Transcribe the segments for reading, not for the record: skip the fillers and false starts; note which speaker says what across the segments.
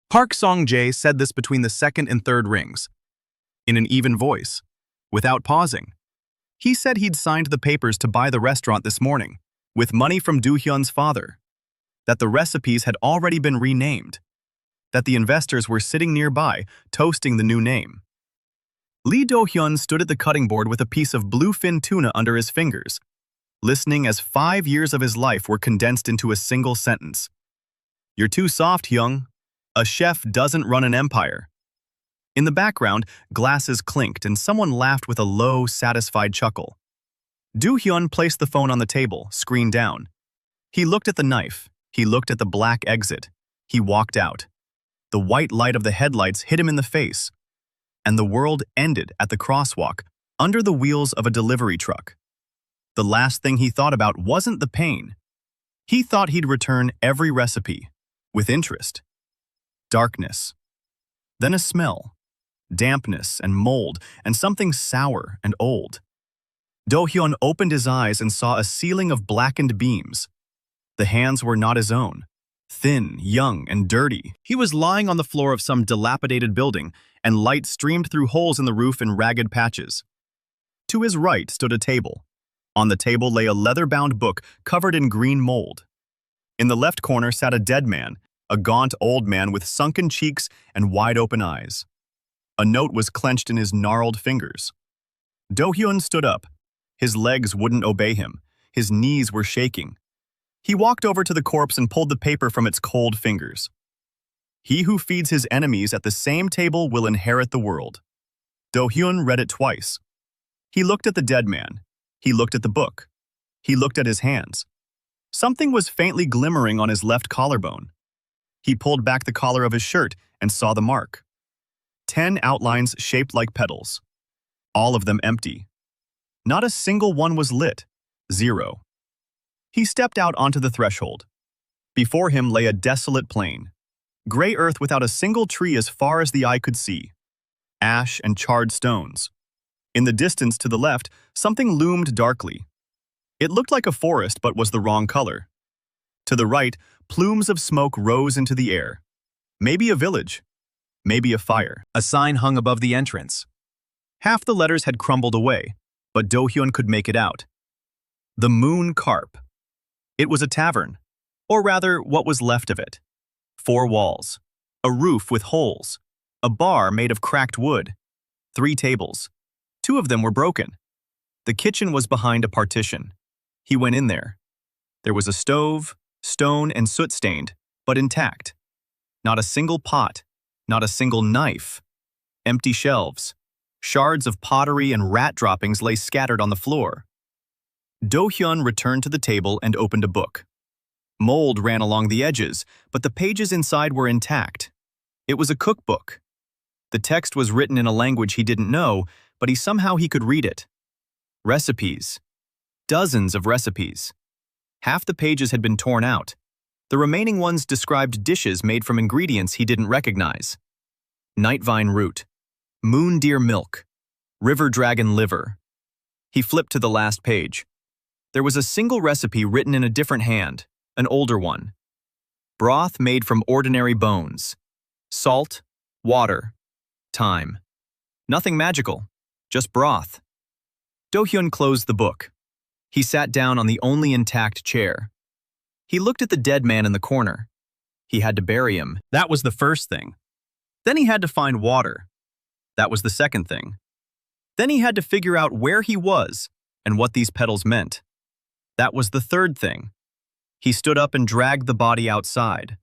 Speaker 1: Park Song-jae said this between the second and third rings, in an even voice, without pausing. He said he'd signed the papers to buy the restaurant this morning, with money from Dohyun's father, that the recipes had already been renamed, that the investors were sitting nearby, toasting the new name. Lee Do-hyun stood at the cutting board with a piece of bluefin tuna under his fingers, listening as 5 years of his life were condensed into a single sentence. "You're too soft, Hyung. A chef doesn't run an empire." In the background, glasses clinked and someone laughed with a low, satisfied chuckle. Do-hyun placed the phone on the table, screen down. He looked at the knife. He looked at the black exit. He walked out. The white light of the headlights hit him in the face, and the world ended at the crosswalk, under the wheels of a delivery truck. The last thing he thought about wasn't the pain. He thought he'd return every recipe, with interest. Darkness. Then a smell. Dampness and mold, and something sour and old. Do-hyun opened his eyes and saw a ceiling of blackened beams. The hands were not his own. Thin, young, and dirty. He was lying on the floor of some dilapidated building, and light streamed through holes in the roof in ragged patches. To his right stood a table. On the table lay a leather-bound book covered in green mold. In the left corner sat a dead man, a gaunt old man with sunken cheeks and wide-open eyes. A note was clenched in his gnarled fingers. Do-hyun stood up. His legs wouldn't obey him. His knees were shaking. He walked over to the corpse and pulled the paper from its cold fingers. "He who feeds his enemies at the same table will inherit the world." Do-hyun read it twice. He looked at the dead man. He looked at the book. He looked at his hands. Something was faintly glimmering on his left collarbone. He pulled back the collar of his shirt and saw the mark. 10 outlines shaped like petals. All of them empty. Not a single one was lit. 0. He stepped out onto the threshold. Before him lay a desolate plain. Gray earth without a single tree as far as the eye could see. Ash and charred stones. In the distance to the left, something loomed darkly. It looked like a forest but was the wrong color. To the right, plumes of smoke rose into the air. Maybe a village. Maybe a fire. A sign hung above the entrance. Half the letters had crumbled away, but Do-hyun could make it out. The Moon Carp. It was a tavern, or rather, what was left of it. 4 walls, a roof with holes, a bar made of cracked wood, 3 tables. 2 of them were broken. The kitchen was behind a partition. He went in there. There was a stove, stone and soot-stained, but intact. Not a single pot, not a single knife. Empty shelves. Shards of pottery and rat droppings lay scattered on the floor. Do-hyun returned to the table and opened a book. Mold ran along the edges, but the pages inside were intact. It was a cookbook. The text was written in a language he didn't know, but somehow he could read it. Recipes. Dozens of recipes. Half the pages had been torn out. The remaining ones described dishes made from ingredients he didn't recognize. Night vine root. Moon deer milk. River dragon liver. He flipped to the last page. There was a single recipe written in a different hand, an older one. Broth made from ordinary bones. Salt, water, thyme. Nothing magical, just broth. Do-hyun closed the book. He sat down on the only intact chair. He looked at the dead man in the corner. He had to bury him. That was the first thing. Then he had to find water. That was the second thing. Then he had to figure out where he was and what these petals meant. That was the third thing. He stood up and dragged the body outside.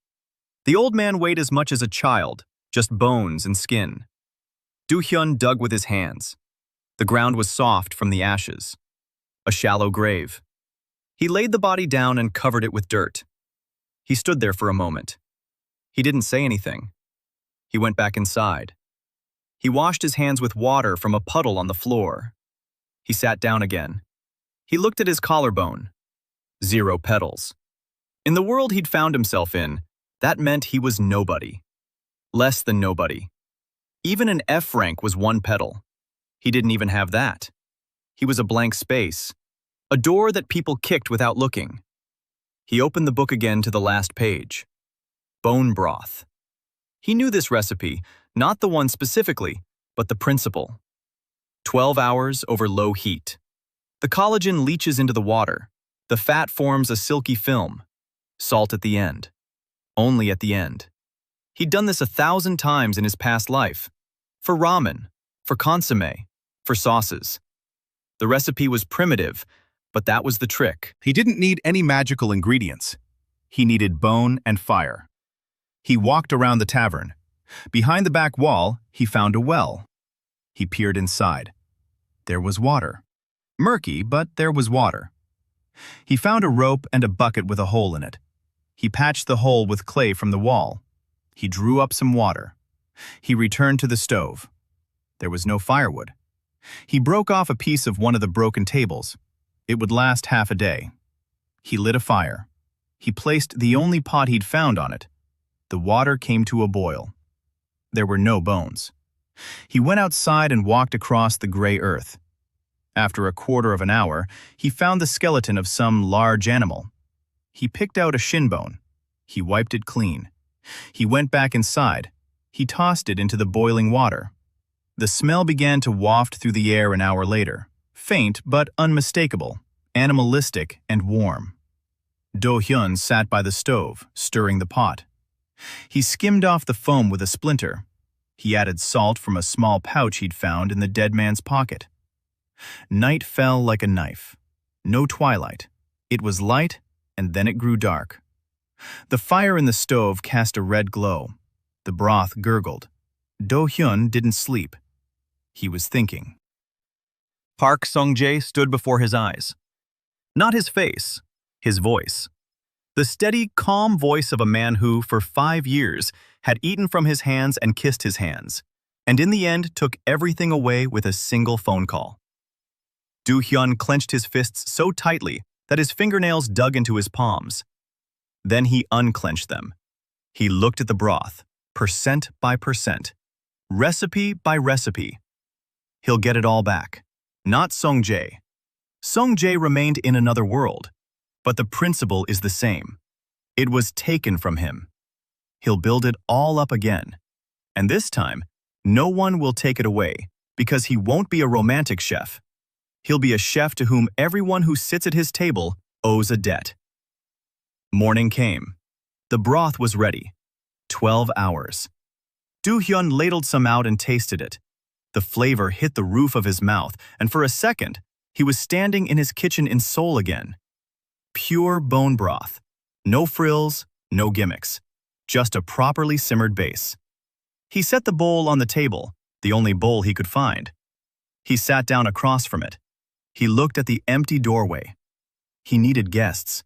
Speaker 1: The old man weighed as much as a child, just bones and skin. Do-hyun dug with his hands. The ground was soft from the ashes. A shallow grave. He laid the body down and covered it with dirt. He stood there for a moment. He didn't say anything. He went back inside. He washed his hands with water from a puddle on the floor. He sat down again. He looked at his collarbone. 0 petals. In the world he'd found himself in, that meant he was nobody. Less than nobody. Even an F rank was 1 petal. He didn't even have that. He was a blank space. A door that people kicked without looking. He opened the book again to the last page. Bone broth. He knew this recipe, not the one specifically, but the principle. 12 hours over low heat. The collagen leaches into the water. The fat forms a silky film. Salt at the end. Only at the end. He'd done this 1,000 times in his past life. For ramen, for consommé, for sauces. The recipe was primitive, but that was the trick.
Speaker 2: He didn't need any magical ingredients. He needed bone and fire. He walked around the tavern. Behind the back wall, he found a well. He peered inside. There was water. Murky, but there was water. He found a rope and a bucket with a hole in it. He patched the hole with clay from the wall. He drew up some water. He returned to the stove. There was no firewood. He broke off a piece of one of the broken tables. It would last half a day. He lit a fire. He placed the only pot he'd found on it. The water came to a boil. There were no bones. He went outside and walked across the gray earth. After a quarter of an hour, he found the skeleton of some large animal. He picked out a shin bone. He wiped it clean. He went back inside. He tossed it into the boiling water. The smell began to waft through the air an hour later, faint but unmistakable, animalistic and warm. Dohyun sat by the stove, stirring the pot. He skimmed off the foam with a splinter. He added salt from a small pouch he'd found in the dead man's pocket. Night fell like a knife. No twilight. It was light, and then it grew dark. The fire in the stove cast a red glow. The broth gurgled. Dohyun didn't sleep. He was thinking. Park Sung-jae stood before his eyes. Not his face, his voice. The steady, calm voice of a man who, for 5 years, had eaten from his hands and kissed his hands, and in the end took everything away with a single phone call. Dohyun clenched his fists so tightly that his fingernails dug into his palms. Then he unclenched them. He looked at the broth, percent by percent, recipe by recipe. He'll get it all back. Not Sung-jae. Sung-jae remained in another world, but the principle is the same. It was taken from him. He'll build it all up again. And this time, no one will take it away, because he won't be a romantic chef. He'll be a chef to whom everyone who sits at his table owes a debt. Morning came. The broth was ready. 12 hours. Dohyun ladled some out and tasted it. The flavor hit the roof of his mouth, and for a second, he was standing in his kitchen in Seoul again. Pure bone broth. No frills, no gimmicks. Just a properly simmered base. He set the bowl on the table, the only bowl he could find. He sat down across from it. He looked at the empty doorway. He needed guests.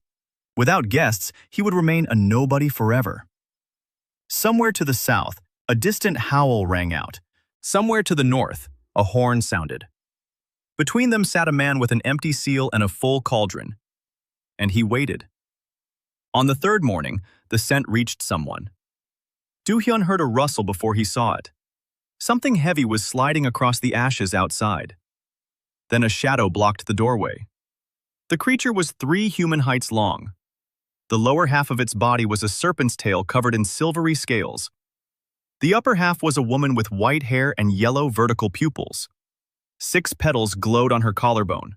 Speaker 2: Without guests, he would remain a nobody forever. Somewhere to the south, a distant howl rang out. Somewhere to the north, a horn sounded. Between them sat a man with an empty seal and a full cauldron. And he waited. On the third morning, the scent reached someone. Dohyun heard a rustle before he saw it. Something heavy was sliding across the ashes outside. Then a shadow blocked the doorway. The creature was 3 human heights long. The lower half of its body was a serpent's tail covered in silvery scales. The upper half was a woman with white hair and yellow vertical pupils. 6 petals glowed on her collarbone.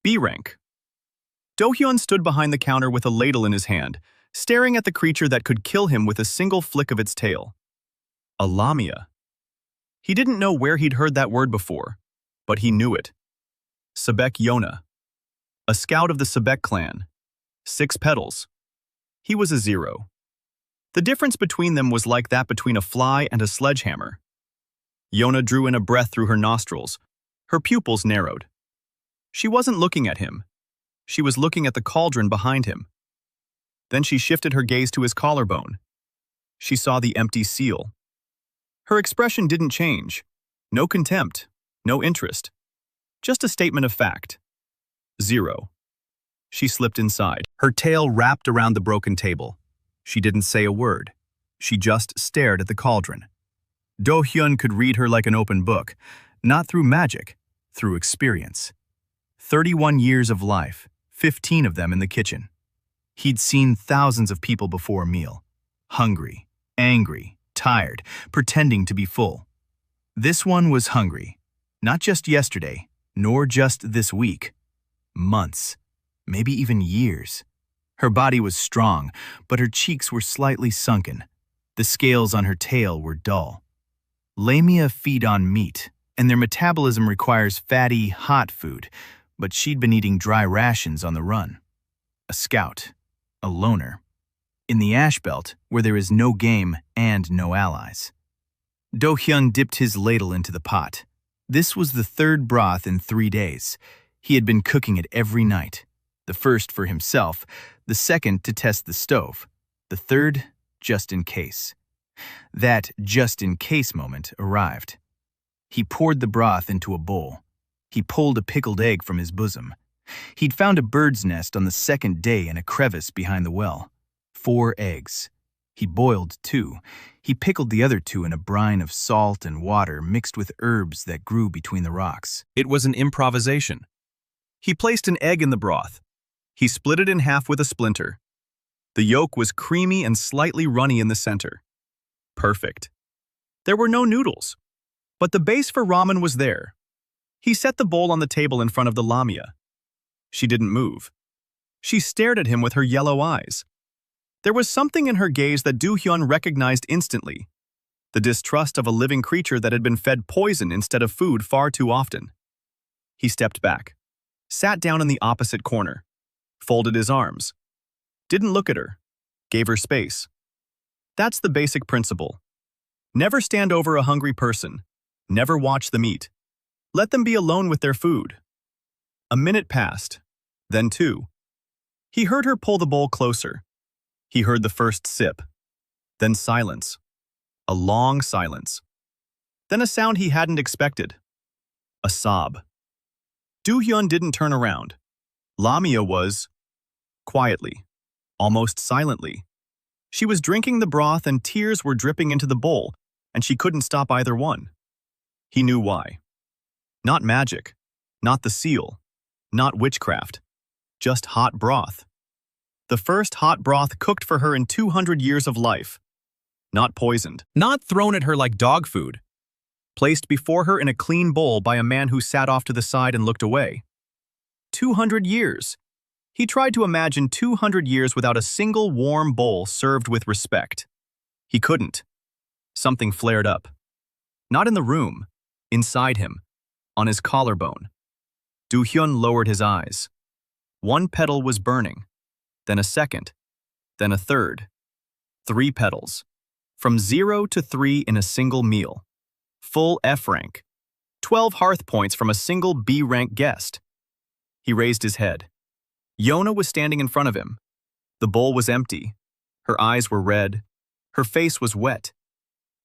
Speaker 2: B rank. Dohyun stood behind the counter with a ladle in his hand, staring at the creature that could kill him with a single flick of its tail. A lamia. He didn't know where he'd heard that word before, but he knew it. Sebek Yona. A scout of the Sebek clan. 6 petals. He was a 0. The difference between them was like that between a fly and a sledgehammer. Yona drew in a breath through her nostrils. Her pupils narrowed. She wasn't looking at him. She was looking at the cauldron behind him. Then she shifted her gaze to his collarbone. She saw the empty seal. Her expression didn't change. No contempt, no interest. Just a statement of fact. 0. She slipped inside. Her tail wrapped around the broken table. She didn't say a word. She just stared at the cauldron. Dohyun could read her like an open book, not through magic, through experience. 31 years of life, 15 of them in the kitchen. He'd seen thousands of people before a meal. Hungry, angry, tired, pretending to be full. This one was hungry. Not just yesterday, nor just this week. Months, maybe even years. Her body was strong, but her cheeks were slightly sunken. The scales on her tail were dull. Lamia feed on meat, and their metabolism requires fatty, hot food, but she'd been eating dry rations on the run. A scout, a loner, in the ash belt where there is no game and no allies. Dohyun dipped his ladle into the pot. This was the third broth in 3 days. He had been cooking it every night. The first for himself, the second to test the stove, the third just in case. That just-in-case moment arrived. He poured the broth into a bowl. He pulled a pickled egg from his bosom. He'd found a bird's nest on the second day in a crevice behind the well. 4 eggs. He boiled 2. He pickled the other 2 in a brine of salt and water mixed with herbs that grew between the rocks.
Speaker 1: It was an improvisation. He placed an egg in the broth. He split it in half with a splinter. The yolk was creamy and slightly runny in the center. Perfect. There were no noodles, but the base for ramen was there. He set the bowl on the table in front of the lamia. She didn't move. She stared at him with her yellow eyes. There was something in her gaze that Dohyun recognized instantly. The distrust of a living creature that had been fed poison instead of food far too often. He stepped back, sat down in the opposite corner, folded his arms, didn't look at her, gave her space. That's the basic principle. Never stand over a hungry person. Never watch them eat. Let them be alone with their food. A minute passed, then 2. He heard her pull the bowl closer. He heard the first sip, then silence. A long silence. Then a sound he hadn't expected. A sob. Dohyun didn't turn around. Lamia was, quietly, almost silently. She was drinking the broth and tears were dripping into the bowl, and she couldn't stop either one. He knew why. Not magic, not the seal, not witchcraft, just hot broth. The first hot broth cooked for her in 200 years of life. Not poisoned, not thrown at her like dog food. Placed before her in a clean bowl by a man who sat off to the side and looked away. 200 years. He tried to imagine 200 years without a single warm bowl served with respect. He couldn't. Something flared up. Not in the room, inside him, on his collarbone. Dohyun lowered his eyes. 1 petal was burning, then a second, then a third. 3 petals. From 0 to 3 in a single meal. Full F rank. 12 hearth points from a single B rank guest. He raised his head. Yona was standing in front of him. The bowl was empty. Her eyes were red. Her face was wet.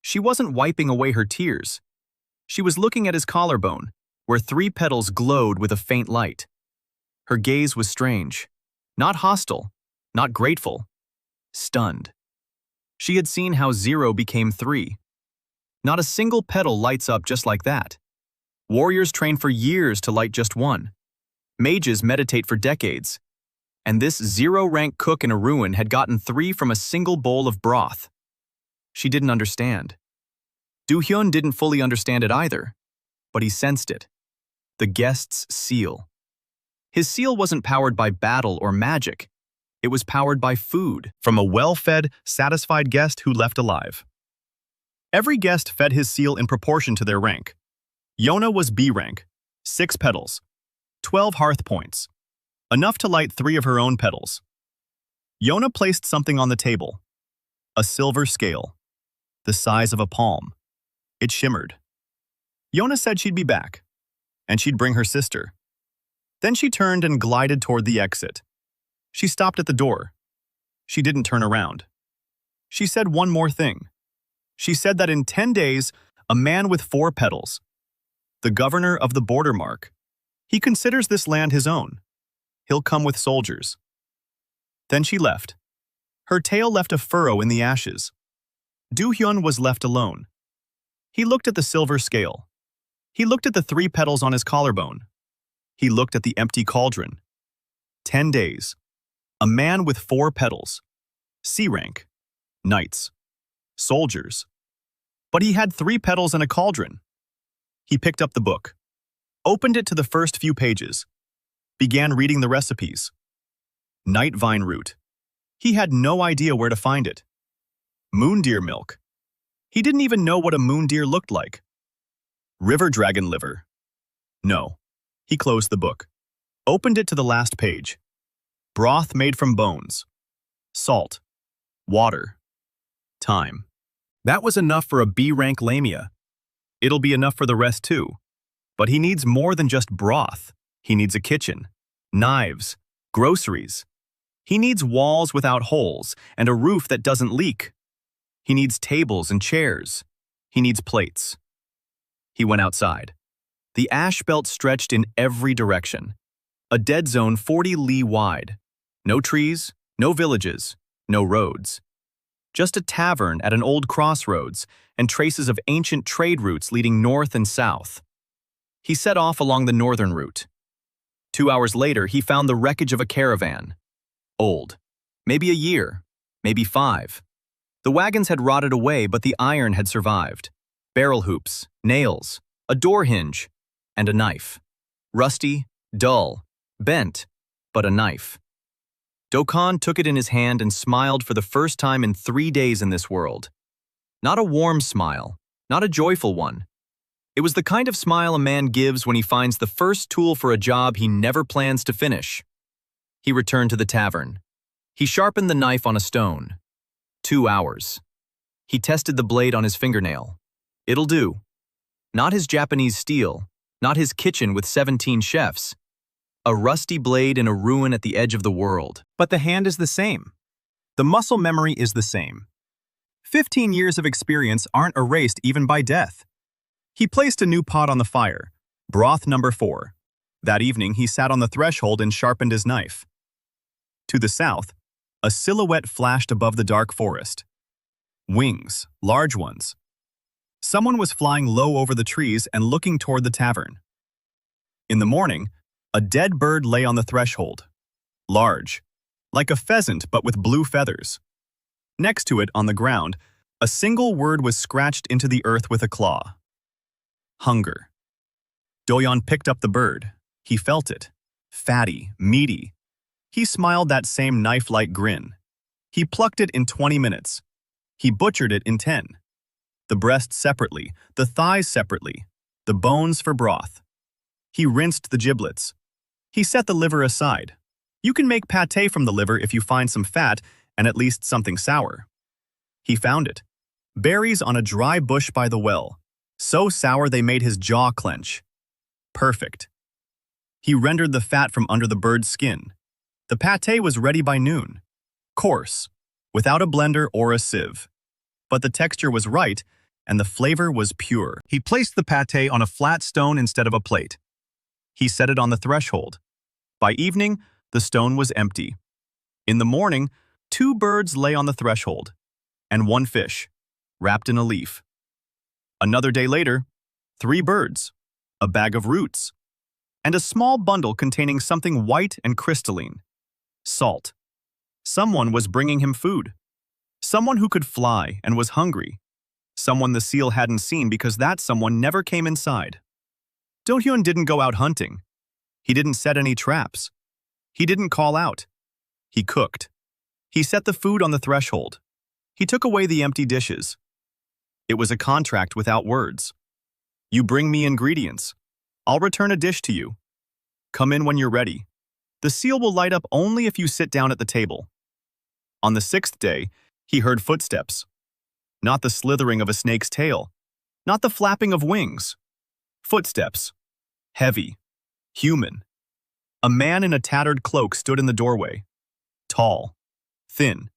Speaker 1: She wasn't wiping away her tears. She was looking at his collarbone, where 3 petals glowed with a faint light. Her gaze was strange. Not hostile, not grateful. Stunned. She had seen how 0 became 3. Not a single petal lights up just like that. Warriors train for years to light just 1. Mages meditate for decades. And this 0-rank cook in a ruin had gotten 3 from a single bowl of broth. She didn't understand. Dohyun didn't fully understand it either, but he sensed it. The guest's seal. His seal wasn't powered by battle or magic. It was powered by food from a well-fed, satisfied guest who left alive. Every guest fed his seal in proportion to their rank. Yona was B rank, 6 petals, 12 hearth points. Enough to light 3 of her own petals. Yona placed something on the table. A silver scale, the size of a palm. It shimmered. Yona said she'd be back, and she'd bring her sister. Then she turned and glided toward the exit. She stopped at the door. She didn't turn around. She said one more thing. She said that in 10 days, a man with 4 petals, the governor of the border mark, he considers this land his own. He'll come with soldiers. Then she left. Her tail left a furrow in the ashes. Dohyun was left alone. He looked at the silver scale. He looked at the 3 petals on his collarbone. He looked at the empty cauldron. 10 days. A man with 4 petals. C rank. Knights. Soldiers. But he had 3 petals and a cauldron. He picked up the book, opened it to the first few pages, began reading the recipes. Night vine root. He had no idea where to find it. Moon deer milk. He didn't even know what a moon deer looked like. River dragon liver. No. He closed the book, opened it to the last page. Broth made from bones. Salt. Water. Time. That was enough for a B-rank lamia. It'll be enough for the rest too. But he needs more than just broth. He needs a kitchen, knives, groceries. He needs walls without holes and a roof that doesn't leak. He needs tables and chairs. He needs plates. He went outside. The ash belt stretched in every direction. A dead zone 40 li wide. No trees, no villages, no roads. Just a tavern at an old crossroads and traces of ancient trade routes leading north and south. He set off along the northern route. 2 hours later, he found the wreckage of a caravan. Old. Maybe a year, maybe 5. The wagons had rotted away, but the iron had survived. Barrel hoops, nails, a door hinge, and a knife. Rusty, dull, bent, but a knife. Dohyun took it in his hand and smiled for the first time in 3 days in this world. Not a warm smile, not a joyful one. It was the kind of smile a man gives when he finds the first tool for a job he never plans to finish. He returned to the tavern. He sharpened the knife on a stone. 2 hours. He tested the blade on his fingernail. It'll do. Not his Japanese steel, not his kitchen with 17 chefs. A rusty blade in a ruin at the edge of the world.
Speaker 2: But the hand is the same. The muscle memory is the same. 15 years of experience aren't erased even by death. He placed a new pot on the fire, broth number 4. That evening, he sat on the threshold and sharpened his knife. To the south, a silhouette flashed above the dark forest. Wings, large ones. Someone was flying low over the trees and looking toward the tavern. In the morning, a dead bird lay on the threshold. Large, like a pheasant but with blue feathers. Next to it, on the ground, a single word was scratched into the earth with a claw. Hunger. Dohyun picked up the bird. He felt it. Fatty, meaty. He smiled that same knife-like grin. He plucked it in 20 minutes. He butchered it in 10. The breast separately, the thighs separately, the bones for broth. He rinsed the giblets. He set the liver aside. You can make pâté from the liver if you find some fat and at least something sour. He found it. Berries on a dry bush by the well. So sour they made his jaw clench. Perfect. He rendered the fat from under the bird's skin. The pâté was ready by noon. Coarse, without a blender or a sieve. But the texture was right, and the flavor was pure. He placed the pâté on a flat stone instead of a plate. He set it on the threshold. By evening, the stone was empty. In the morning, 2 birds lay on the threshold, and 1 fish, wrapped in a leaf. Another day later, 3 birds, a bag of roots, and a small bundle containing something white and crystalline. Salt. Someone was bringing him food. Someone who could fly and was hungry. Someone the seal hadn't seen because that someone never came inside. Dohyun didn't go out hunting. He didn't set any traps. He didn't call out. He cooked. He set the food on the threshold. He took away the empty dishes. It was a contract without words. You bring me ingredients. I'll return a dish to you. Come in when you're ready. The seal will light up only if you sit down at the table. On the 6th day, he heard footsteps. Not the slithering of a snake's tail. Not the flapping of wings. Footsteps. Heavy. Human. A man in a tattered cloak stood in the doorway. Tall. Thin.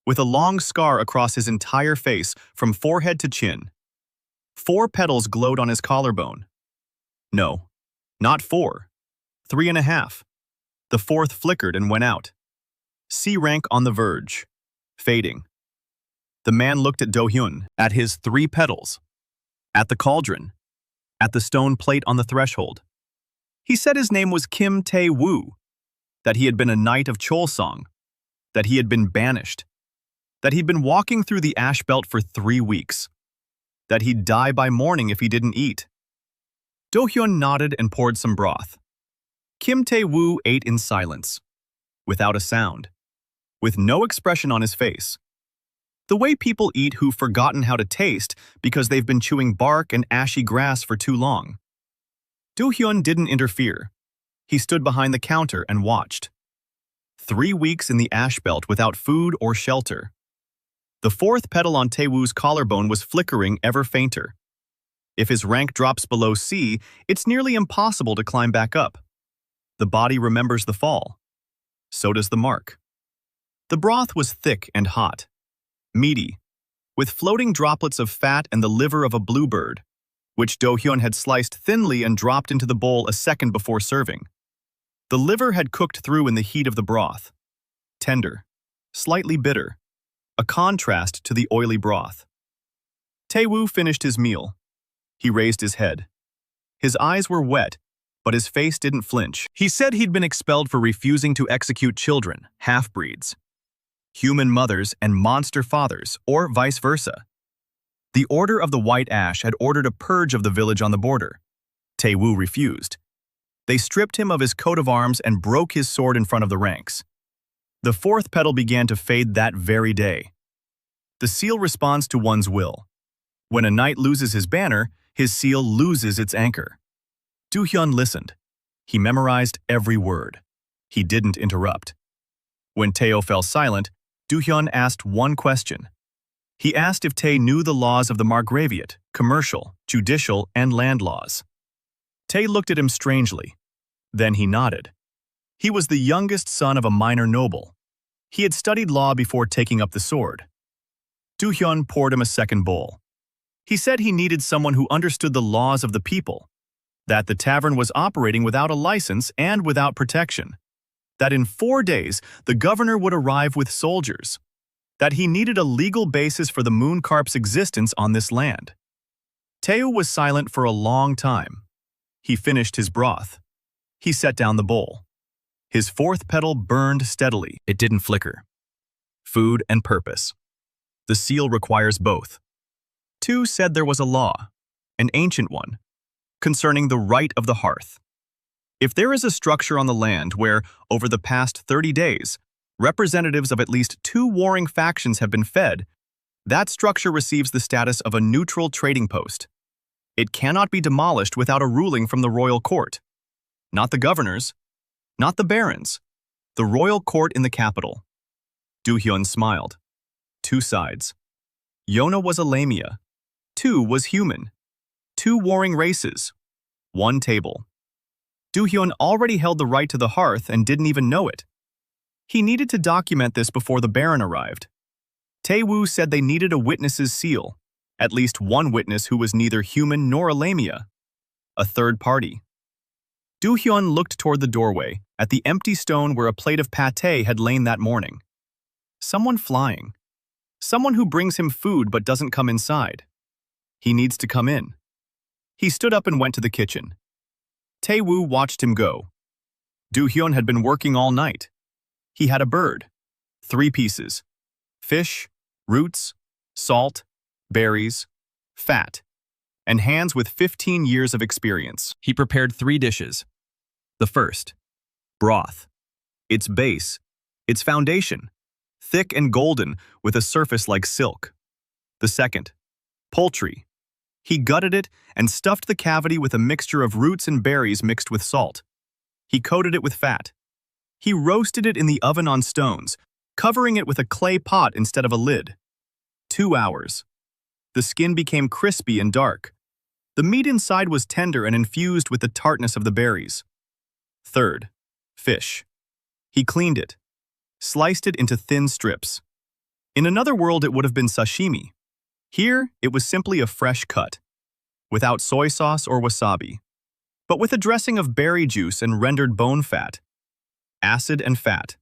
Speaker 2: With a long scar across his entire face from forehead to chin. 4 petals glowed on his collarbone. No, not 4. 3.5. The 4th flickered and went out. C rank on the verge. Fading. The man looked at Dohyun, at his 3 petals, at the cauldron, at the stone plate on the threshold. He said his name was Kim Tae-woo, that he had been a knight of Cholsong, that he had been banished, that he'd been walking through the ash belt for 3 weeks.
Speaker 1: that he'd die by morning if he didn't eat. Dohyun nodded and poured some broth. Kim Tae-woo ate in silence, without a sound, with no expression on his face. The way people eat who've forgotten how to taste because they've been chewing bark and ashy grass for too long. Dohyun didn't interfere. He stood behind the counter and watched. 3 weeks in the ash belt without food or shelter. The fourth petal on Tae-woo's collarbone was flickering ever fainter. If his rank drops below C, it's nearly impossible to climb back up. The body remembers the fall. So does the mark. The broth was thick and hot, meaty, with floating droplets of fat and the liver of a bluebird, which Dohyun had sliced thinly and dropped into the bowl a second before serving. The liver had cooked through in the heat of the broth, tender, slightly bitter, a contrast to the oily broth. Tae-woo finished his meal. He raised his head. His eyes were wet, but his face didn't flinch. He said he'd been expelled for refusing to execute children, half-breeds, human mothers and monster fathers, or vice versa. The Order of the White Ash had ordered a purge of the village on the border. Tae-woo refused. They stripped him of his coat of arms and broke his sword in front of the ranks. The fourth petal began to fade that very day. The seal responds to one's will. When a knight loses his banner, his seal loses its anchor. Dohyun listened. He memorized every word. He didn't interrupt. When Tae fell silent, Dohyun asked one question. He asked if Tae knew the laws of the Margraviate, commercial, judicial, and land laws. Tae looked at him strangely. Then he nodded. He was the youngest son of a minor noble. He had studied law before taking up the sword. Dohyun poured him a second bowl. He said he needed someone who understood the laws of the people, that the tavern was operating without a license and without protection, that in 4 days the governor would arrive with soldiers, that he needed a legal basis for the moon carp's existence on this land. Tae was silent for a long time. He finished his broth. He set down the bowl. His fourth petal burned steadily. It didn't flicker. Food and purpose. The seal requires both. Two said there was a law, an ancient one, concerning the right of the hearth. If there is a structure on the land where, over the past 30 days, representatives of at least 2 warring factions have been fed, that structure receives the status of a neutral trading post. It cannot be demolished without a ruling from the royal court. Not the governors, not the barons, the royal court in the capital. Dohyun smiled. 2 sides. Yona was a lamia. 2 was human. 2 warring races. 1 table. Dohyun already held the right to the hearth and didn't even know it. He needed to document this before the baron arrived. Tae-woo said they needed a witness's seal, at least one witness who was neither human nor a lamia. A third party. Dohyun looked toward the doorway, at the empty stone where a plate of pâté had lain that morning. Someone flying. Someone who brings him food but doesn't come inside. He needs to come in. He stood up and went to the kitchen. Tae-woo watched him go. Dohyun had been working all night. He had a bird. 3 pieces. Fish, roots, salt, berries, fat, and hands with 15 years of experience. He prepared 3 dishes. The first, broth. Its base, its foundation, thick and golden with a surface like silk. The second, poultry. He gutted it and stuffed the cavity with a mixture of roots and berries mixed with salt. He coated it with fat. He roasted it in the oven on stones, covering it with a clay pot instead of a lid. 2 hours. The skin became crispy and dark. The meat inside was tender and infused with the tartness of the berries. Third, fish. He cleaned it, sliced it into thin strips. In another world it would have been sashimi. Here, it was simply a fresh cut, without soy sauce or wasabi, but with a dressing of berry juice and rendered bone fat. Acid and fat.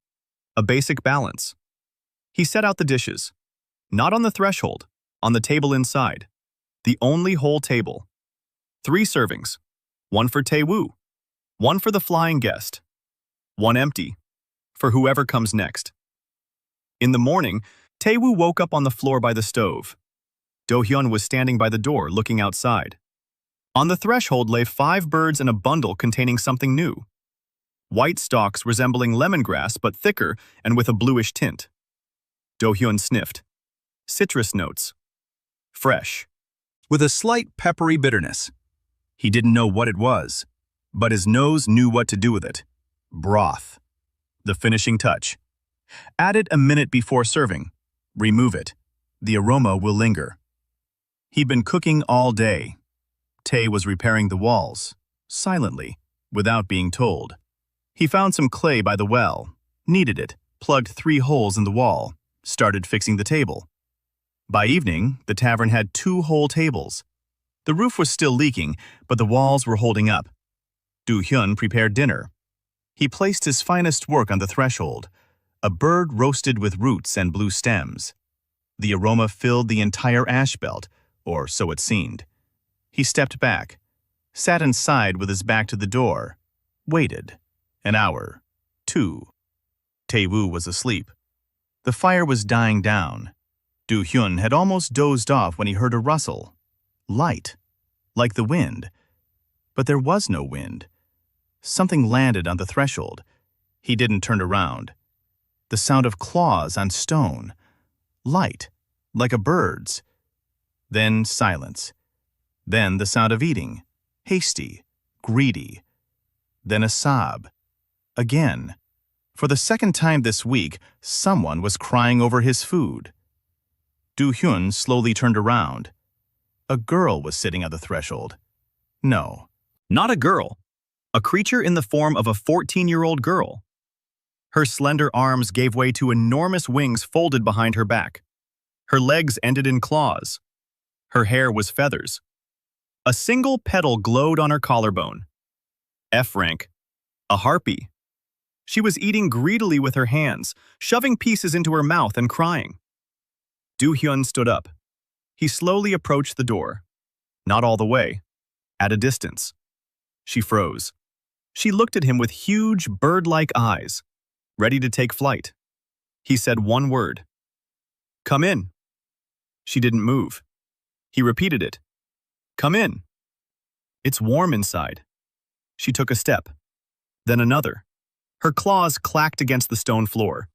Speaker 1: A basic balance. He set out the dishes. Not on the threshold, on the table inside. The only whole table. 3 servings. 1 for Tae-woo. 1 for the flying guest. 1 empty, for whoever comes next. In the morning, Tae-woo woke up on the floor by the stove. Dohyun was standing by the door, looking outside. On the threshold lay 5 birds in a bundle containing something new. White stalks resembling lemongrass but thicker and with a bluish tint. Dohyun sniffed. Citrus notes. Fresh. With a slight peppery bitterness. He didn't know what it was, but his nose knew what to do with it. Broth. The finishing touch. Add it a minute before serving. Remove it. The aroma will linger. He'd been cooking all day. Tae was repairing the walls, silently, without being told. He found some clay by the well, kneaded it, plugged 3 holes in the wall, started fixing the table. By evening, the tavern had 2 whole tables. The roof was still leaking, but the walls were holding up. Dohyun prepared dinner. He placed his finest work on the threshold, a bird roasted with roots and blue stems. The aroma filled the entire ash belt, or so it seemed. He stepped back, sat inside with his back to the door, waited. An hour. 2. Tae-woo was asleep. The fire was dying down. Dohyun had almost dozed off when he heard a rustle. Light. Like the wind. But there was no wind. Something landed on the threshold. He didn't turn around. The sound of claws on stone. Light. Like a bird's. Then silence. Then the sound of eating. Hasty. Greedy. Then a sob. Again. For the second time this week, someone was crying over his food. Dohyun slowly turned around. A girl was sitting on the threshold. No, not a girl. A creature in the form of a 14-year-old girl. Her slender arms gave way to enormous wings folded behind her back. Her legs ended in claws. Her hair was feathers. A single petal glowed on her collarbone. F rank. A harpy. She was eating greedily with her hands, shoving pieces into her mouth and crying. Dohyun stood up. He slowly approached the door. Not all the way. At a distance. She froze. She looked at him with huge, bird-like eyes, ready to take flight. He said one word. "Come in." She didn't move. He repeated it. "Come in." "It's warm inside." She took a step. Then another. Her claws clacked against the stone floor.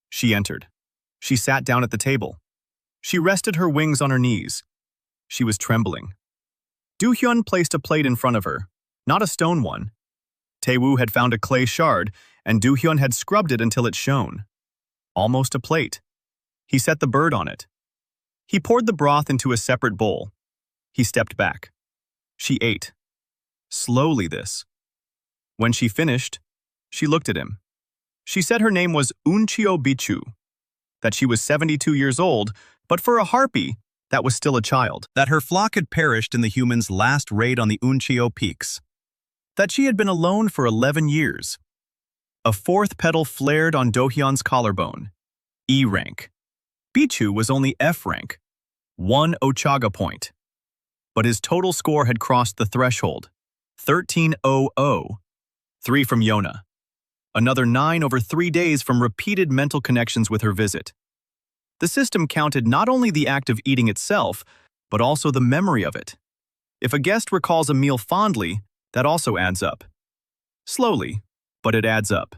Speaker 1: She entered. She sat down at the table. She rested her wings on her knees. She was trembling. Dohyun placed a plate in front of her, not a stone one. Tae-woo had found a clay shard, and Dohyun had scrubbed it until it shone. Almost a plate. He set the bird on it. He poured the broth into a separate bowl. He stepped back. She ate. Slowly this. When she finished, she looked at him. She said her name was Unchio Bichu, that she was 72 years old, but for a harpy, that was still a child. That her flock had perished in the humans' last raid on the Unchio peaks. That she had been alone for 11 years. A 4th petal flared on Dohyun's collarbone. E rank. Bichu was only F rank. 1 Ochaga point. But his total score had crossed the threshold. 1300. 3 from Yona. Another 9 over 3 days from repeated mental connections with her visit. The system counted not only the act of eating itself, but also the memory of it. If a guest recalls a meal fondly, that also adds up. Slowly, but it adds up.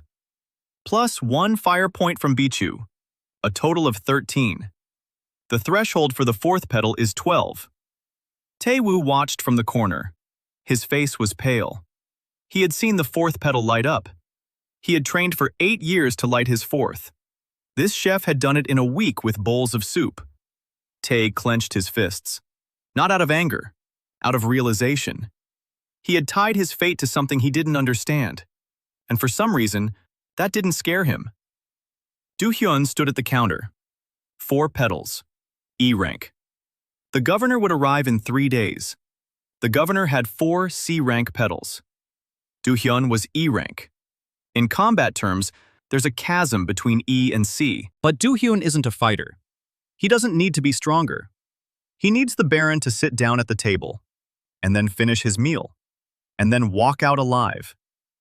Speaker 1: Plus 1 fire point from Bichu, a total of 13. The threshold for the 4th petal is 12. Tae-woo watched from the corner. His face was pale. He had seen the 4th petal light up. He had trained for 8 years to light his 4th. This chef had done it in a week with bowls of soup. Tae clenched his fists. Not out of anger, out of realization. He had tied his fate to something he didn't understand. And for some reason, that didn't scare him. Dohyun stood at the counter. 4 petals. E rank. The governor would arrive in 3 days. The governor had 4 C rank petals. Dohyun was E rank. In combat terms, there's a chasm between E and C. But Dohyun isn't a fighter. He doesn't need to be stronger. He needs the Baron to sit down at the table, and then finish his meal, and then walk out alive,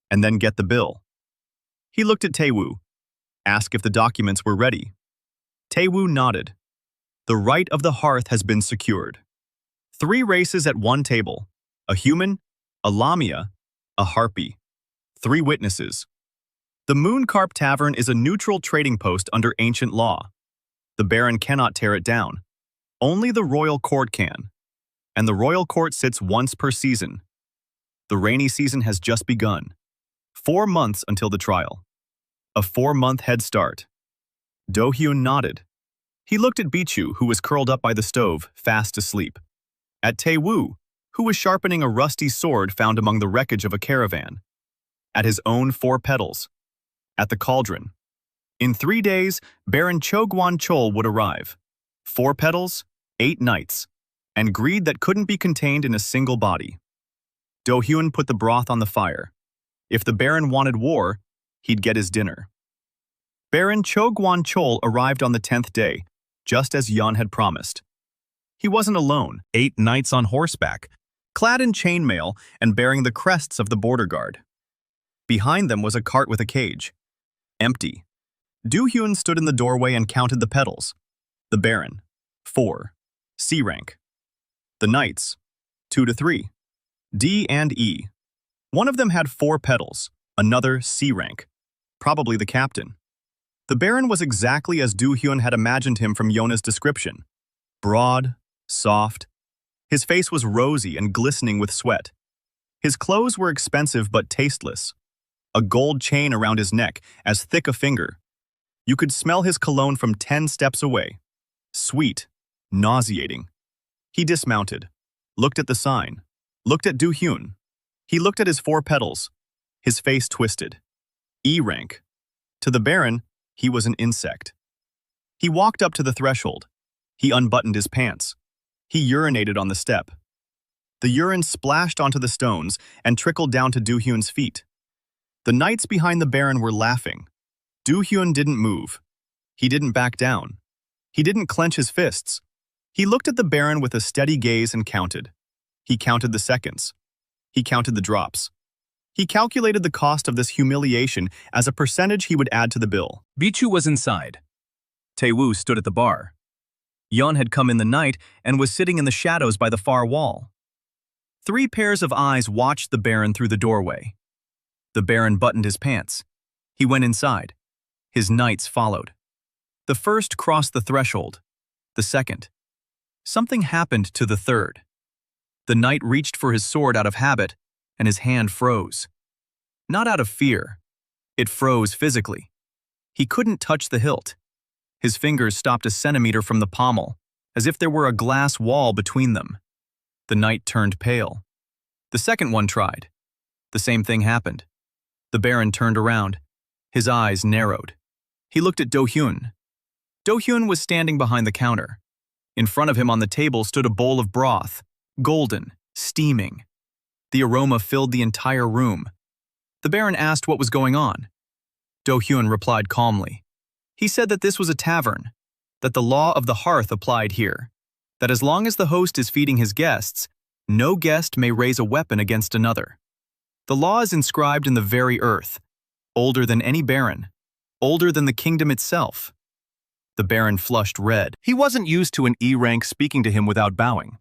Speaker 1: and then get the bill. He looked at Tae-woo, asked if the documents were ready. Tae-woo nodded. The right of the hearth has been secured. 3 races at one table, a human, a lamia, a harpy. 3 witnesses. The Mooncarp Tavern is a neutral trading post under ancient law. The Baron cannot tear it down. Only the royal court can. And the royal court sits once per season. The rainy season has just begun. 4 months until the trial. A 4-month head start. Dohyun nodded. He looked at Bichu, who was curled up by the stove, fast asleep. At Tae-woo, who was sharpening a rusty sword found among the wreckage of a caravan. At his own 4 petals. At the cauldron. In 3 days, Baron Chogwan Chol would arrive. 4 petals, 8 nights, and greed that couldn't be contained in a single body. Dohyun put the broth on the fire. If the Baron wanted war, he'd get his dinner. Baron Chogwan Chol arrived on the 10th day, just as Yun had promised. He wasn't alone, 8 knights on horseback, clad in chainmail and bearing the crests of the border guard. Behind them was a cart with a cage. Empty. Dohyun stood in the doorway and counted the petals. The Baron, 4, C rank. The knights, 2 to 3, D and E. One of them had 4 petals, another C rank, probably the captain. The Baron was exactly as Dohyun had imagined him from Yona's description. Broad, soft. His face was rosy and glistening with sweat. His clothes were expensive but tasteless. A gold chain around his neck, as thick a finger. You could smell his cologne from 10 steps away. Sweet, nauseating. He dismounted, looked at the sign, looked at Dohyun. He looked at his 4 petals. His face twisted. E rank. To the Baron, he was an insect. He walked up to the threshold. He unbuttoned his pants. He urinated on the step. The urine splashed onto the stones and trickled down to Dohyun's feet. The knights behind the Baron were laughing. Dohyun didn't move. He didn't back down. He didn't clench his fists. He looked at the Baron with a steady gaze and counted. He counted the seconds. He counted the drops. He calculated the cost of this humiliation as a percentage he would add to the bill. Bichu was inside. Tae-woo stood at the bar. Yun had come in the night and was sitting in the shadows by the far wall. 3 pairs of eyes watched the Baron through the doorway. The Baron buttoned his pants. He went inside. His knights followed. The first crossed the threshold. The second. Something happened to the third. The knight reached for his sword out of habit, and his hand froze. Not out of fear. It froze physically. He couldn't touch the hilt. His fingers stopped a centimeter from the pommel, as if there were a glass wall between them. The knight turned pale. The second one tried. The same thing happened. The Baron turned around. His eyes narrowed. He looked at Dohyun. Dohyun was standing behind the counter. In front of him on the table stood a bowl of broth, golden, steaming. The aroma filled the entire room. The Baron asked what was going on. Dohyun replied calmly. He said that this was a tavern, that the law of the hearth applied here, that as long as the host is feeding his guests, no guest may raise a weapon against another. The law is inscribed in the very earth, older than any baron, older than the kingdom itself. The Baron flushed red. He wasn't used to an E rank speaking to him without bowing.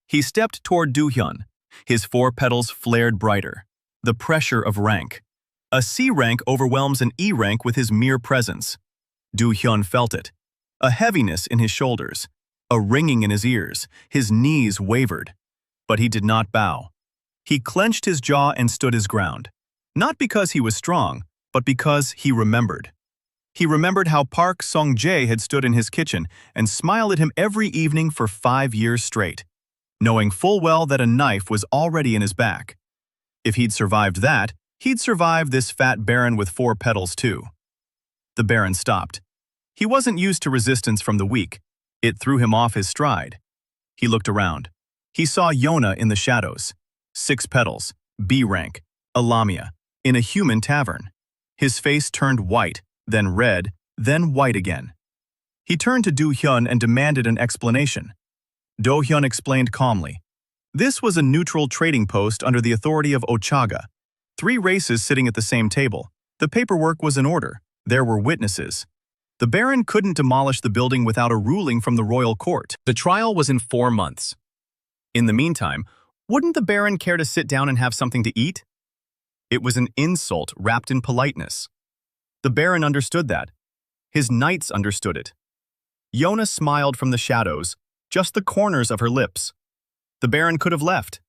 Speaker 1: He stepped toward Dohyun. His 4 petals flared brighter. The pressure of rank. A C rank overwhelms an E rank with his mere presence. Dohyun felt it. A heaviness in his shoulders. A ringing in his ears. His knees wavered. But he did not bow. He clenched his jaw and stood his ground. Not because he was strong, but because he remembered. He remembered how Park Song-jae had stood in his kitchen and smiled at him every evening for 5 years straight, knowing full well that a knife was already in his back. If he'd survived that, he'd survive this fat Baron with 4 petals too. The Baron stopped. He wasn't used to resistance from the weak. It threw him off his stride. He looked around. He saw Yona in the shadows. 6 petals, B rank, a lamia, in a human tavern. His face turned white, then red, then white again. He turned to Dohyun and demanded an explanation. Dohyun explained calmly. This was a neutral trading post under the authority of Ochaga. 3 races sitting at the same table. The paperwork was in order. There were witnesses. The Baron couldn't demolish the building without a ruling from the royal court. The trial was in 4 months. In the meantime, wouldn't the Baron care to sit down and have something to eat? It was an insult wrapped in politeness. The Baron understood that. His knights understood it. Yona smiled from the shadows, just the corners of her lips. The Baron could have left.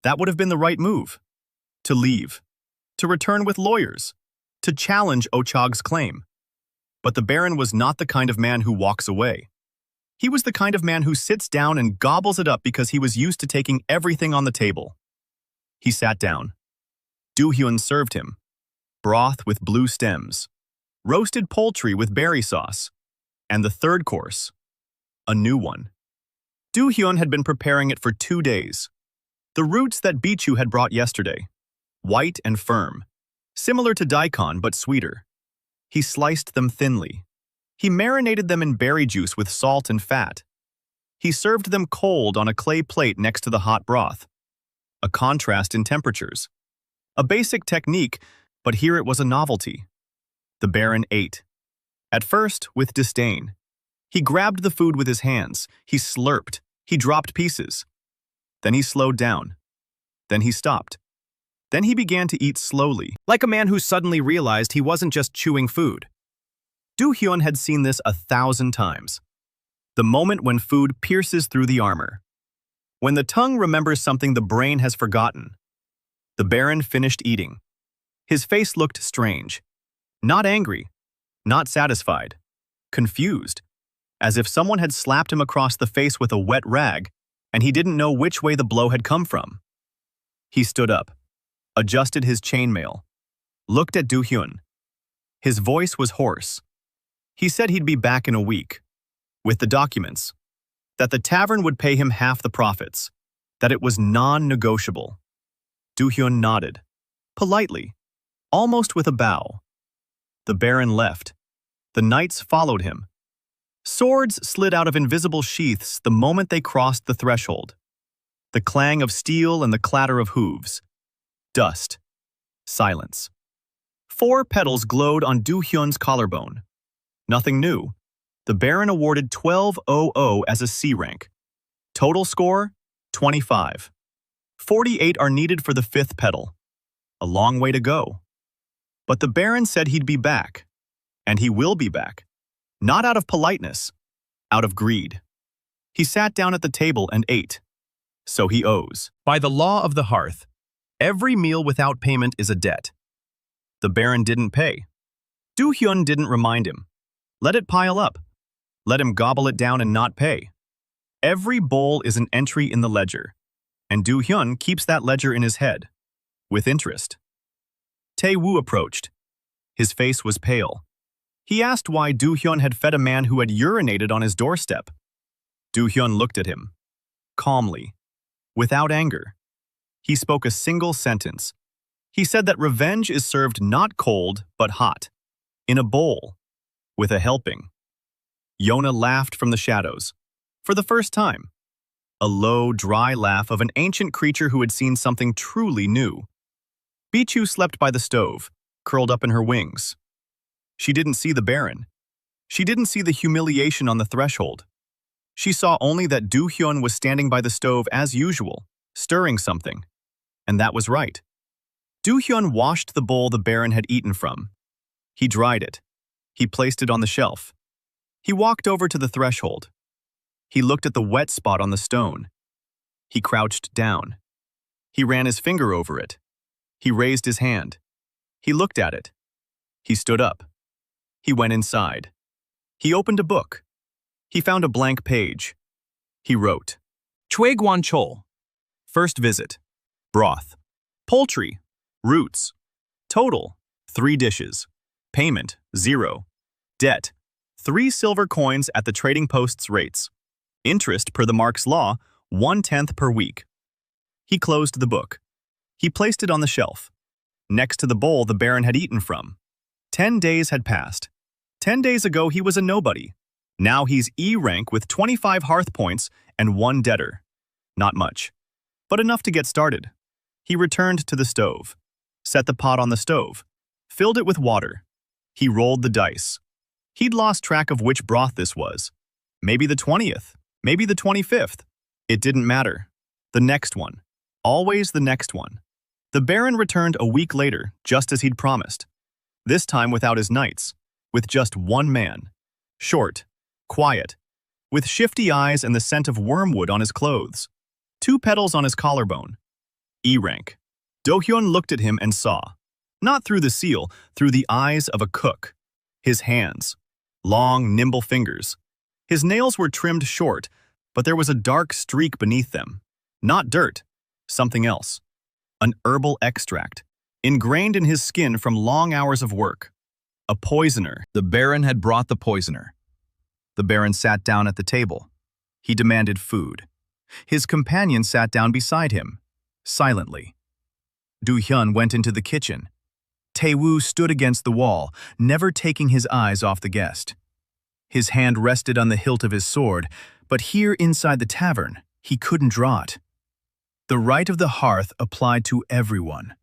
Speaker 1: That would have been the right move. To leave. To return with lawyers. To challenge Ochag's claim. But the Baron was not the kind of man who walks away. He was the kind of man who sits down and gobbles it up because he was used to taking everything on the table. He sat down. Dohyun served him. Broth with blue stems. Roasted poultry with berry sauce. And the third course. A new one. Dohyun had been preparing it for 2 days. The roots that Bichu had brought yesterday. White and firm. Similar to daikon but sweeter. He sliced them thinly. He marinated them in berry juice with salt and fat. He served them cold on a clay plate next to the hot broth. A contrast in temperatures. A basic technique, but here it was a novelty. The Baron ate. At first, with disdain. He grabbed the food with his hands. He slurped. He dropped pieces. Then he slowed down. Then he stopped. Then he began to eat slowly, like a man who suddenly realized he wasn't just chewing food. Dohyun had seen this 1,000 times. The moment when food pierces through the armor. When the tongue remembers something the brain has forgotten. The Baron finished eating. His face looked strange. Not angry. Not satisfied. Confused. As if someone had slapped him across the face with a wet rag, and he didn't know which way the blow had come from. He stood up. Adjusted his chainmail. Looked at Dohyun. His voice was hoarse. He said he'd be back in a week. With the documents. That the tavern would pay him half the profits. That it was non-negotiable. Dohyun nodded. Politely. Almost with a bow. The Baron left. The knights followed him. Swords slid out of invisible sheaths the moment they crossed the threshold. The clang of steel and the clatter of hooves. Dust. Silence. 4 petals glowed on Dohyun's collarbone. Nothing new. The Baron awarded 1200 as a C rank. Total score, 25. 48 are needed for the 5th petal. A long way to go. But the Baron said he'd be back. And he will be back. Not out of politeness. Out of greed. He sat down at the table and ate. So he owes. By the law of the hearth, every meal without payment is a debt. The Baron didn't pay. Dohyun didn't remind him. Let it pile up. Let him gobble it down and not pay. Every bowl is an entry in the ledger, and Dohyun keeps that ledger in his head, with interest. Tae-woo approached. His face was pale. He asked why Dohyun had fed a man who had urinated on his doorstep. Dohyun looked at him, calmly, without anger. He spoke a single sentence. He said that revenge is served not cold, but hot, in a bowl, with a helping. Yona laughed from the shadows, for the first time. A low, dry laugh of an ancient creature who had seen something truly new. Bichu slept by the stove, curled up in her wings. She didn't see the Baron. She didn't see the humiliation on the threshold. She saw only that Dohyun was standing by the stove as usual, stirring something. And that was right. Dohyun washed the bowl the Baron had eaten from. He dried it. He placed it on the shelf. He walked over to the threshold. He looked at the wet spot on the stone. He crouched down. He ran his finger over it. He raised his hand. He looked at it. He stood up. He went inside. He opened a book. He found a blank page. He wrote, Chue Guan Chol. First visit. Broth. Poultry. Roots. Total, 3 dishes. Payment, 0. Debt, 3 silver coins at the trading post's rates. Interest per the mark's law, 1/10 per week. He closed the book. He placed it on the shelf, next to the bowl the Baron had eaten from. 10 days had passed. 10 days ago he was a nobody. Now he's E rank with 25 hearth points and 1 debtor. Not much, but enough to get started. He returned to the stove, set the pot on the stove, filled it with water. He rolled the dice. He'd lost track of which broth this was. Maybe the 20th, maybe the 25th. It didn't matter. The next one. Always the next one. The Baron returned a week later, just as he'd promised. This time without his knights, with just one man. Short, quiet, with shifty eyes and the scent of wormwood on his clothes. 2 petals on his collarbone. E rank. Dohyun looked at him and saw. Not through the seal, through the eyes of a cook. His hands. Long, nimble fingers. His nails were trimmed short, but there was a dark streak beneath them. Not dirt, something else. An herbal extract, ingrained in his skin from long hours of work. A poisoner.
Speaker 2: The Baron had brought the poisoner. The Baron sat down at the table. He demanded food. His companion sat down beside him, silently. Dohyun went into the kitchen. Taewoo stood against the wall, never taking his eyes off the guest. His hand rested on the hilt of his sword, but here inside the tavern, he couldn't draw it. The right of the hearth applied to everyone.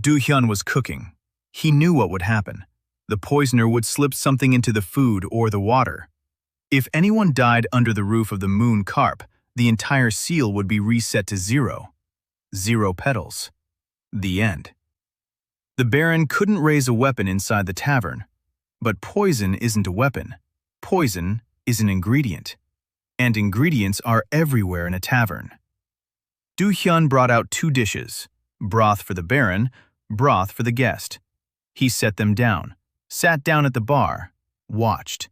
Speaker 2: Dohyun was cooking. He knew what would happen. The poisoner would slip something into the food or the water. If anyone died under the roof of the moon carp, the entire seal would be reset to 0. 0 petals. The end. The Baron couldn't raise a weapon inside the tavern. But poison isn't a weapon. Poison is an ingredient. And ingredients are everywhere in a tavern. Dohyun brought out 2 dishes, broth for the Baron, broth for the guest. He set them down, sat down at the bar, watched.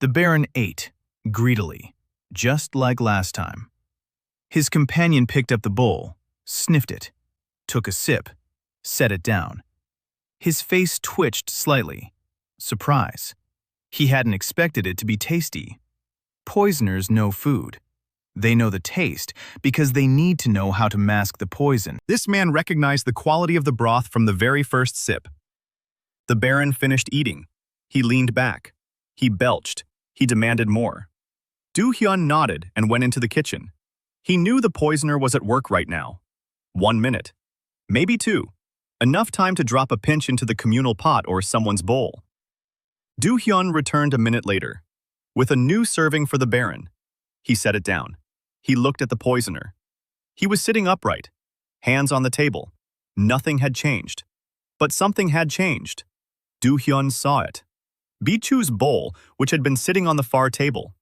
Speaker 2: The Baron ate, greedily, just like last time. His companion picked up the bowl, sniffed it, took a sip, set it down. His face twitched slightly. Surprise. He hadn't expected it to be tasty. Poisoners know food. They know the taste because they need to know how to mask the poison.
Speaker 1: This man recognized the quality of the broth from the very first sip. The Baron finished eating. He leaned back. He belched. He demanded more. Dohyun nodded and went into the kitchen. He knew the poisoner was at work right now. 1 minute. Maybe 2. Enough time to drop a pinch into the communal pot or someone's bowl. Dohyun returned a minute later, with a new serving for the Baron. He set it down. He looked at the poisoner. He was sitting upright, hands on the table. Nothing had changed. But something had changed. Dohyun saw it. Bichu's bowl, which had been sitting on the far table.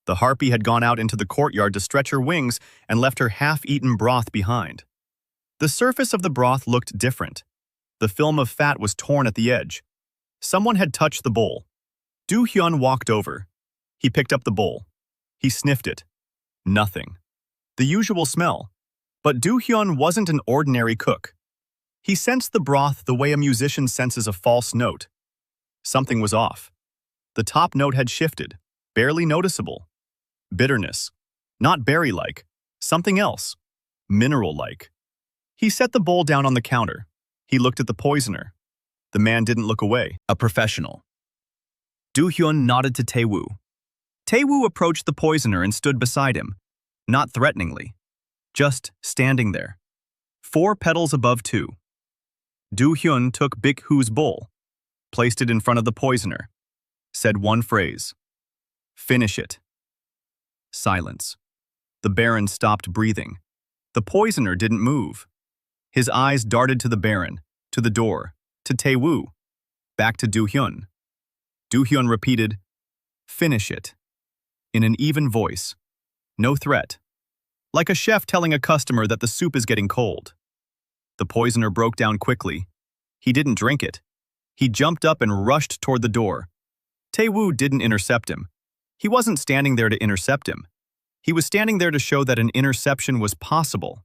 Speaker 1: The harpy had gone out into the courtyard to stretch her wings and left her half-eaten broth behind. The surface of the broth looked different. The film of fat was torn at the edge. Someone had touched the bowl. Dohyun walked over. He picked up the bowl. He sniffed it. Nothing. The usual smell. But Dohyun wasn't an ordinary cook. He sensed the broth the way a musician senses a false note. Something was off. The top note had shifted, barely noticeable. Bitterness. Not berry-like. Something else. Mineral-like. He set the bowl down on the counter. He looked at the poisoner. The man didn't look away.
Speaker 2: A professional.
Speaker 1: Dohyun nodded to Taewoo. Taewoo approached the poisoner and stood beside him, not threateningly, just standing there. 4 petals above 2. Dohyun took Bikhu's bowl, placed it in front of the poisoner, said one phrase. Finish it. Silence. The Baron stopped breathing. The poisoner didn't move. His eyes darted to the Baron, to the door, to Taewoo, back to Dohyun. Dohyun repeated, finish it, in an even voice. No threat. Like a chef telling a customer that the soup is getting cold. The poisoner broke down quickly. He didn't drink it. He jumped up and rushed toward the door. Taewoo didn't intercept him. He wasn't standing there to intercept him. He was standing there to show that an interception was possible.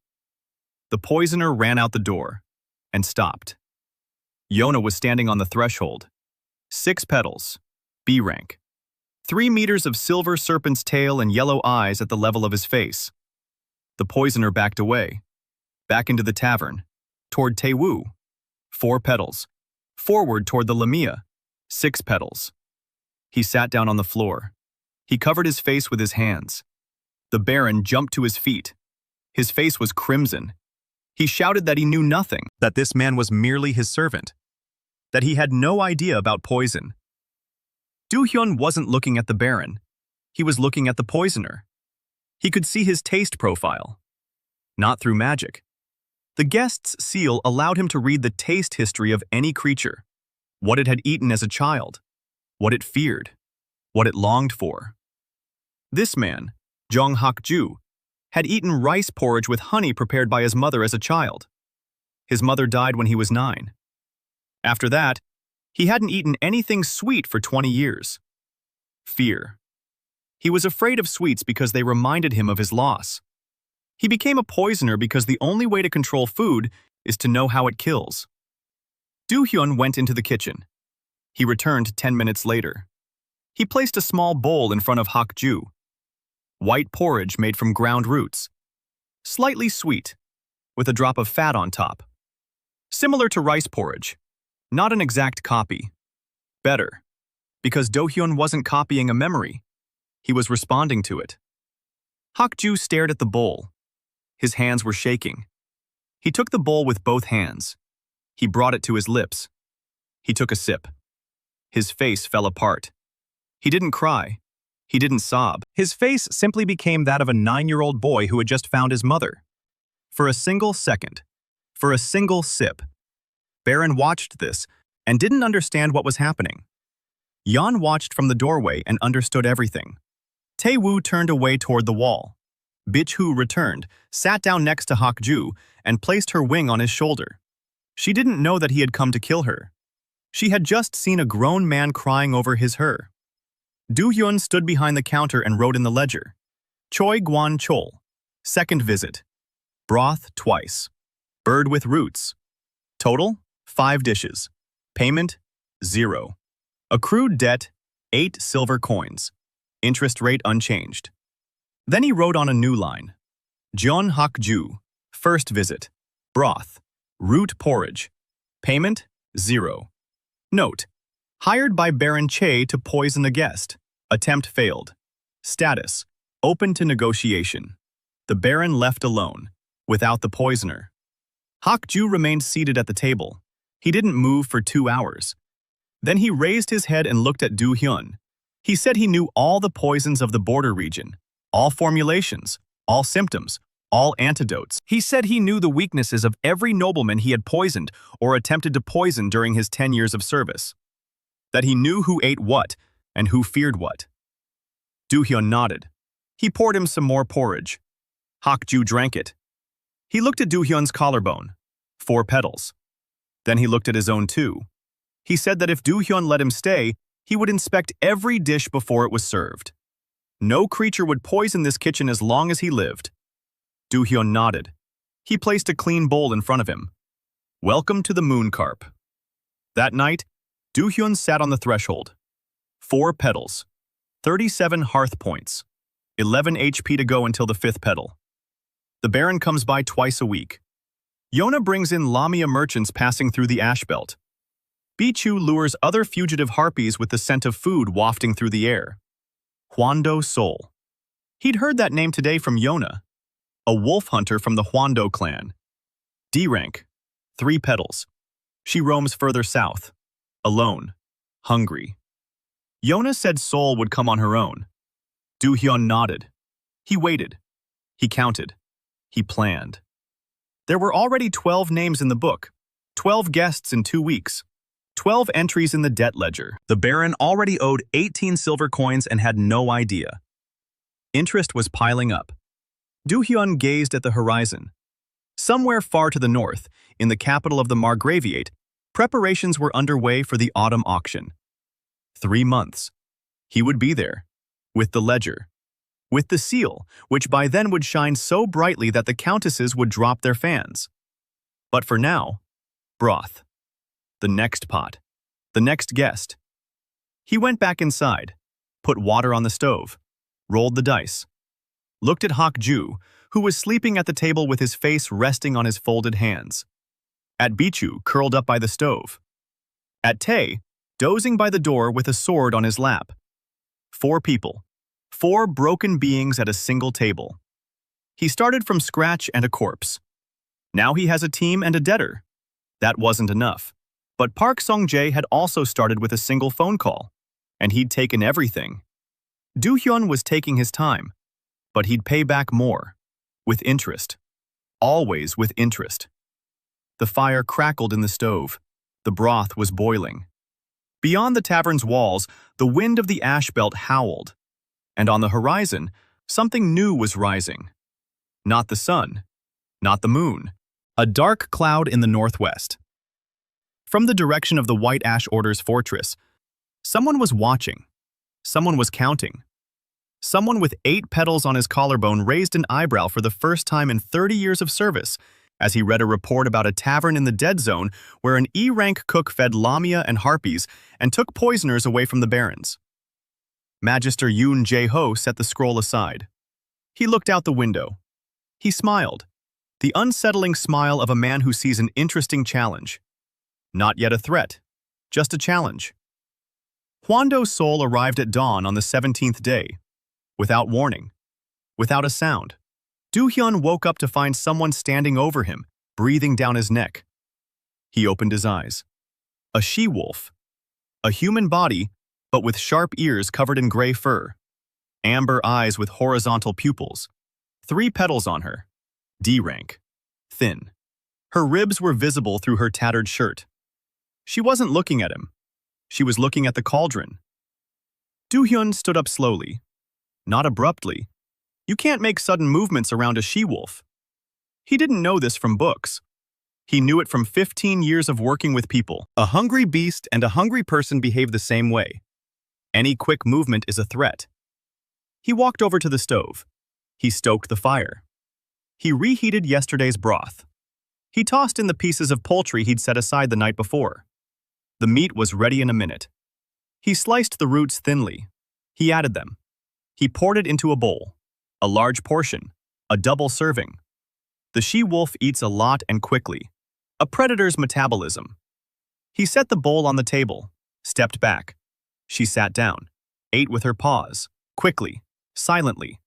Speaker 1: The poisoner ran out the door and stopped. Yona was standing on the threshold. 6 petals. B rank. 3 meters of silver serpent's tail and yellow eyes at the level of his face. The poisoner backed away. Back into the tavern. Toward Taewoo. 4 petals. Forward toward the Lamia. 6 petals. He sat down on the floor. He covered his face with his hands. The Baron jumped to his feet. His face was crimson. He shouted that he knew nothing, that this man was merely his servant, that he had no idea about poison. Dohyun wasn't looking at the Baron. He was looking at the poisoner. He could see his taste profile. Not through magic. The guest's seal allowed him to read the taste history of any creature, what it had eaten as a child, what it feared, what it longed for. This man, Jong Hak-ju, had eaten rice porridge with honey prepared by his mother as a child. His mother died when he was 9. After that, he hadn't eaten anything sweet for 20 years. Fear. He was afraid of sweets because they reminded him of his loss. He became a poisoner because the only way to control food is to know how it kills. Dohyun went into the kitchen. He returned 10 minutes later. He placed a small bowl in front of Hak-ju. White porridge made from ground roots. Slightly sweet, with a drop of fat on top. Similar to rice porridge. Not an exact copy. Better, because Dohyun wasn't copying a memory. He was responding to it. Hak-ju stared at the bowl. His hands were shaking. He took the bowl with both hands. He brought it to his lips. He took a sip. His face fell apart. He didn't cry. He didn't sob. His face simply became that of a 9-year-old boy who had just found his mother. For a single second, for a single sip, Baron watched this and didn't understand what was happening. Yan watched from the doorway and understood everything. Tae-woo turned away toward the wall. Bitch-hoo returned, sat down next to Hak-ju, and placed her wing on his shoulder. She didn't know that he had come to kill her. She had just seen a grown man crying over his her. Dohyun stood behind the counter and wrote in the ledger. Choi Gwan Chol. Second visit. Broth twice. Bird with roots. Total, 5 dishes. Payment, 0. Accrued debt, 8 silver coins. Interest rate unchanged. Then he wrote on a new line. Jeon Hak-ju. First visit. Broth. Root porridge. Payment, 0. Note. Hired by Baron Che to poison a guest. Attempt failed. Status. Open to negotiation. The Baron left alone, without the poisoner. Hak-ju remained seated at the table. He didn't move for 2 hours. Then he raised his head and looked at Dohyun. He said he knew all the poisons of the border region, all formulations, all symptoms, all antidotes. He said he knew the weaknesses of every nobleman he had poisoned or attempted to poison during his 10 years of service. That he knew who ate what and who feared what. Dohyun nodded. He poured him some more porridge. Hak-ju drank it. He looked at Dohyun's collarbone. 4 petals. Then he looked at his own too. He said that if Dohyun let him stay, he would inspect every dish before it was served. No creature would poison this kitchen as long as he lived. Dohyun nodded. He placed a clean bowl in front of him. Welcome to the moon carp. That night, Dohyun sat on the threshold. 4 petals. 37 hearth points. 11 HP to go until the 5th petal. The Baron comes by twice a week. Yona brings in Lamia merchants passing through the ash belt. Bichu lures other fugitive harpies with the scent of food wafting through the air. Hwando Sol. He'd heard that name today from Yona, a wolf hunter from the Hwando clan. D rank, 3 petals. She roams further south, alone, hungry. Yona said Sol would come on her own. Dohyun nodded. He waited. He counted. He planned. There were already 12 names in the book, 12 guests in 2 weeks. 12 entries in the debt ledger. The Baron already owed 18 silver coins and had no idea. Interest was piling up. Dohyun gazed at the horizon. Somewhere far to the north, in the capital of the Margraviate, preparations were underway for the autumn auction. 3 months. He would be there, with the ledger, with the seal, which by then would shine so brightly that the countesses would drop their fans. But for now, broth. The next pot. The next guest. He went back inside, put water on the stove, rolled the dice, looked at Hak-ju, who was sleeping at the table with his face resting on his folded hands, at Bichu curled up by the stove, at Tae dozing by the door with a sword on his lap. 4 people, 4 broken beings at a single table. He started from scratch and a corpse. Now he has a team and a debtor. That wasn't enough. But Park Sung-jae had also started with a single phone call, and he'd taken everything. Dohyun was taking his time, but he'd pay back more, with interest. Always with interest. The fire crackled in the stove. The broth was boiling. Beyond the tavern's walls, the wind of the ash belt howled. And on the horizon, something new was rising. Not the sun, not the moon. A dark cloud in the northwest. From the direction of the White Ash Order's fortress, someone was watching. Someone was counting. Someone with 8 petals on his collarbone raised an eyebrow for the first time in 30 years of service as he read a report about a tavern in the dead zone where an E-rank cook fed lamia and harpies and took poisoners away from the barons. Magister Yoon Jae-ho set the scroll aside. He looked out the window. He smiled, the unsettling smile of a man who sees an interesting challenge. Not yet a threat, just a challenge. Hwando's soul arrived at dawn on the 17th day, without warning, without a sound. Dohyun woke up to find someone standing over him, breathing down his neck. He opened his eyes. A she-wolf. A human body, but with sharp ears covered in gray fur. Amber eyes with horizontal pupils. 3 petals on her. D-rank. Thin. Her ribs were visible through her tattered shirt. She wasn't looking at him. She was looking at the cauldron. Dohyun stood up slowly. Not abruptly. You can't make sudden movements around a she-wolf. He didn't know this from books. He knew it from 15 years of working with people. A hungry beast and a hungry person behave the same way. Any quick movement is a threat. He walked over to the stove. He stoked the fire. He reheated yesterday's broth. He tossed in the pieces of poultry he'd set aside the night before. The meat was ready in a minute. He sliced the roots thinly. He added them. He poured it into a bowl. A large portion. A double serving. The she-wolf eats a lot and quickly. A predator's metabolism. He set the bowl on the table, stepped back. She sat down, ate with her paws, quickly, silently.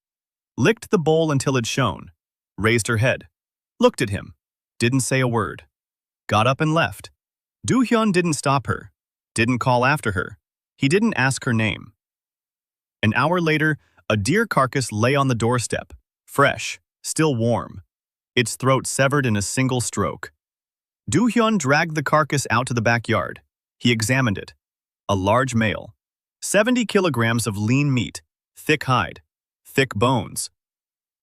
Speaker 1: Licked the bowl until it shone. Raised her head. Looked at him. Didn't say a word. Got up and left. Dohyun didn't stop her. Didn't call after her. He didn't ask her name. An hour later, a deer carcass lay on the doorstep, fresh, still warm. Its throat severed in a single stroke. Dohyun dragged the carcass out to the backyard. He examined it. A large male. 70 kilograms of lean meat, thick hide, thick bones.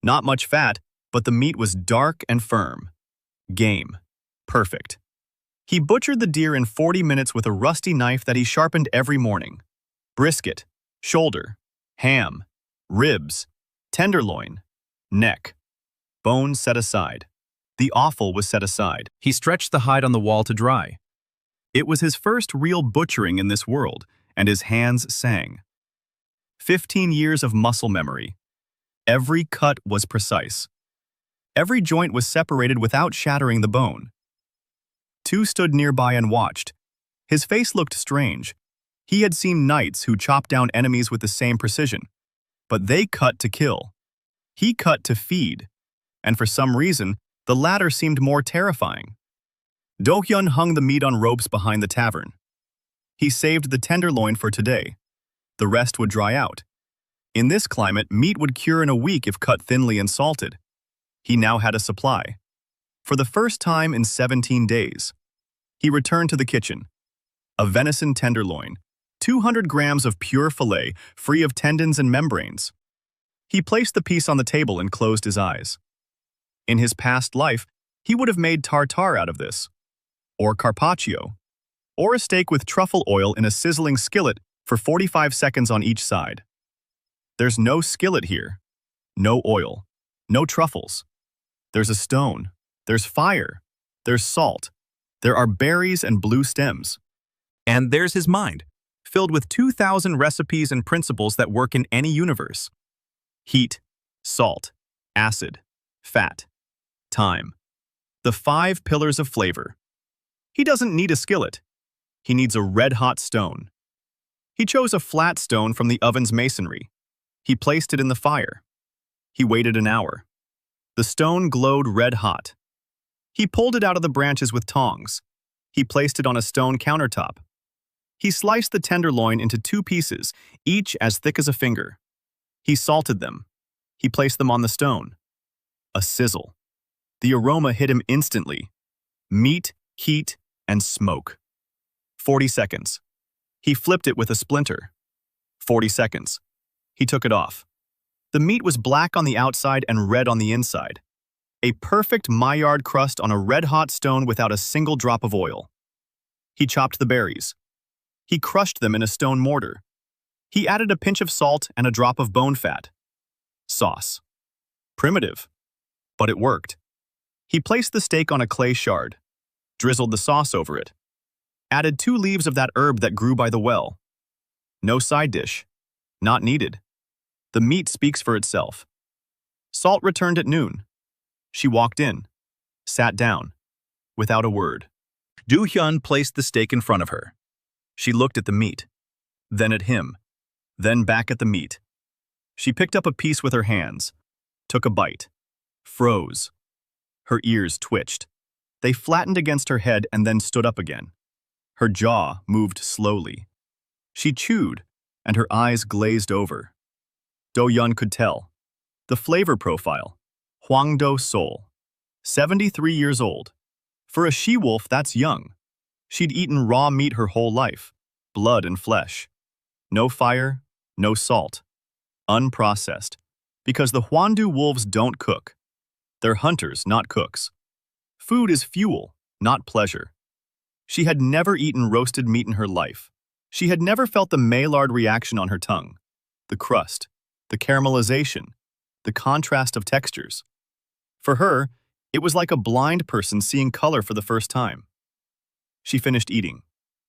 Speaker 1: Not much fat, but the meat was dark and firm. Game. Perfect. He butchered the deer in 40 minutes with a rusty knife that he sharpened every morning. Brisket, shoulder, ham, ribs, tenderloin, neck. Bones set aside. The offal was set aside. He stretched the hide on the wall to dry. It was his first real butchering in this world, and his hands sang. 15 years of muscle memory. Every cut was precise. Every joint was separated without shattering the bone. 2 stood nearby and watched. His face looked strange. He had seen knights who chopped down enemies with the same precision. But they cut to kill. He cut to feed. And for some reason, the latter seemed more terrifying. Dohyun hung the meat on ropes behind the tavern. He saved the tenderloin for today. The rest would dry out. In this climate, meat would cure in a week if cut thinly and salted. He now had a supply. For the first time in 17 days. He returned to the kitchen. A venison tenderloin, 200 grams of pure fillet, free of tendons and membranes. He placed the piece on the table and closed his eyes. In his past life, he would have made tartare out of this, or carpaccio, or a steak with truffle oil in a sizzling skillet for 45 seconds on each side. There's no skillet here, no oil, no truffles. There's a stone, there's fire, there's salt, there are berries and blue stems. And there's his mind, filled with 2,000 recipes and principles that work in any universe. Heat, salt, acid, fat, time. The 5 pillars of flavor. He doesn't need a skillet. He needs a red-hot stone. He chose a flat stone from the oven's masonry. He placed it in the fire. He waited an hour. The stone glowed red-hot. He pulled it out of the branches with tongs. He placed it on a stone countertop. He sliced the tenderloin into 2 pieces, each as thick as a finger. He salted them. He placed them on the stone. A sizzle. The aroma hit him instantly. Meat, heat, and smoke. 40 seconds. He flipped it with a splinter. 40 seconds. He took it off. The meat was black on the outside and red on the inside. A perfect Maillard crust on a red-hot stone without a single drop of oil. He chopped the berries. He crushed them in a stone mortar. He added a pinch of salt and a drop of bone fat. Sauce. Primitive, but it worked. He placed the steak on a clay shard, drizzled the sauce over it, added 2 leaves of that herb that grew by the well. No side dish. Not needed. The meat speaks for itself. Salt returned at noon. She walked in, sat down, without a word. Dohyun placed the steak in front of her. She looked at the meat, then at him, then back at the meat. She picked up a piece with her hands, took a bite, froze. Her ears twitched. They flattened against her head and then stood up again. Her jaw moved slowly. She chewed, and her eyes glazed over. Dohyun could tell. The flavor profile. Hwangdo Seoul. 73 years old. For a she-wolf, that's young. She'd eaten raw meat her whole life. Blood and flesh. No fire, no salt. Unprocessed. Because the Hwangdo wolves don't cook. They're hunters, not cooks. Food is fuel, not pleasure. She had never eaten roasted meat in her life. She had never felt the Maillard reaction on her tongue. The crust, the caramelization, the contrast of textures. For her, it was like a blind person seeing color for the first time. She finished eating,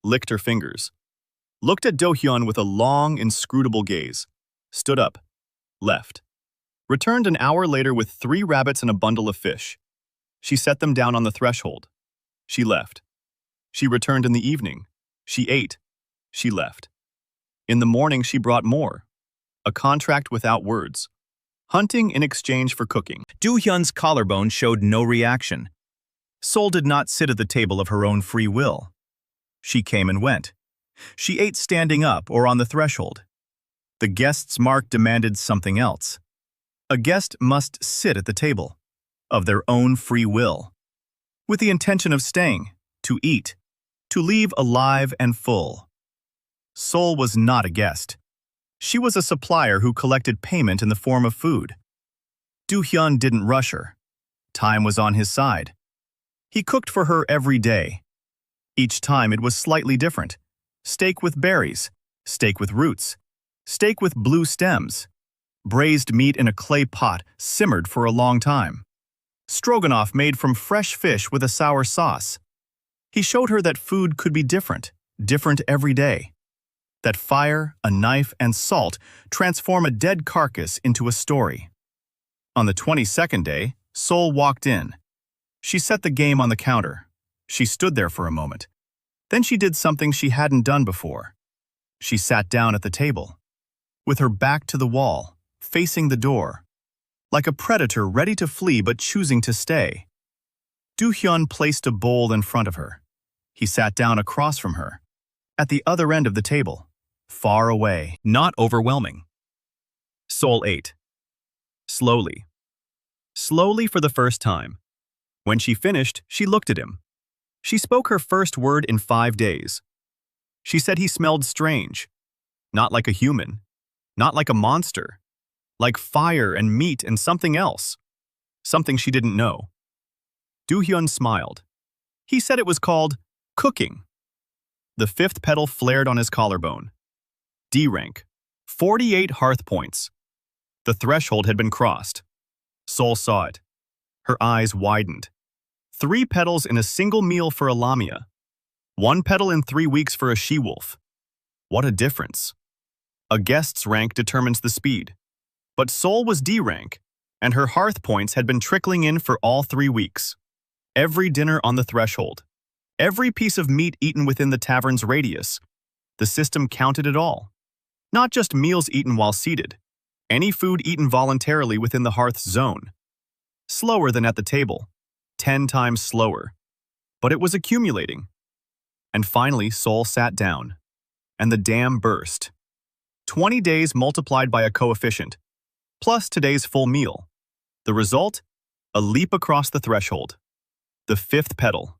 Speaker 1: licked her fingers, looked at Dohyun with a long, inscrutable gaze, stood up, left. Returned an hour later with 3 rabbits and a bundle of fish. She set them down on the threshold. She left. She returned in the evening. She ate. She left. In the morning she brought more. A contract without words. Hunting in exchange for cooking. Dohyun's collarbone showed no reaction. Seoul did not sit at the table of her own free will. She came and went. She ate standing up or on the threshold. The guest's mark demanded something else. A guest must sit at the table, of their own free will, with the intention of staying, to eat, to leave alive and full. Seoul was not a guest. She was a supplier who collected payment in the form of food. Dohyun didn't rush her. Time was on his side. He cooked for her every day. Each time it was slightly different. Steak with berries, steak with roots, steak with blue stems, braised meat in a clay pot simmered for a long time, stroganoff made from fresh fish with a sour sauce. He showed her that food could be different every day. That fire, a knife, and salt transform a dead carcass into a story. On the 22nd day, Seoul walked in. She set the game on the counter. She stood there for a moment. Then she did something she hadn't done before. She sat down at the table, with her back to the wall, facing the door, like a predator ready to flee but choosing to stay. Dohyun placed a bowl in front of her. He sat down across from her, at the other end of the table, far away, not overwhelming. Seoul ate. Slowly. Slowly for the first time. When she finished, she looked at him. She spoke her first word in 5 days. She said he smelled strange. Not like a human. Not like a monster. Like fire and meat and something else. Something she didn't know. Dohyun smiled. He said it was called cooking. The 5th petal flared on his collarbone. D rank. 48 hearth points. The threshold had been crossed. Seoul saw it. Her eyes widened. 3 petals in a single meal for a lamia. 1 petal in 3 weeks for a she-wolf. What a difference. A guest's rank determines the speed. But Seoul was D rank, and her hearth points had been trickling in for all 3 weeks. Every dinner on the threshold. Every piece of meat eaten within the tavern's radius. The system counted it all. Not just meals eaten while seated. Any food eaten voluntarily within the hearth's zone. Slower than at the table. 10 times slower. But it was accumulating. And finally, Seoul sat down. and the dam burst. 20 days multiplied by a coefficient, plus today's full meal. The result? A leap across the threshold. The fifth petal.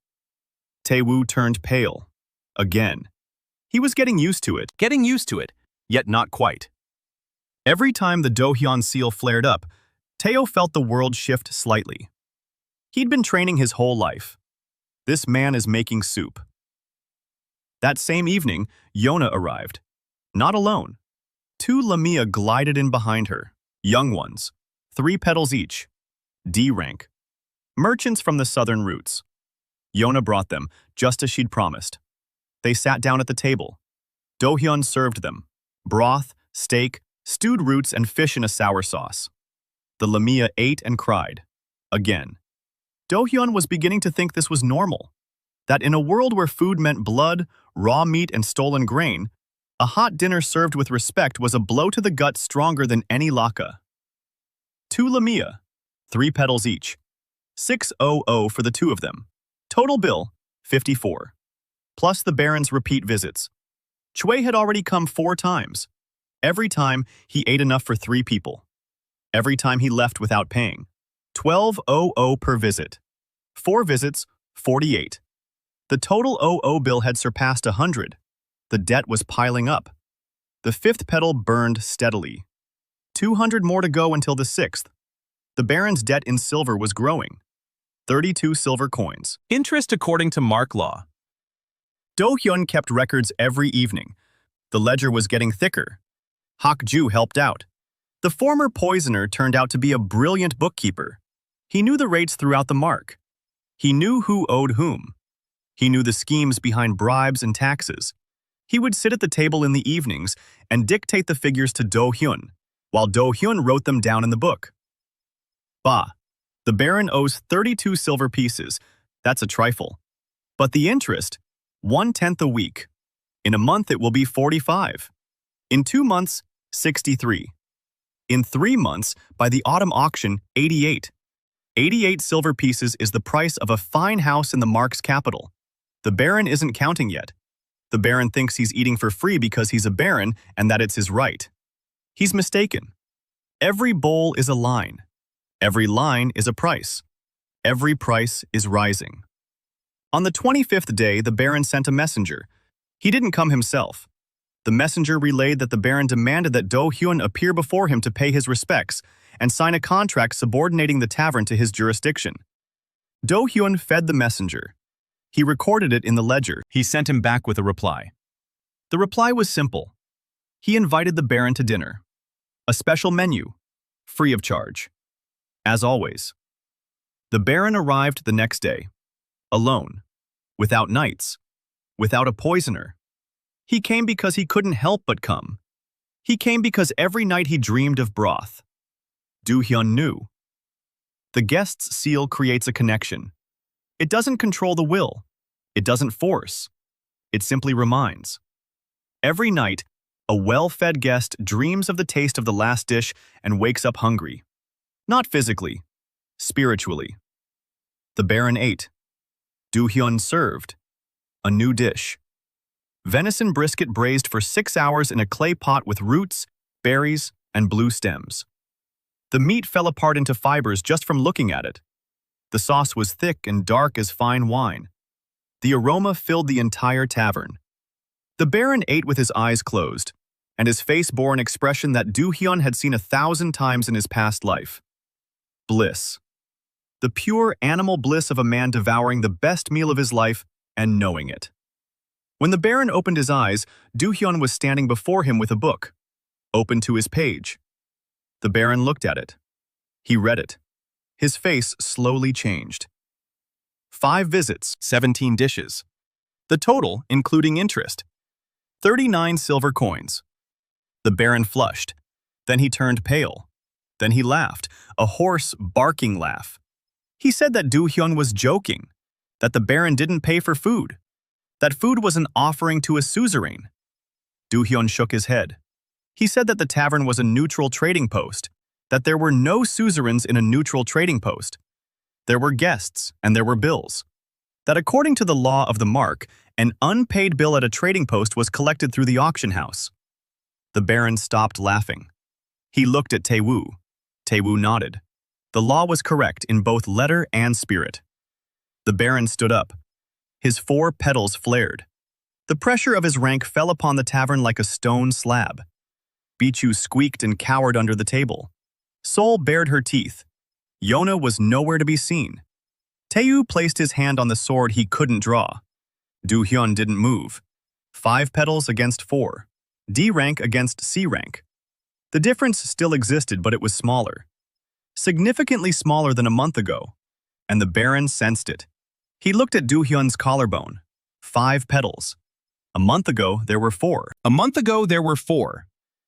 Speaker 1: Taewoo turned pale. Again. He was getting used to it, yet not quite. Every time the Dohyun seal flared up, Taeo felt the world shift slightly. He'd been training his whole life. This man is making soup. That same evening, Yona arrived. Not alone. 2 Lamia glided in behind her, young ones, 3 petals each, D rank. Merchants from the southern routes. Yona brought them, just as she'd promised. They sat down at the table. Dohyun served them. Broth, steak, stewed roots, and fish in a sour sauce. The Lamia ate and cried. Again. Dohyun was beginning to think this was normal. That in a world where food meant blood, raw meat, and stolen grain, a hot dinner served with respect was a blow to the gut stronger than any laka. 2 Lamia, 3 petals each. 600 for the 2 of them. Total bill, 54. Plus the Baron's repeat visits. Chue had already come 4 times. Every time, he ate enough for 3 people. Every time he left without paying. 1200 per visit. 4 visits, 48. The total OO bill had surpassed 100. The debt was piling up. The 5th petal burned steadily. 200 more to go until the 6th. The Baron's debt in silver was growing. 32 silver coins. Interest according to mark law. Dohyun kept records every evening. The ledger was getting thicker. Hak-ju helped out. The former poisoner turned out to be a brilliant bookkeeper. He knew the rates throughout the mark. He knew who owed whom. He knew the schemes behind bribes and taxes. He would sit at the table in the evenings and dictate the figures to Dohyun, while Dohyun wrote them down in the book. Bah, the Baron owes 32 silver pieces. That's a trifle. But the interest, 1/10 a week. In a month it will be 45. In 2 months, 63. In 3 months, by the autumn auction, 88. 88 silver pieces is the price of a fine house in the Mark's capital. The Baron isn't counting yet. The Baron thinks he's eating for free because he's a Baron and that it's his right. He's mistaken. Every bowl is a line. Every line is a price. Every price is rising. On the 25th day, the Baron sent a messenger. He didn't come himself. The messenger relayed that the Baron demanded that Dohyun appear before him to pay his respects and sign a contract subordinating the tavern to his jurisdiction. Dohyun fed the messenger. He recorded it in the ledger. He sent him back with a reply. The reply was simple. He invited the Baron to dinner. A special menu, free of charge. As always. The Baron arrived the next day, alone, without knights, without a poisoner. He came because he couldn't help but come. He came because every night he dreamed of broth. Dohyun knew. The guest's seal creates a connection. It doesn't control the will. It doesn't force. It simply reminds. Every night, a well-fed guest dreams of the taste of the last dish and wakes up hungry. Not physically, spiritually. The Baron ate. Dohyun served. A new dish. Venison brisket braised for 6 hours in a clay pot with roots, berries, and blue stems. The meat fell apart into fibers just from looking at it. The sauce was thick and dark as fine wine. The aroma filled the entire tavern. The Baron ate with his eyes closed, and his face bore an expression that Dohyun had seen 1,000 times in his past life. Bliss. The pure animal bliss of a man devouring the best meal of his life and knowing it. When the Baron opened his eyes, Dohyun was standing before him with a book, open to his page. The Baron looked at it. He read it. His face slowly changed. 5 visits, 17 dishes. The total, including interest, 39 silver coins. The Baron flushed. Then he turned pale. Then he laughed, a hoarse, barking laugh. He said that Dohyun was joking, that the Baron didn't pay for food, that food was an offering to a suzerain. Dohyun shook his head. He said that the tavern was a neutral trading post, that there were no suzerains in a neutral trading post. There were guests and there were bills. That according to the law of the mark, An unpaid bill at a trading post was collected through the auction house. The Baron stopped laughing. He looked at Tae-woo. Tae-woo nodded. The law was correct in both letter and spirit. The Baron stood up. His 4 petals flared. The pressure of his rank fell upon the tavern like a stone slab. Bichu squeaked and cowered under the table. Sol bared her teeth. Yona was nowhere to be seen. Tae-woo placed his hand on the sword he couldn't draw. Dohyun didn't move. 5 petals against 4. D rank against C rank. The difference still existed, but it was smaller. Significantly smaller than a month ago. And the Baron sensed it. He looked at Dohyun's collarbone. 5 petals. A month ago, there were 4.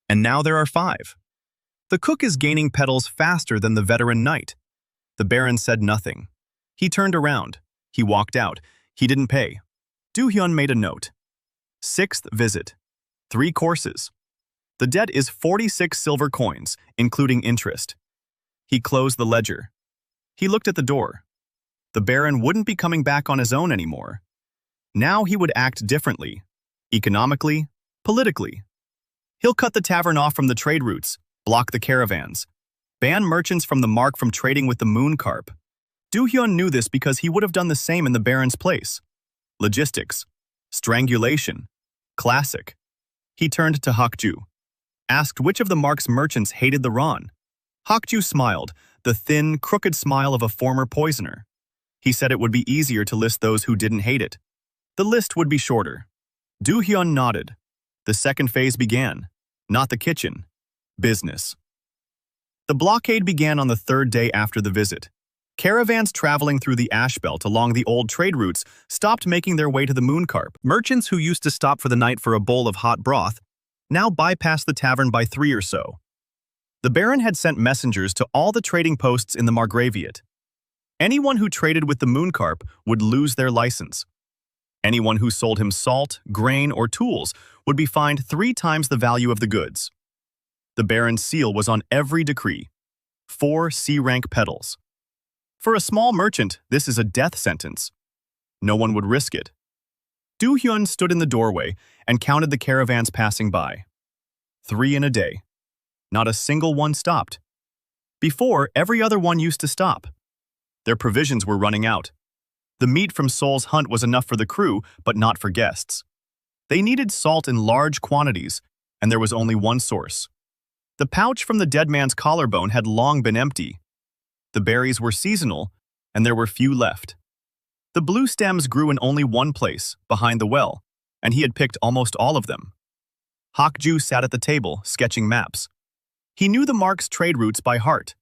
Speaker 1: And now there are 5. The cook is gaining petals faster than the veteran knight. The Baron said nothing. He turned around. He walked out. He didn't pay. Dohyun made a note. 6th visit. 3 courses. The debt is 46 silver coins, including interest. He closed the ledger. He looked at the door. The Baron wouldn't be coming back on his own anymore. Now he would act differently. Economically, politically. He'll cut the tavern off from the trade routes, block the caravans, ban merchants from the mark from trading with the moon carp. Dohyun knew this because he would have done the same in the Baron's place. Logistics. Strangulation. Classic. He turned to Hakju. Asked which of the mark's merchants hated the Ron. Hakju smiled, the thin, crooked smile of a former poisoner. He said it would be easier to list those who didn't hate it. The list would be shorter. Dohyun nodded. The second phase began. Not the kitchen. Business. The blockade began on the 3rd day after the visit. Caravans traveling through the ash belt along the old trade routes stopped making their way to the mooncarp. Merchants who used to stop for the night for a bowl of hot broth now bypassed the tavern by 3 or so. The Baron had sent messengers to all the trading posts in the Margraviate. Anyone who traded with the mooncarp would lose their license. Anyone who sold him salt, grain, or tools would be fined 3 times the value of the goods. The Baron's seal was on every decree. 4 C-rank petals. For a small merchant, this is a death sentence. No one would risk it. Dohyun stood in the doorway and counted the caravans passing by. 3 in a day. Not a single one stopped. Before, every other one used to stop. Their provisions were running out. The meat from Sol's hunt was enough for the crew, but not for guests. They needed salt in large quantities, and there was only one source. The pouch from the dead man's collarbone had long been empty. The berries were seasonal, and there were few left. The blue stems grew in only one place, behind the well, and he had picked almost all of them. Hakju sat at the table, sketching maps. He knew the mark's trade routes by heart.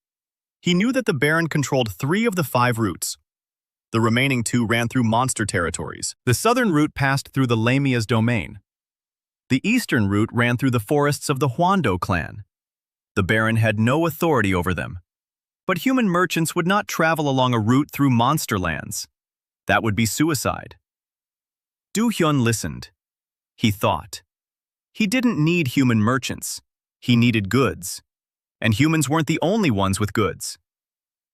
Speaker 1: He knew that the Baron controlled 3 of the 5 routes. The remaining 2 ran through monster territories. The southern route passed through the Lamia's domain. The eastern route ran through the forests of the Huando clan. The Baron had no authority over them. But human merchants would not travel along a route through monster lands. That would be suicide. Dohyun listened. He thought. He didn't need human merchants. He needed goods. And humans weren't the only ones with goods.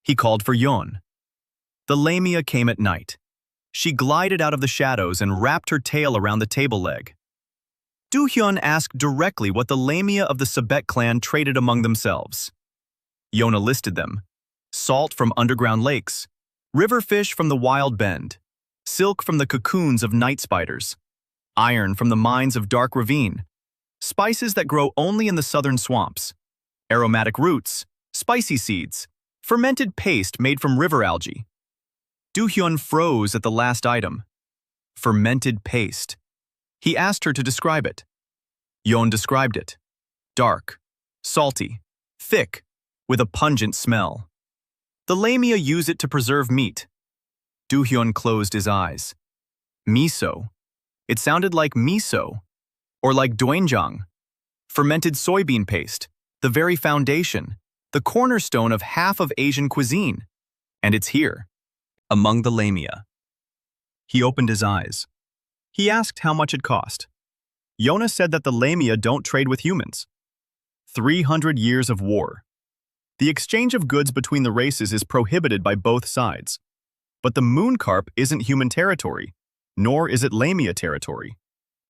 Speaker 1: He called for Yon. The Lamia came at night. She glided out of the shadows and wrapped her tail around the table leg. Dohyun asked directly what the Lamia of the Sebek clan traded among themselves. Yona listed them. Salt from underground lakes, river fish from the wild bend, silk from the cocoons of night spiders, iron from the mines of dark ravine, spices that grow only in the southern swamps, aromatic roots, spicy seeds, fermented paste made from river algae. Dohyun froze at the last item. Fermented paste. He asked her to describe it. Yon described it. Dark, salty, thick, with a pungent smell. The Lamia use it to preserve meat. Dohyun closed his eyes. Miso. It sounded like miso, or like doenjang. Fermented soybean paste, the very foundation, the cornerstone of half of Asian cuisine. And it's here, among the Lamia. He opened his eyes. He asked how much it cost. Yona said that the Lamia don't trade with humans. 300 years of war. The exchange of goods between the races is prohibited by both sides. But the moon carp isn't human territory. nor is it Lamia territory.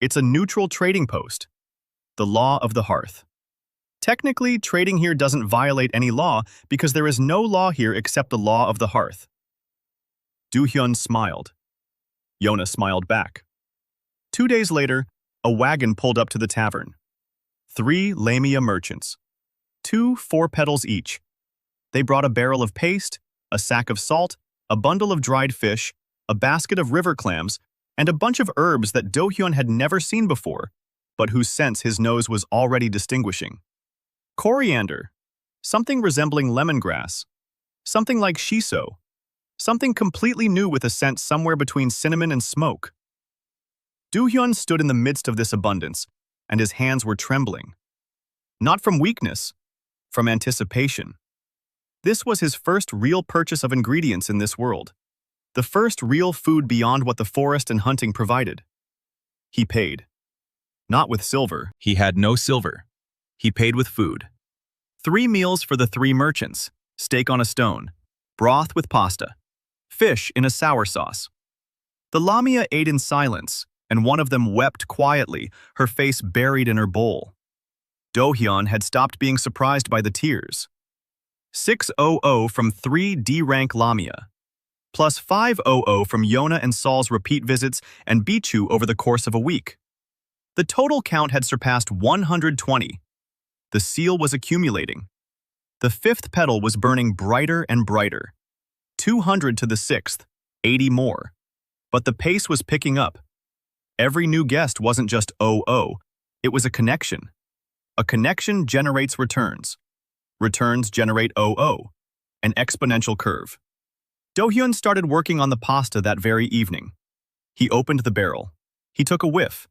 Speaker 1: It's a neutral trading post. The law of the hearth. Technically, trading here doesn't violate any law because there is no law here except the law of the hearth. Dohyun smiled. Yona smiled back. 2 days later, a wagon pulled up to the tavern. 3 Lamia merchants. 2 4 petals each. They brought a barrel of paste, a sack of salt, a bundle of dried fish, a basket of river clams, and a bunch of herbs that Dohyun had never seen before, but whose scents his nose was already distinguishing. Coriander, something resembling lemongrass, something like shiso, something completely new with a scent somewhere between cinnamon and smoke. Dohyun stood in the midst of this abundance, and his hands were trembling. Not from weakness, from anticipation. This was his first real purchase of ingredients in this world. The first real food beyond what the forest and hunting provided. He paid. Not with silver. He had no silver. He paid with food. 3 meals for the 3 merchants, steak on a stone, broth with pasta, fish in a sour sauce. The Lamia ate in silence, and one of them wept quietly, her face buried in her bowl. Dohyun had stopped being surprised by the tears. 600 from 3 D-rank Lamia, plus 500 from Yona and Saul's repeat visits and Bichu over the course of a week. The total count had surpassed 120. The seal was accumulating. The 5th petal was burning brighter and brighter. 200 to the 6th, 80 more. But the pace was picking up. Every new guest wasn't just 00, it was a connection. A connection generates returns. Returns generate 00, an exponential curve. Dohyun started working on the pasta that very evening. He opened the barrel. He took a whiff.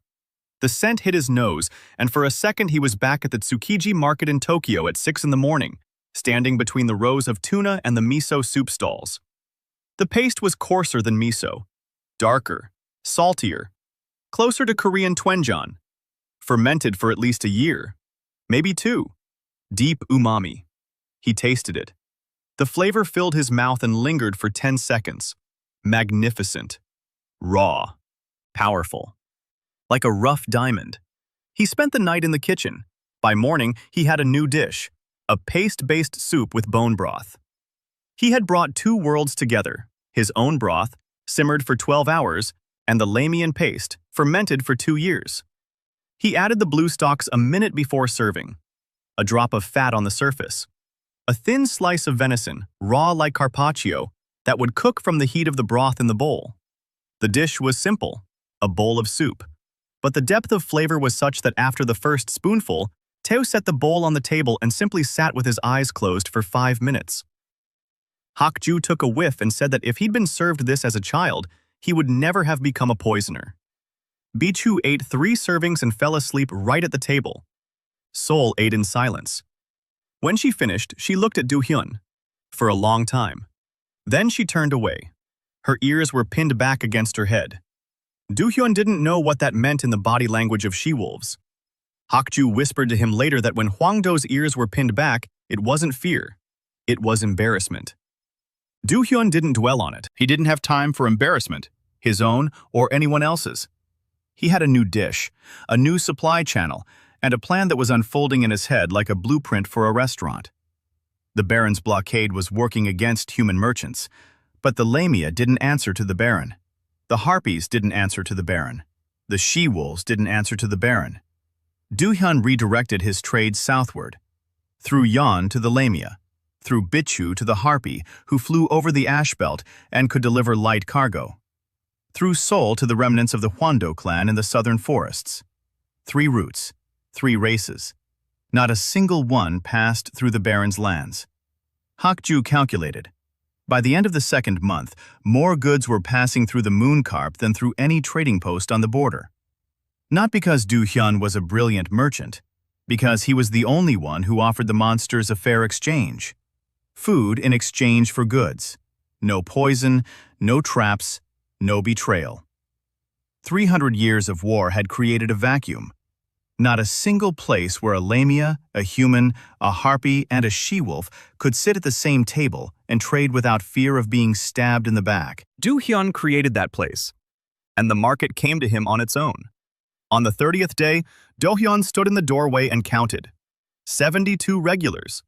Speaker 1: The scent hit his nose, and for a second he was back at the Tsukiji market in Tokyo at 6 in the morning, standing between the rows of tuna and the miso soup stalls. The paste was coarser than miso, darker, saltier, closer to Korean doenjang, fermented for at least a year, maybe 2. Deep umami. He tasted it. The flavor filled his mouth and lingered for 10 seconds. Magnificent. Raw. Powerful. Like a rough diamond. He spent the night in the kitchen. By morning, he had a new dish, a paste-based soup with bone broth. He had brought 2 worlds together, his own broth, simmered for 12 hours, and the Lamian paste, fermented for 2 years. He added the blue stalks a minute before serving. A drop of fat on the surface. A thin slice of venison, raw like carpaccio, that would cook from the heat of the broth in the bowl. The dish was simple, a bowl of soup. But the depth of flavor was such that after the first spoonful, Teo set the bowl on the table and simply sat with his eyes closed for 5 minutes. Hakju took a whiff and said that if he'd been served this as a child, he would never have become a poisoner. Bichu ate 3 servings and fell asleep right at the table. Sol ate in silence. When she finished, she looked at Dohyun for a long time. Then she turned away. Her ears were pinned back against her head. Dohyun didn't know what that meant in the body language of she-wolves. Hakju whispered to him later that when Hwangdo's ears were pinned back, it wasn't fear. It was embarrassment. Dohyun didn't dwell on it. He didn't have time for embarrassment, his own or anyone else's. He had a new dish, a new supply channel, and a plan that was unfolding in his head like a blueprint for a restaurant. The Baron's blockade was working against human merchants, but the Lamia didn't answer to the Baron. The Harpies didn't answer to the Baron. The she-wolves didn't answer to the Baron. Dohyun redirected his trade southward, through Yan to the Lamia, through Bichu to the Harpy, who flew over the ash belt and could deliver light cargo, through Seoul to the remnants of the Hwando clan in the southern forests. 3 routes, 3 races. Not a single one passed through the Baron's lands. Hakju calculated. By the end of the 2nd month, more goods were passing through the Mooncarp than through any trading post on the border. Not because Dohyun was a brilliant merchant, because he was the only one who offered the monsters a fair exchange. Food in exchange for goods. No poison, no traps, no betrayal. 300 years of war had created a vacuum. Not a single place where a Lamia, a human, a harpy, and a she-wolf could sit at the same table and trade without fear of being stabbed in the back. Dohyun created that place. and the market came to him on its own. On the 30th day, Dohyun stood in the doorway and counted. 72 regulars.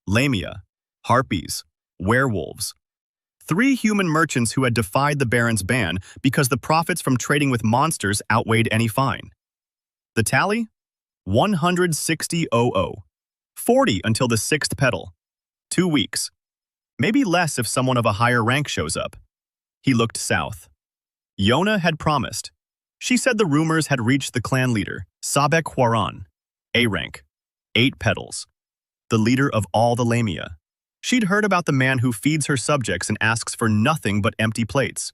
Speaker 1: Lamia, harpies, werewolves. 3 human merchants who had defied the Baron's ban because the profits from trading with monsters outweighed any fine. The tally? 160,000. 40 until the 6th petal. 2 weeks. Maybe less if someone of a higher rank shows up. He looked south. Yona had promised. She said the rumors had reached the clan leader, Sabek Hwaran, A rank, 8 petals, the leader of all the Lamia. She'd heard about the man who feeds her subjects and asks for nothing but empty plates.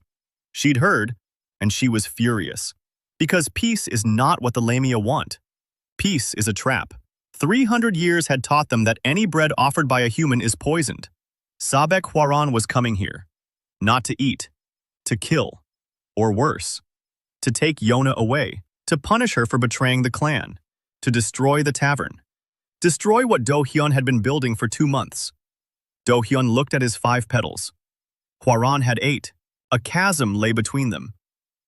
Speaker 1: She'd heard, and she was furious. Because peace is not what the Lamia want. Peace is a trap. 300 years had taught them that any bread offered by a human is poisoned. Sabek Hwaran was coming here. Not to eat. To kill. Or worse. To take Yona away. To punish her for betraying the clan. To destroy the tavern. Destroy what Dohyun had been building for 2 months. Dohyun looked at his 5 petals. Hwaran had 8. A chasm lay between them.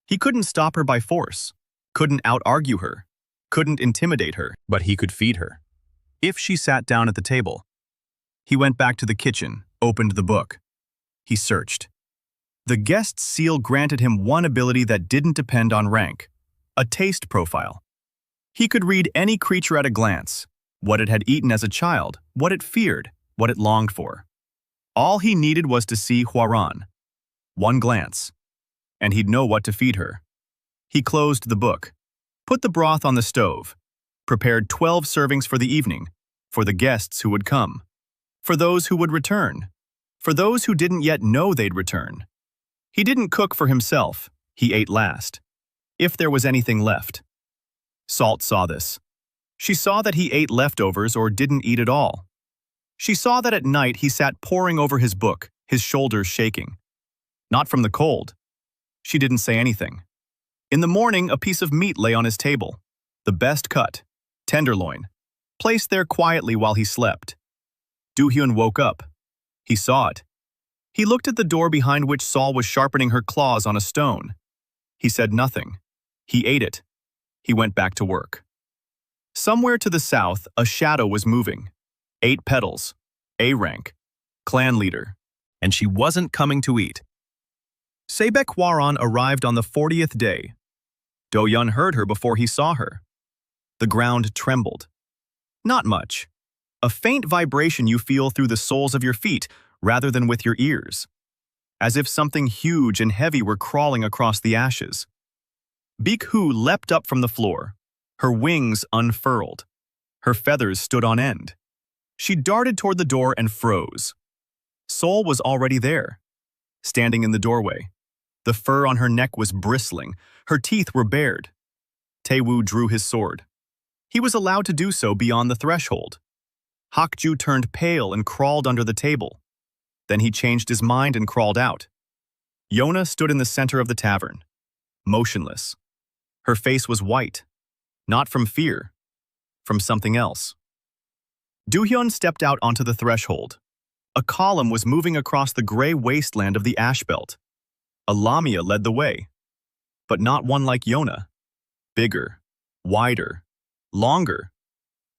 Speaker 1: He couldn't stop her by force. Couldn't out-argue her. Couldn't intimidate her. But he could feed her. If she sat down at the table. He went back to the kitchen, opened the book. He searched. The guest's seal granted him one ability that didn't depend on rank. A taste profile. He could read any creature at a glance. What it had eaten as a child, what it feared, what it longed for. All he needed was to see Hwaran. One glance. And he'd know what to feed her. He closed the book. Put the broth on the stove. Prepared 12 servings for the evening. For the guests who would come. For those who would return. For those who didn't yet know they'd return. He didn't cook for himself. He ate last. If there was anything left. Salt saw this. She saw that he ate leftovers or didn't eat at all. She saw that at night he sat poring over his book, his shoulders shaking. Not from the cold. She didn't say anything. In the morning, a piece of meat lay on his table. The best cut, tenderloin, placed there quietly while he slept. Dohyun woke up. He saw it. He looked at the door behind which Saul was sharpening her claws on a stone. He said nothing. He ate it. He went back to work. Somewhere to the south, a shadow was moving. 8 petals, A rank, clan leader, and she wasn't coming to eat. Sabek Hwaran arrived on the 40th day. Dohyun heard her before he saw her. The ground trembled. Not much. A faint vibration you feel through the soles of your feet rather than with your ears. As if something huge and heavy were crawling across the ashes. Bikhu leapt up from the floor. Her wings unfurled. Her feathers stood on end. She darted toward the door and froze. Sol was already there, standing in the doorway. The fur on her neck was bristling. Her teeth were bared. Taewoo drew his sword. He was allowed to do so beyond the threshold. Hakju turned pale and crawled under the table. Then he changed his mind and crawled out. Yona stood in the center of the tavern, motionless. Her face was white, not from fear, from something else. Dohyun stepped out onto the threshold. A column was moving across the gray wasteland of the ash belt. A Lamia led the way, but not one like Yona. Bigger, wider, longer.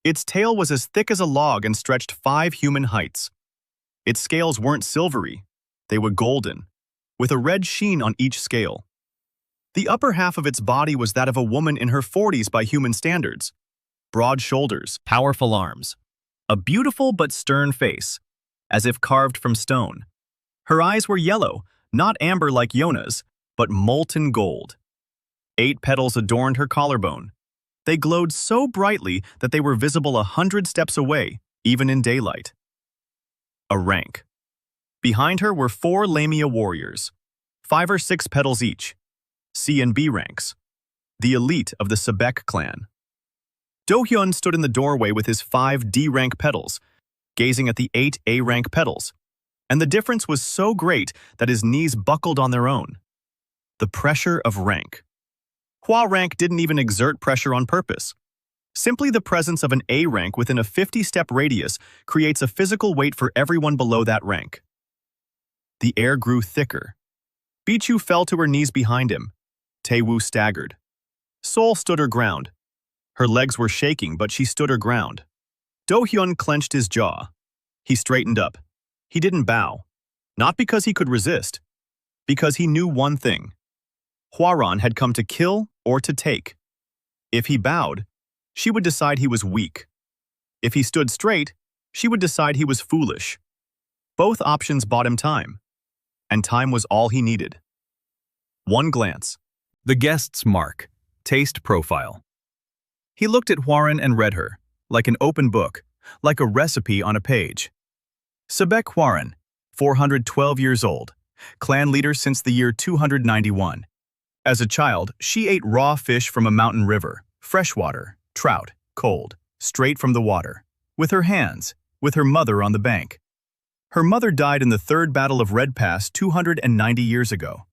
Speaker 1: Its tail was as thick as a log and stretched 5 human heights. Its scales weren't silvery, they were golden, with a red sheen on each scale. The upper half of its body was that of a woman in her 40s by human standards. Broad shoulders, powerful arms. A beautiful but stern face, as if carved from stone. Her eyes were yellow, not amber like Yona's, but molten gold. 8 petals adorned her collarbone. They glowed so brightly that they were visible 100 steps away, even in daylight. A rank. Behind her were 4 Lamia warriors, 5 or 6 petals each, C and B ranks, the elite of the Sabek clan. Dohyun stood in the doorway with his 5 D-rank petals, gazing at the 8 A-rank petals, and the difference was so great that his knees buckled on their own. The pressure of rank. Hwa rank didn't even exert pressure on purpose. Simply the presence of an A rank within a 50-step radius creates a physical weight for everyone below that rank. The air grew thicker. Bichu fell to her knees behind him. Tae-woo staggered. Seol stood her ground. Her legs were shaking, but she stood her ground. Dohyun clenched his jaw. He straightened up. He didn't bow. Not because he could resist. Because he knew one thing. Hwaran had come to kill or to take. If he bowed, she would decide he was weak. If he stood straight, she would decide he was foolish. Both options bought him time. And time was all he needed. One glance. The guest's mark. Taste profile. He looked at Hwaran and read her, like an open book, like a recipe on a page. Sebek Hwaran, 412 years old, clan leader since the year 291. As a child, she ate raw fish from a mountain river, freshwater, trout, cold, straight from the water, with her hands, with her mother on the bank. Her mother died in the Third Battle of Red Pass 290 years ago.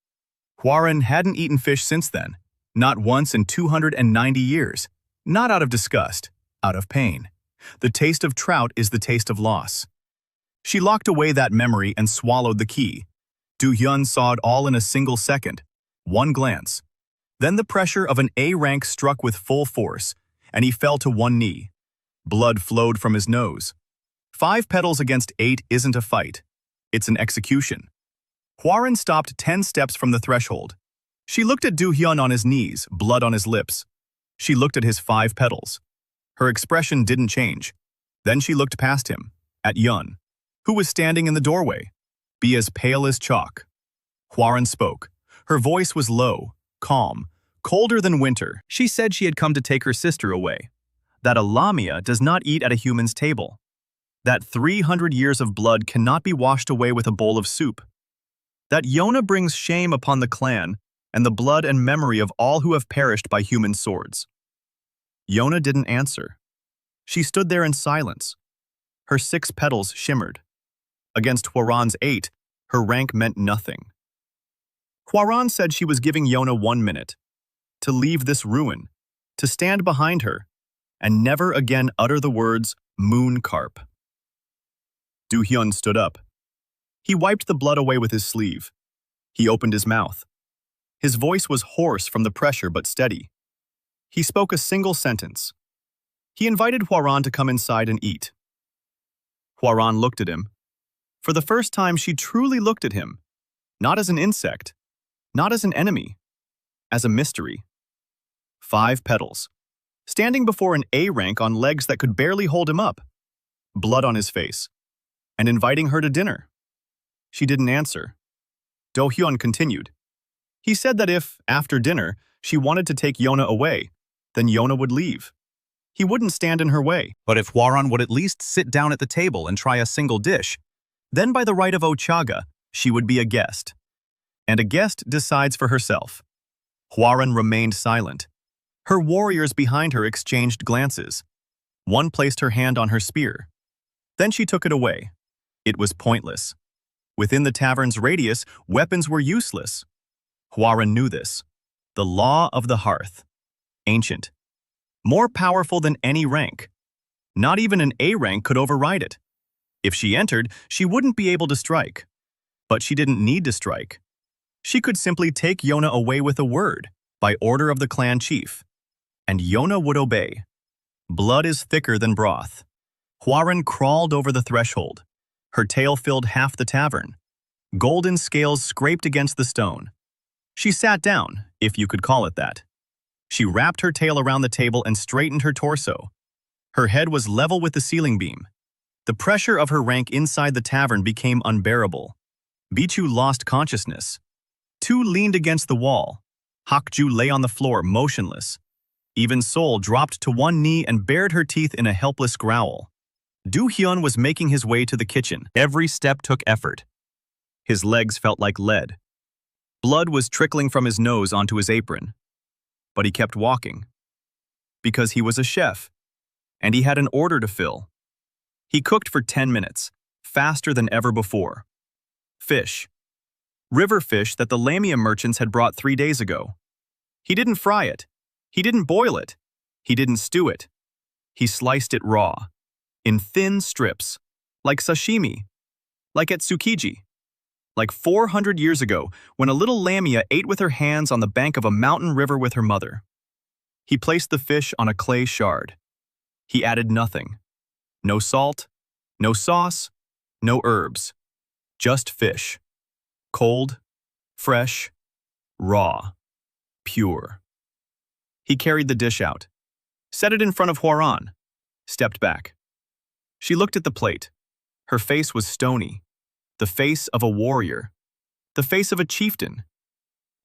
Speaker 1: Hwaran hadn't eaten fish since then, not once in 290 years, not out of disgust, out of pain. The taste of trout is the taste of loss. She locked away that memory and swallowed the key. Dohyun saw it all in a single second, one glance. Then the pressure of an A rank struck with full force, and he fell to one knee. Blood flowed from his nose. 5 petals against 8 isn't a fight. It's an execution. Hwaran stopped 10 steps from the threshold. She looked at Dohyun on his knees, blood on his lips. She looked at his 5 petals. Her expression didn't change. Then she looked past him, at Yun, who was standing in the doorway, be as pale as chalk. Hwaran spoke. Her voice was low, calm, colder than winter. She said she had come to take her sister away. That a Lamia does not eat at a human's table. That 300 years of blood cannot be washed away with a bowl of soup. That Yona brings shame upon the clan and the blood and memory of all who have perished by human swords. Yona didn't answer. She stood there in silence. Her 6 petals shimmered. Against Hwaran's 8, her rank meant nothing. Hwaran said she was giving Yona 1 minute. To leave this ruin. To stand behind her. And never again utter the words, moon carp. Dohyun stood up. He wiped the blood away with his sleeve. He opened his mouth. His voice was hoarse from the pressure but steady. He spoke a single sentence. He invited Hwaran to come inside and eat. Hwaran looked at him. For the first time, she truly looked at him. Not as an insect. Not as an enemy. As a mystery. 5 petals. Standing before an A rank on legs that could barely hold him up. Blood on his face. And inviting her to dinner. She didn't answer. Dohyun continued. He said that if, after dinner, she wanted to take Yona away, then Yona would leave. He wouldn't stand in her way. But if Hwaran would at least sit down at the table and try a single dish, then by the right of Ochaga, she would be a guest. And a guest decides for herself. Hwaran remained silent. Her warriors behind her exchanged glances. One placed her hand on her spear. Then she took it away. It was pointless. Within the tavern's radius, weapons were useless. Hwaran knew this. The law of the hearth. Ancient. More powerful than any rank. Not even an A rank could override it. If she entered, she wouldn't be able to strike. But she didn't need to strike. She could simply take Yona away with a word, by order of the clan chief. And Yona would obey. Blood is thicker than broth. Hwaran crawled over the threshold. Her tail filled half the tavern. Golden scales scraped against the stone. She sat down, if you could call it that. She wrapped her tail around the table and straightened her torso. Her head was level with the ceiling beam. The pressure of her rank inside the tavern became unbearable. Bichu lost consciousness. Tu leaned against the wall. Hakju lay on the floor, motionless. Even Seol dropped to one knee and bared her teeth in a helpless growl. Dohyun was making his way to the kitchen. Every step took effort. His legs felt like lead. Blood was trickling from his nose onto his apron. But he kept walking. Because he was a chef. And he had an order to fill. He cooked for 10 minutes, faster than ever before. Fish. River fish that the Lamia merchants had brought 3 days ago. He didn't fry it. He didn't boil it. He didn't stew it. He sliced it raw. In thin strips. Like sashimi. Like at tsukiji. like 400 years ago when a little lamia ate with her hands on the bank of a mountain river with her mother. He placed the fish on a clay shard. He added nothing. No salt, no sauce, no herbs. Just fish. Cold, fresh, raw, pure. He carried the dish out, set it in front of Hwoarang, stepped back. She looked at the plate. Her face was stony, the face of a warrior, the face of a chieftain,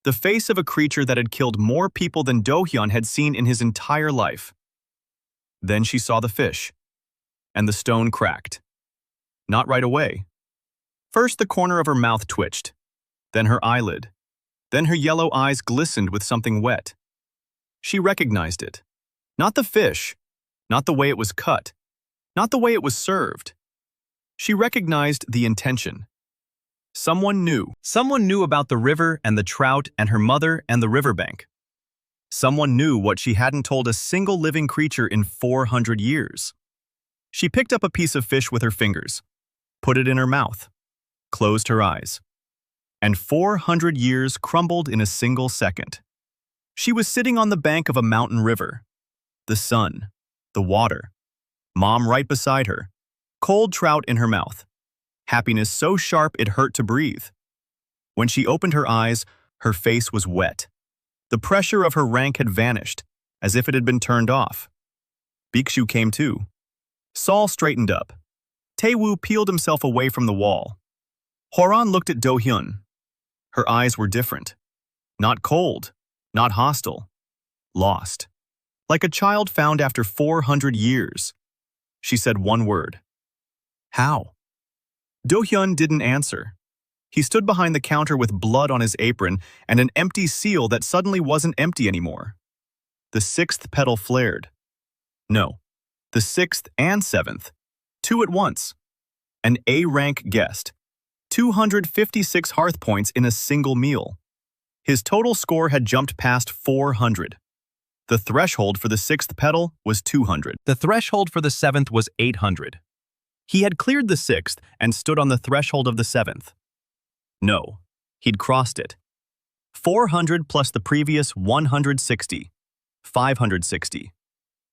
Speaker 1: the face of a creature that had killed more people than Dohyun had seen in his entire life. Then she saw the fish, and the stone cracked. Not right away. First the corner of her mouth twitched, then her eyelid, then her yellow eyes glistened with something wet. She recognized it. Not the fish, not the way it was cut, not the way it was served. She recognized the intention. Someone knew. Someone knew about the river and the trout and her mother and the riverbank. Someone knew what she hadn't told a single living creature in 400 years. She picked up a piece of fish with her fingers, put it in her mouth, closed her eyes. And 400 years crumbled in a single second. She was sitting on the bank of a mountain river. The sun, the water, Mom right beside her, cold trout in her mouth, happiness so sharp it hurt to breathe. When she opened her eyes, her face was wet. The pressure of her rank had vanished, as if it had been turned off. Bhikshu came too. Saul straightened up. Taewoo peeled himself away from the wall. Hwoarang looked at Dohyun. Her eyes were different. Not cold, not hostile. Lost. Like a child found after 400 years. She said one word. How? Dohyun didn't answer. He stood behind the counter with blood on his apron and an empty seal that suddenly wasn't empty anymore. The sixth petal flared. No, the sixth and seventh. Two at once. An A-rank guest. 256 hearth points in a single meal. His total score had jumped past 400. The threshold for the sixth petal was 200. The threshold for the seventh was 800. He had cleared the sixth and stood on the threshold of the seventh. No, he'd crossed it. 400 plus the previous 160. 560.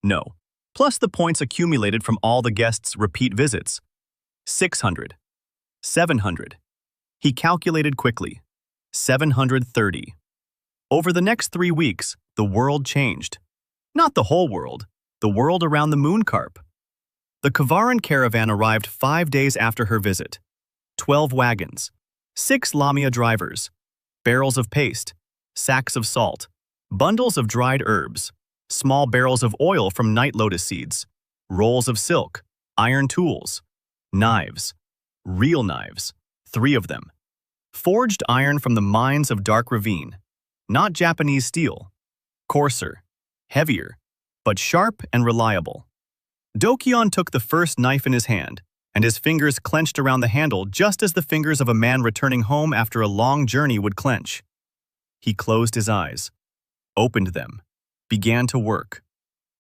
Speaker 1: No, plus the points accumulated from all the guests' repeat visits. 600. 700. He calculated quickly. 730. Over the next 3 weeks, the world changed. Not the whole world, the world around the moon carp. The Tavern caravan arrived 5 days after her visit. 12 wagons, 6 lamia drivers, barrels of paste, sacks of salt, bundles of dried herbs, small barrels of oil from night lotus seeds, rolls of silk, iron tools, knives, real knives, 3 of them, forged iron from the mines of Dark Ravine, not Japanese steel, coarser, heavier, but sharp and reliable. Dohyun took the first knife in his hand, and his fingers clenched around the handle just as the fingers of a man returning home after a long journey would clench. He closed his eyes, opened them, began to work.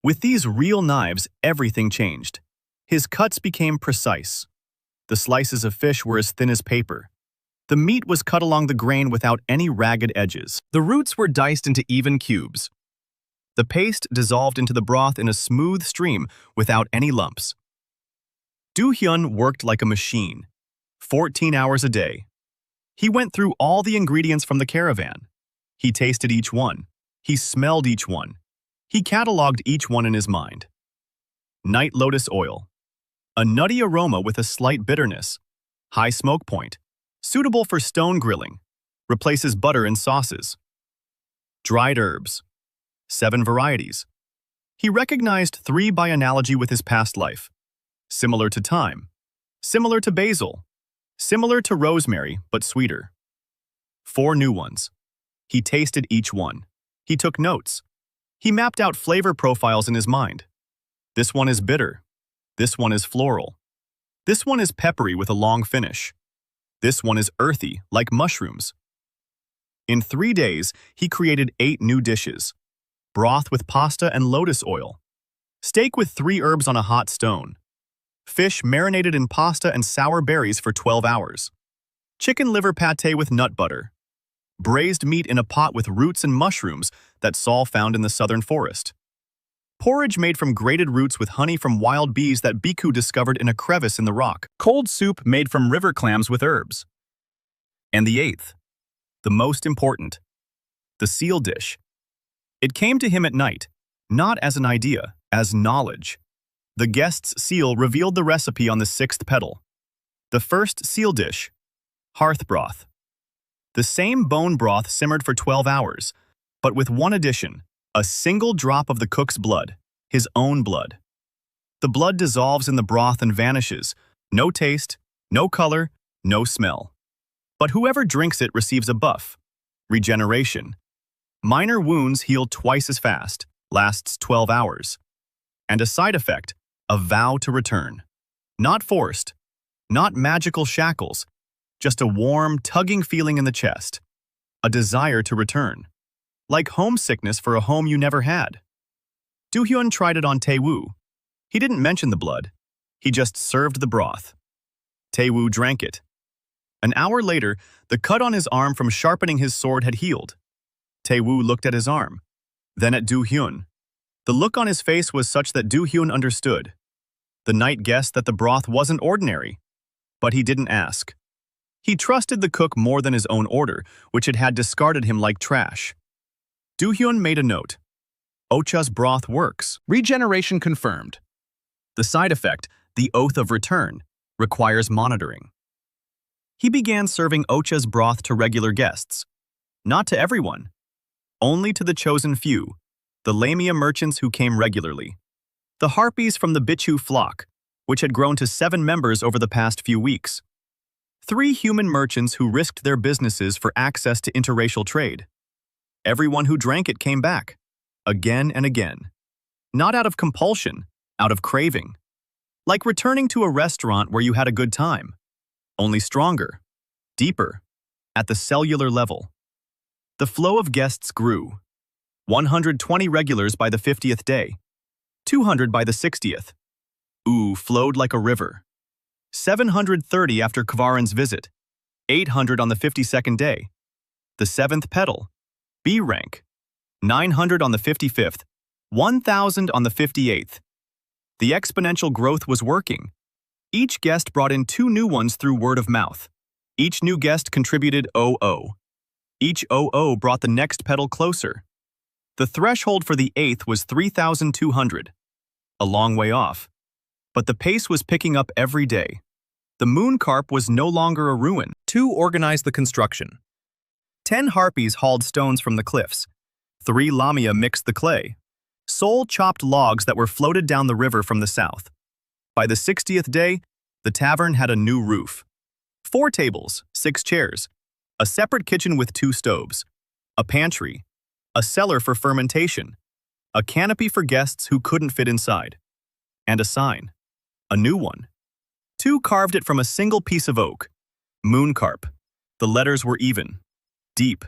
Speaker 1: With these real knives, everything changed. His cuts became precise. The slices of fish were as thin as paper. The meat was cut along the grain without any ragged edges. The roots were diced into even cubes. The paste dissolved into the broth in a smooth stream without any lumps. Dohyun worked like a machine, 14 hours a day. He went through all the ingredients from the caravan. He tasted each one. He smelled each one. He cataloged each one in his mind. Night lotus oil. A nutty aroma with a slight bitterness. High smoke point. Suitable for stone grilling. Replaces butter in sauces. Dried herbs. 7 varieties. He recognized 3 by analogy with his past life. Similar to thyme. Similar to basil. Similar to rosemary, but sweeter. 4 new ones. He tasted each one. He took notes. He mapped out flavor profiles in his mind. This one is bitter. This one is floral. This one is peppery with a long finish. This one is earthy, like mushrooms. In 3 days, he created 8 new dishes. Broth with pasta and lotus oil. Steak with 3 herbs on a hot stone. Fish marinated in pasta and sour berries for 12 hours. chicken liver pâté with nut butter, braised meat in a pot with roots and mushrooms that Saul found in the southern forest, porridge made from grated roots with honey from wild bees that Bhikkhu discovered in a crevice in the rock, cold soup made from river clams with herbs. And the eighth, the most important, the seal dish. It came to him at night, not as an idea, as knowledge. The guest's seal revealed the recipe on the sixth petal. The first seal dish, hearth broth. The same bone broth simmered for 12 hours, but with one addition, a single drop of the cook's blood, his own blood. The blood dissolves in the broth and vanishes, no taste, no color, no smell. But whoever drinks it receives a buff, regeneration. Minor wounds heal twice as fast, lasts 12 hours. And a side effect, a vow to return. Not forced, not magical shackles, just a warm, tugging feeling in the chest. A desire to return. Like homesickness for a home you never had. Dohyun tried it on Tae-woo. He didn't mention the blood. He just served the broth. Tae-woo drank it. An hour later, the cut on his arm from sharpening his sword had healed. Tae-woo looked at his arm, then at Dohyun. The look on his face was such that Dohyun understood. The knight guessed that the broth wasn't ordinary, but he didn't ask. He trusted the cook more than his own order, which had discarded him like trash. Dohyun made a note. Ocha's broth works. Regeneration confirmed. The side effect, the oath of return, requires monitoring. He began serving Ocha's broth to regular guests. Not to everyone. Only to the chosen few, the Lamia merchants who came regularly. The harpies from the Bichu flock, which had grown to 7 members over the past few weeks. 3 human merchants who risked their businesses for access to interracial trade. Everyone who drank it came back, again and again. Not out of compulsion, out of craving. Like returning to a restaurant where you had a good time. Only stronger, deeper, at the cellular level. The flow of guests grew. 120 regulars by the 50th day. 200 by the 60th. Flowed like a river. 730 after Kvaran's visit. 800 on the 52nd day. The 7th petal. B rank. 900 on the 55th. 1,000 on the 58th. The exponential growth was working. Each guest brought in 2 new ones through word of mouth. Each new guest contributed 00. Each 00 brought the next petal closer. The threshold for the 8th was 3,200. A long way off. But the pace was picking up every day. The moon carp was no longer a ruin. 2 organized the construction. 10 harpies hauled stones from the cliffs. 3 lamia mixed the clay. Sol chopped logs that were floated down the river from the south. By the 60th day, the tavern had a new roof. 4 tables, 6 chairs, a separate kitchen with 2 stoves, a pantry, a cellar for fermentation, a canopy for guests who couldn't fit inside, and a sign, a new one. 2 carved it from a single piece of oak. Moon carp. The letters were even, deep.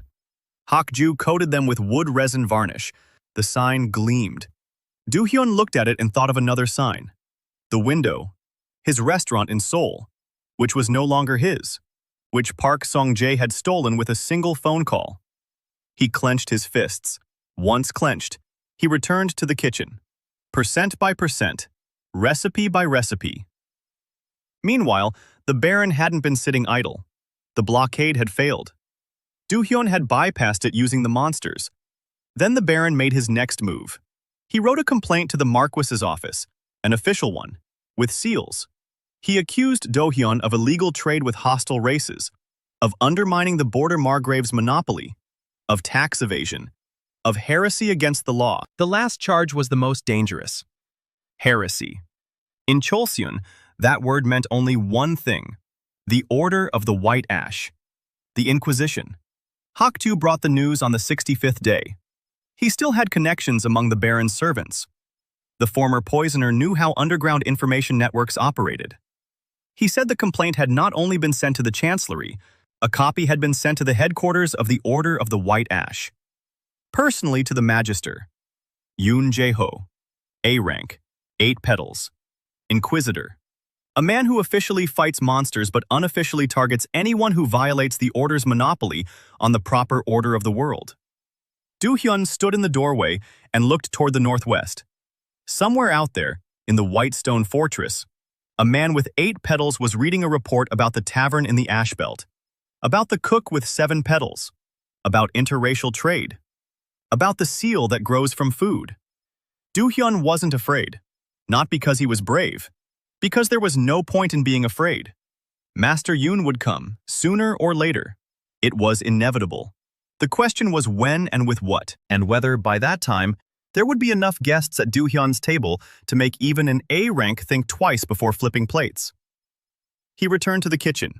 Speaker 1: Hakju coated them with wood resin varnish. The sign gleamed. Dohyun looked at it and thought of another sign. The window. His restaurant in Seoul, which was no longer his, which Park Song-jae had stolen with a single phone call. He clenched his fists. Once clenched, he returned to the kitchen. Percent by percent, recipe by recipe. Meanwhile, the Baron hadn't been sitting idle. The blockade had failed. Dohyun had bypassed it using the monsters. Then the Baron made his next move. He wrote a complaint to the Marquis's office, an official one, with seals. He accused Dohyun of illegal trade with hostile races, of undermining the border margrave's monopoly, of tax evasion, of heresy against the law. The last charge was the most dangerous. Heresy. In Cholseon, that word meant only one thing, the Order of the White Ash, the Inquisition. Haktu brought the news on the 65th day. He still had connections among the Baron's servants. The former poisoner knew how underground information networks operated. He said the complaint had not only been sent to the Chancellery, a copy had been sent to the headquarters of the Order of the White Ash. Personally to the Magister. Yoon Jae-ho. A rank. 8 petals. Inquisitor. A man who officially fights monsters but unofficially targets anyone who violates the order's monopoly on the proper order of the world. Dohyun stood in the doorway and looked toward the northwest. Somewhere out there, in the white stone fortress, a man with 8 petals was reading a report about the tavern in the ash belt, about the cook with 7 petals, about interracial trade, about the seal that grows from food. Dohyun wasn't afraid, not because he was brave, because there was no point in being afraid. Master Yoon would come, sooner or later. It was inevitable. The question was when and with what, and whether, by that time, there would be enough guests at Dohyun's table to make even an A rank think twice before flipping plates. He returned to the kitchen.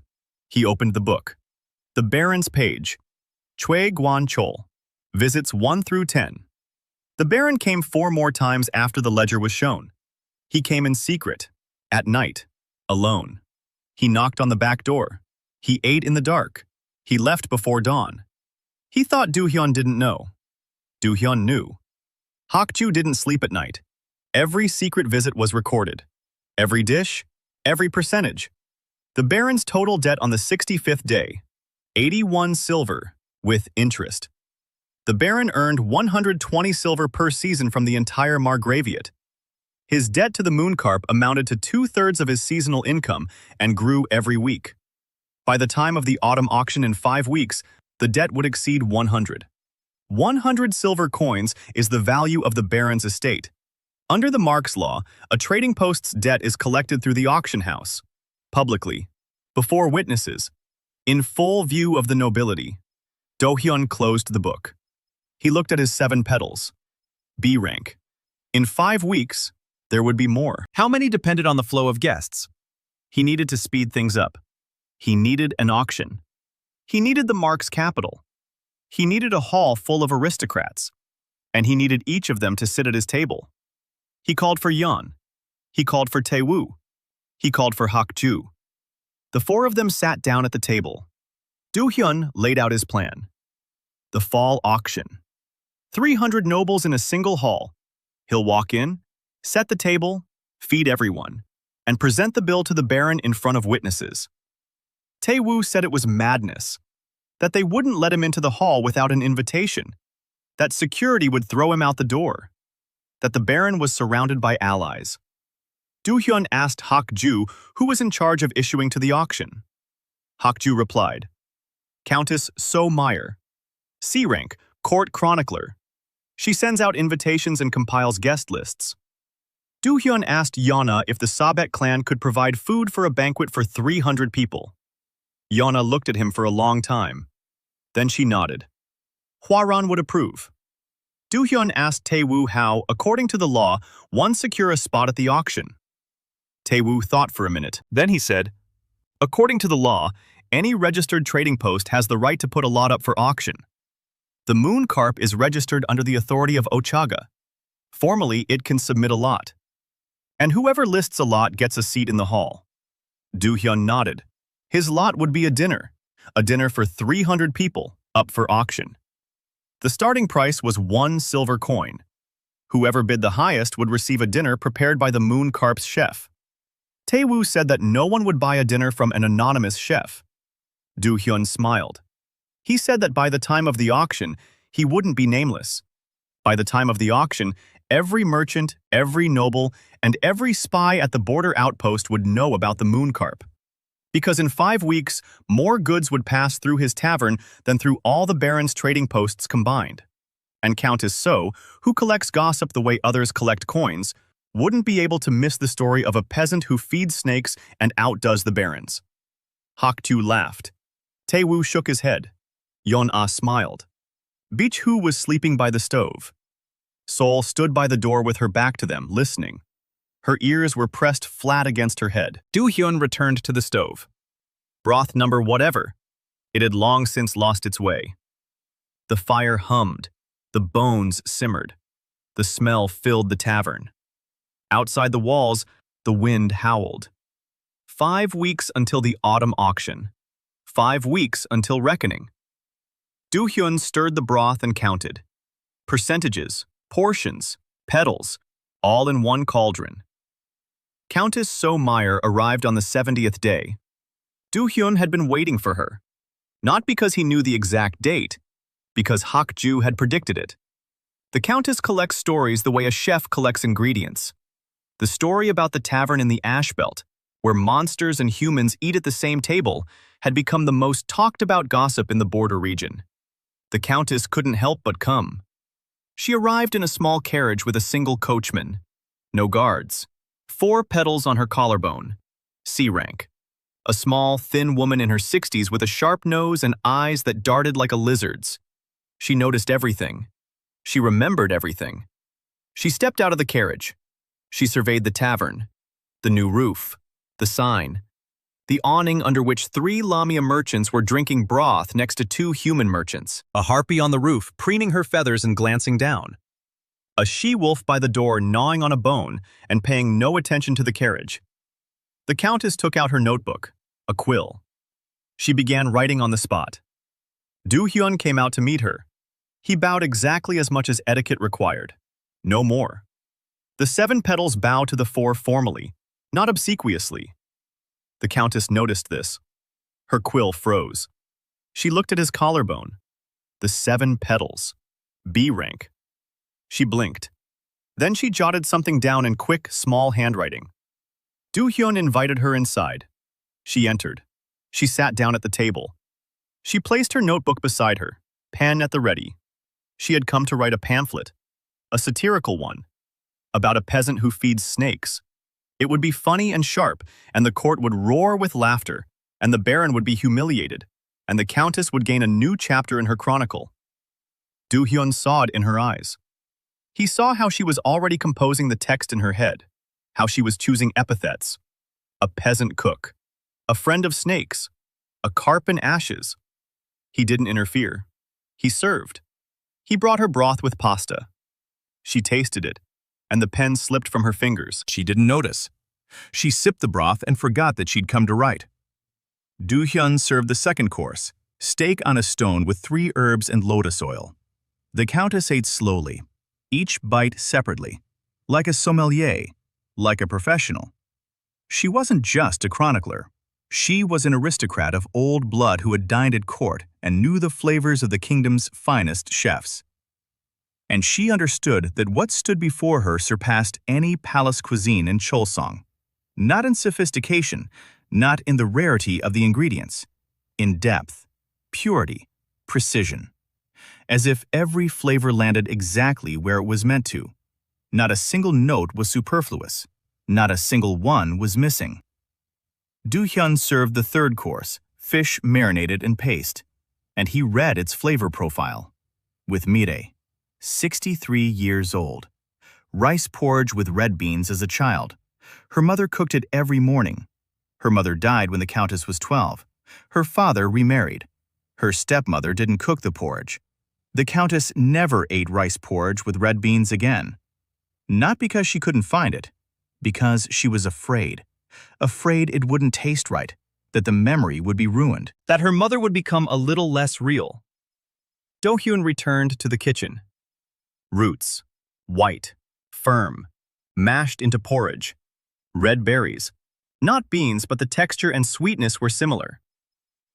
Speaker 1: He opened the book. The Baron's page. Choi Guan-chol. Visits 1 through 10. The Baron came 4 more times after the ledger was shown. He came in secret, at night, alone. He knocked on the back door. He ate in the dark. He left before dawn. He thought Dohyun didn't know. Dohyun knew. Hakju didn't sleep at night. Every secret visit was recorded. Every dish, every percentage. The Baron's total debt on the 65th day, 81 silver, with interest. The Baron earned 120 silver per season from the entire Margraviate. His debt to the Mooncarp amounted to 2/3 of his seasonal income and grew every week. By the time of the autumn auction in 5 weeks, the debt would exceed 100. 100 silver coins is the value of the Baron's estate. Under the Marx law, a trading post's debt is collected through the auction house, publicly, before witnesses, in full view of the nobility. Dohyun closed the book. He looked at his 7 petals. B rank. In 5 weeks, there would be more. How many depended on the flow of guests? He needed to speed things up. He needed an auction. He needed the Marx capital. He needed a hall full of aristocrats. And he needed each of them to sit at his table. He called for Yeon. He called for Tae-woo. He called for Hakju. The 4 of them sat down at the table. Dohyun laid out his plan. The fall auction. 300 nobles in a single hall. He'll walk in, set the table, feed everyone, and present the bill to the Baron in front of witnesses. Tae-woo said it was madness, that they wouldn't let him into the hall without an invitation, that security would throw him out the door, that the Baron was surrounded by allies. Dohyun asked Hakju who was in charge of issuing to the auction. Hakju replied, Countess So Meyer, C rank, court chronicler. She sends out invitations and compiles guest lists. Dohyun asked Yana if the Sabet clan could provide food for a banquet for 300 people. Yana looked at him for a long time. Then she nodded. Hwaran would approve. Dohyun asked Tae-woo how, according to the law, one secure a spot at the auction. Tae-woo thought for a minute. Then he said, according to the law, any registered trading post has the right to put a lot up for auction. The Mooncarp is registered under the authority of Ochaga. Formally, it can submit a lot. And whoever lists a lot gets a seat in the hall. Dohyun nodded. His lot would be a dinner for 300 people, up for auction. The starting price was 1 silver coin. Whoever bid the highest would receive a dinner prepared by the Mooncarp's chef. Tae-woo said that no one would buy a dinner from an anonymous chef. Dohyun smiled. He said that by the time of the auction, he wouldn't be nameless. By the time of the auction, every merchant, every noble, and every spy at the border outpost would know about the Mooncarp. Because in 5 weeks, more goods would pass through his tavern than through all the Baron's trading posts combined. And Countess So, who collects gossip the way others collect coins, wouldn't be able to miss the story of a peasant who feeds snakes and outdoes the Barons. Hakju laughed. Tae-woo shook his head. Yeon-ah smiled. Beech-hoo was sleeping by the stove. Sol stood by the door with her back to them, listening. Her ears were pressed flat against her head. Dohyun returned to the stove. Broth number whatever. It had long since lost its way. The fire hummed. The bones simmered. The smell filled the tavern. Outside the walls, the wind howled. 5 weeks until the autumn auction. 5 weeks until reckoning. Dohyun stirred the broth and counted. Percentages, portions, petals, all in one cauldron. Countess So Meyer arrived on the 70th day. Dohyun had been waiting for her, not because he knew the exact date, because Hakju had predicted it. The Countess collects stories the way a chef collects ingredients. The story about the tavern in the Ash Belt, where monsters and humans eat at the same table, had become the most talked-about gossip in the border region. The Countess couldn't help but come. She arrived in a small carriage with a single coachman. No guards. 4 petals on her collarbone. C rank. A small, thin woman in her 60s with a sharp nose and eyes that darted like a lizard's. She noticed everything. She remembered everything. She stepped out of the carriage. She surveyed the tavern, the new roof, the sign, the awning under which 3 Lamia merchants were drinking broth next to 2 human merchants, a harpy on the roof preening her feathers and glancing down, a she-wolf by the door gnawing on a bone and paying no attention to the carriage. The Countess took out her notebook, a quill. She began writing on the spot. Dohyun came out to meet her. He bowed exactly as much as etiquette required, no more. The 7 petals bow to the 4 formally, not obsequiously. The Countess noticed this. Her quill froze. She looked at his collarbone. The 7 petals. B rank. She blinked. Then she jotted something down in quick, small handwriting. Dohyun invited her inside. She entered. She sat down at the table. She placed her notebook beside her, pen at the ready. She had come to write a pamphlet, a satirical one, about a peasant who feeds snakes. It would be funny and sharp, and the court would roar with laughter, and the baron would be humiliated, and the Countess would gain a new chapter in her chronicle. Dohyun saw it in her eyes. He saw how she was already composing the text in her head, how she was choosing epithets. A peasant cook, a friend of snakes, a carp in ashes. He didn't interfere. He served. He brought her broth with pasta. She tasted it, and the pen slipped from her fingers.
Speaker 2: She didn't notice. She sipped the broth and forgot that she'd come to write. Dohyun served the second course, steak on a stone with 3 herbs and lotus oil. The Countess ate slowly, each bite separately, like a sommelier, like a professional. She wasn't just a chronicler. She was an aristocrat of old blood who had dined at court and knew the flavors of the kingdom's finest chefs. And she understood that what stood before her surpassed any palace cuisine in Cholsong. Not in sophistication, not in the rarity of the ingredients, in depth, purity, precision. As if every flavor landed exactly where it was meant to. Not a single note was superfluous. Not a single one was missing. Dohyun served the third course, fish marinated in paste, and he read its flavor profile. With Mire, 63 years old. Rice porridge with red beans as a child. Her mother cooked it every morning. Her mother died when the Countess was 12. Her father remarried. Her stepmother didn't cook the porridge. The Countess never ate rice porridge with red beans again. Not because she couldn't find it, because she was afraid. Afraid it wouldn't taste right, that the memory would be ruined,
Speaker 1: That her mother would become a little less real. Dohyun returned to the kitchen. Roots, white, firm, mashed into porridge. Red berries. Not beans, but the texture and sweetness were similar.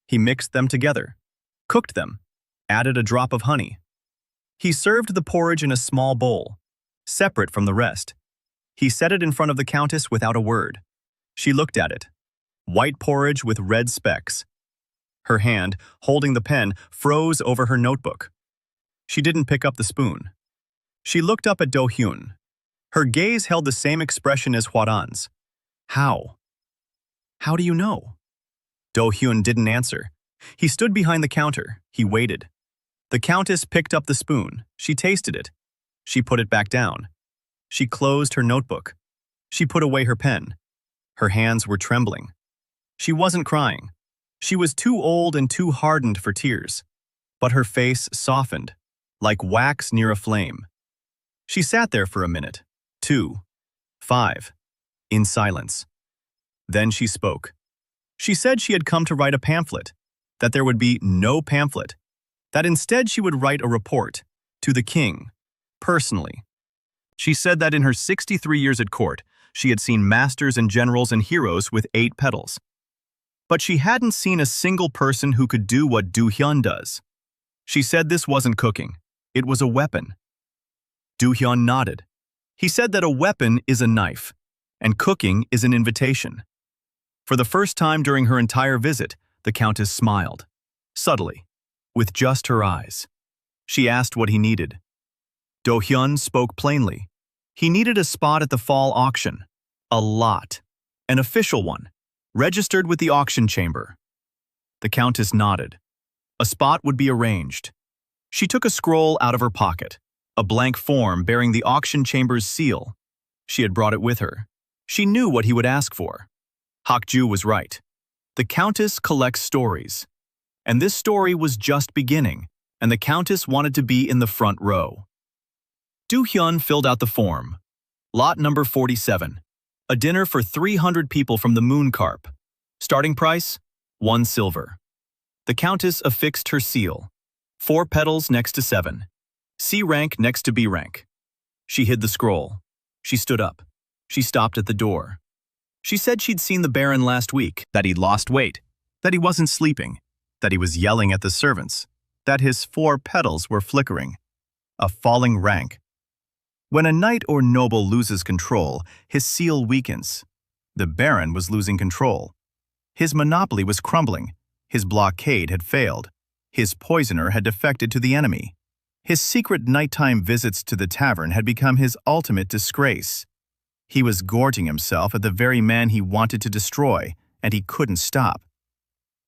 Speaker 1: He mixed them together, cooked them, added a drop of honey. He served the porridge in a small bowl, separate from the rest. He set it in front of the Countess without a word. She looked at it. White porridge with red specks. Her hand, holding the pen, froze over her notebook. She didn't pick up the spoon. She looked up at Dohyun. Her gaze held the same expression as Hwaran's. How? How do you know? Dohyun didn't answer. He stood behind the counter. He waited. The Countess picked up the spoon. She tasted it. She put it back down. She closed her notebook. She put away her pen. Her hands were trembling. She wasn't crying. She was too old and too hardened for tears. But her face softened, like wax near a flame. She sat there for a minute, 2, 5, in silence. Then she spoke. She said she had come to write a pamphlet, that there would be no pamphlet, that instead she would write a report, to the king, personally. She said that in her 63 years at court, She had seen masters and generals and heroes with 8 petals. But she hadn't seen a single person who could do what Dohyun does. She said this wasn't cooking. It was a weapon. Dohyun nodded. He said that a weapon is a knife, and cooking is an invitation. For the first time during her entire visit, the Countess smiled, subtly, with just her eyes. She asked what he needed. Dohyun spoke plainly. He needed a spot at the fall auction. A lot. An official one, registered with the auction chamber. The Countess nodded. A spot would be arranged. She took a scroll out of her pocket, a blank form bearing the auction chamber's seal. She had brought it with her. She knew what he would ask for. Hakju was right. The Countess collects stories. And this story was just beginning, and the Countess wanted to be in the front row. Dohyun filled out the form. Lot number 47. A dinner for 300 people from the Moon Carp. Starting price, 1 silver. The Countess affixed her seal. 4 petals next to 7. C rank next to B rank. She hid the scroll. She stood up. She stopped at the door. She said she'd seen the Baron last week, that he'd lost weight, that he wasn't sleeping, that he was yelling at the servants, that his 4 petals were flickering. A falling rank. When a knight or noble loses control, his seal weakens. The Baron was losing control. His monopoly was crumbling. His blockade had failed. His poisoner had defected to the enemy. His secret nighttime visits to the tavern had become his ultimate disgrace. He was gorging himself at the very man he wanted to destroy, and he couldn't stop.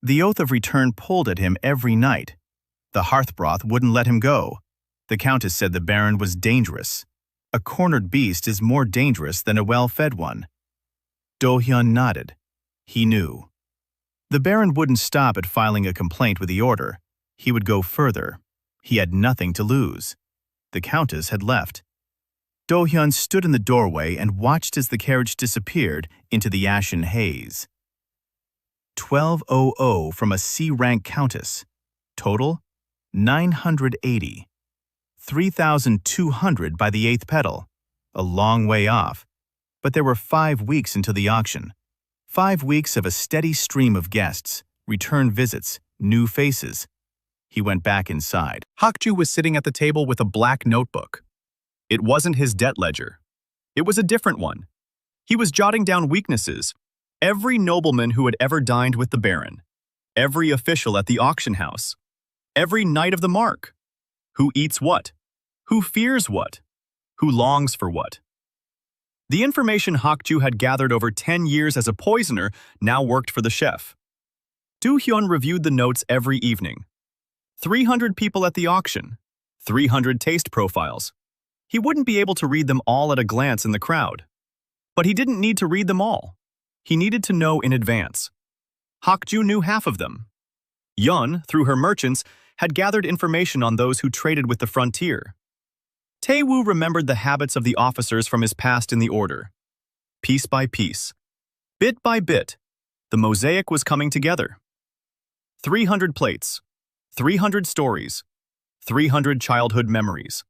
Speaker 1: The oath of return pulled at him every night. The hearth broth wouldn't let him go. The Countess said the Baron was dangerous. A cornered beast is more dangerous than a well-fed one. Dohyun nodded. He knew. The Baron wouldn't stop at filing a complaint with the order. He would go further. He had nothing to lose. The Countess had left. Dohyun stood in the doorway and watched as the carriage disappeared into the ashen haze. 1200 from a C-rank Countess. Total, 980. 3,200 by the 8th petal. A long way off. But there were 5 weeks until the auction. 5 weeks of a steady stream of guests, return visits, new faces. He went back inside. Hakju was sitting at the table with a black notebook. It wasn't his debt ledger. It was a different one. He was jotting down weaknesses. Every nobleman who had ever dined with the Baron. Every official at the auction house. Every knight of the mark. Who eats what? Who fears what? Who longs for what? The information Hakju had gathered over 10 years as a poisoner now worked for the chef. Dohyun reviewed the notes every evening. 300 people at the auction. 300 taste profiles. He wouldn't be able to read them all at a glance in the crowd. But he didn't need to read them all. He needed to know in advance. Hakju knew half of them. Yun, through her merchants, had gathered information on those who traded with the frontier. Taewoo remembered the habits of the officers from his past in the order. Piece by piece, bit by bit, the mosaic was coming together. 300 plates, 300 stories, 300 childhood memories,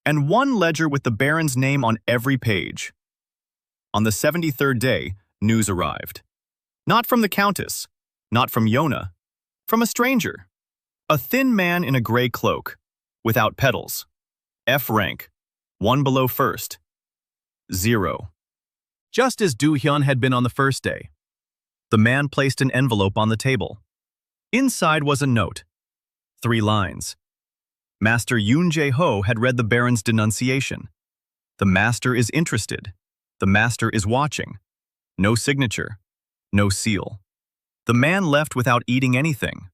Speaker 1: and 1 ledger with the Baron's name on every page. On the 73rd day, news arrived. Not from the Countess, not from Yona, from a stranger. A thin man in a gray cloak, without petals. F rank, 1 below first. 0. Just as Dohyun had been on the first day. The man placed an envelope on the table. Inside was a note. 3 lines. Master Yoon Jae-ho had read the Baron's denunciation. The master is interested. The master is watching. No signature. No seal. The man left without eating anything.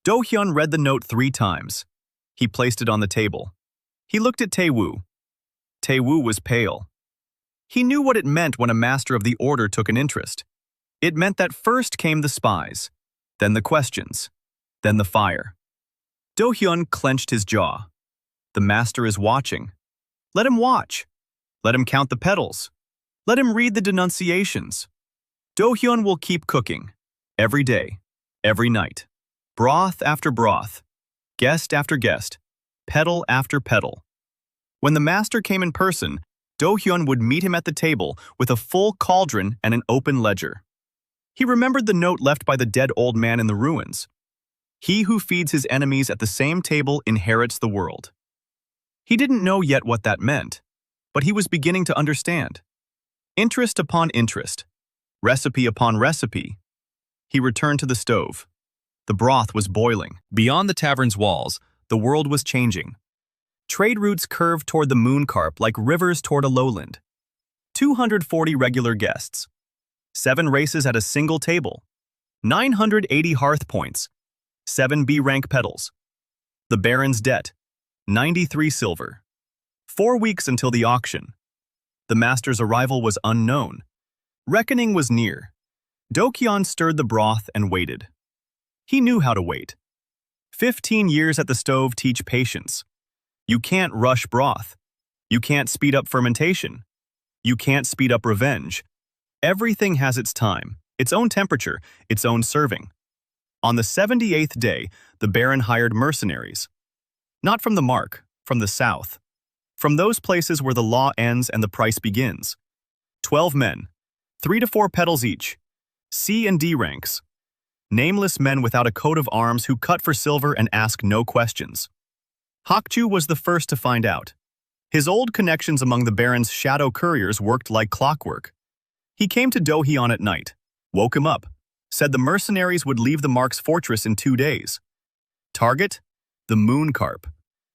Speaker 1: Dohyun read the note 3 times. He placed it on the table. He looked at Taewoo. Taewoo was pale. He knew what it meant when a master of the order took an interest. It meant that first came the spies, then the questions, then the fire. Dohyun clenched his jaw. The master is watching. Let him watch. Let him count the petals. Let him read the denunciations. Dohyun will keep cooking. Every day. Every night. Broth after broth. Guest after guest. Petal after petal. When the master came in person, Dohyun would meet him at the table with a full cauldron and an open ledger. He remembered the note left by the dead old man in the ruins. He who feeds his enemies at the same table inherits the world. He didn't know yet what that meant, but he was beginning to understand. Interest upon interest, recipe upon recipe. He returned to the stove. The broth was boiling. Beyond the tavern's walls, the world was changing. Trade routes curved toward the mooncarp like rivers toward a lowland. 240 regular guests. 7 races at a single table. 980 hearth points. 7 B-rank petals. The Baron's debt. 93 silver. 4 weeks until the auction. The master's arrival was unknown. Reckoning was near. Dohyun stirred the broth and waited. He knew how to wait. 15 years at the stove teach patience. You can't rush broth. You can't speed up fermentation. You can't speed up revenge. Everything has its time, its own temperature, its own serving. On the 78th day, the Baron hired mercenaries. Not from the Mark, from the south. From those places where the law ends and the price begins. 12 men, 3 to 4 petals each. C and D ranks. Nameless men without a coat of arms who cut for silver and ask no questions. Hakju was the first to find out. His old connections among the Baron's shadow couriers worked like clockwork. He came to Dohyun at night, woke him up, said the mercenaries would leave the Mark's fortress in 2 days. Target? The mooncarp.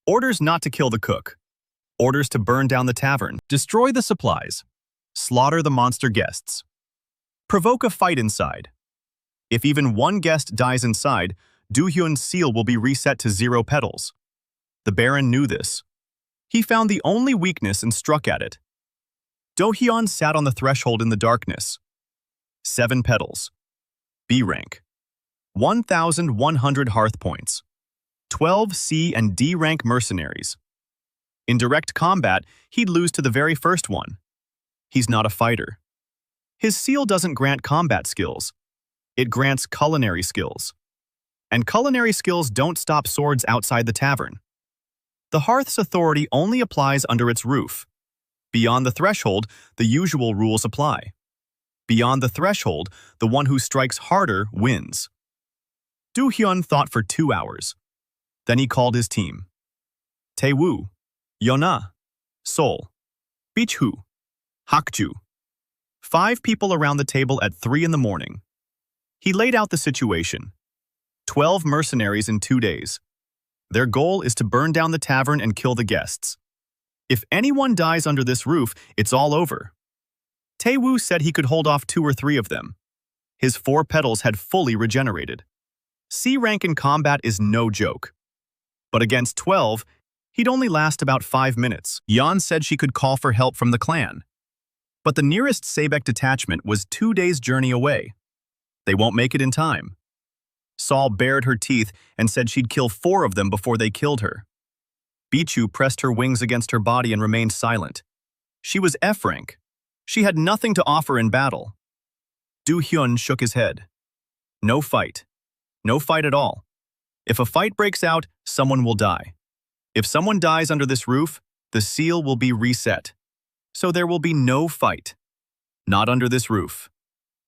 Speaker 1: Orders not to kill the cook. Orders to burn down the tavern, destroy the supplies, slaughter the monster guests. Provoke a fight inside. If even one guest dies inside, Dohyun's seal will be reset to 0 petals. The Baron knew this. He found the only weakness and struck at it. Dohyun sat on the threshold in the darkness. 7 petals. B rank. 1,100 hearth points. 12 C and D rank mercenaries. In direct combat, he'd lose to the very first one. He's not a fighter. His seal doesn't grant combat skills. It grants culinary skills. And culinary skills don't stop swords outside the tavern. The hearth's authority only applies under its roof. Beyond the threshold, the usual rules apply. Beyond the threshold, the one who strikes harder wins. Dohyun thought for 2 hours. Then he called his team. Taewoo, Yona, Sol, Bichu, Hakju. 5 people around the table at 3 in the morning. He laid out the situation. 12 mercenaries in 2 days. Their goal is to burn down the tavern and kill the guests. If anyone dies under this roof, it's all over. Taewoo said he could hold off 2 or 3 of them. His 4 petals had fully regenerated. C rank in combat is no joke. But against 12, he'd only last about 5 minutes. Yeon said she could call for help from the clan. But the nearest Sabek detachment was 2 days' journey away. They won't make it in time. Sol bared her teeth and said she'd kill 4 of them before they killed her. Bichu pressed her wings against her body and remained silent. She was F rank. She had nothing to offer in battle. Dohyun shook his head. No fight. No fight at all. If a fight breaks out, someone will die. If someone dies under this roof, the seal will be reset. So there will be no fight. Not under this roof.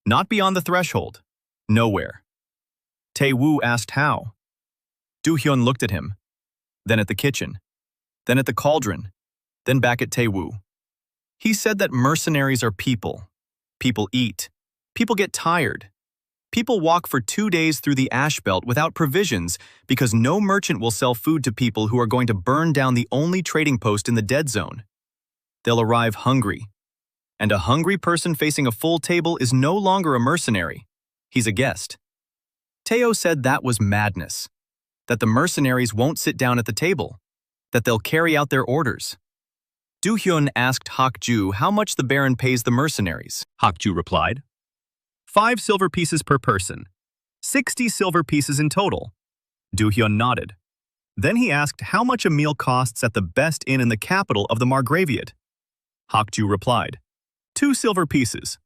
Speaker 1: Not beyond the threshold. Nowhere. Taewoo asked how. Dohyun looked at him, then at the kitchen, then at the cauldron, then back at Taewoo. He said that mercenaries are people. People eat. People get tired. People walk for 2 days through the ash belt without provisions because no merchant will sell food to people who are going to burn down the only trading post in the dead zone. They'll arrive hungry. And a hungry person facing a full table is no longer a mercenary. He's a guest. Taeo said that was madness. That the mercenaries won't sit down at the table. That they'll carry out their orders. Dohyun asked Hakju how much the Baron pays the mercenaries. Hakju replied, 5 silver pieces per person. 60 silver pieces in total. Dohyun nodded. Then he asked how much a meal costs at the best inn in the capital of the Margraviate. Hakju replied, 2 silver pieces.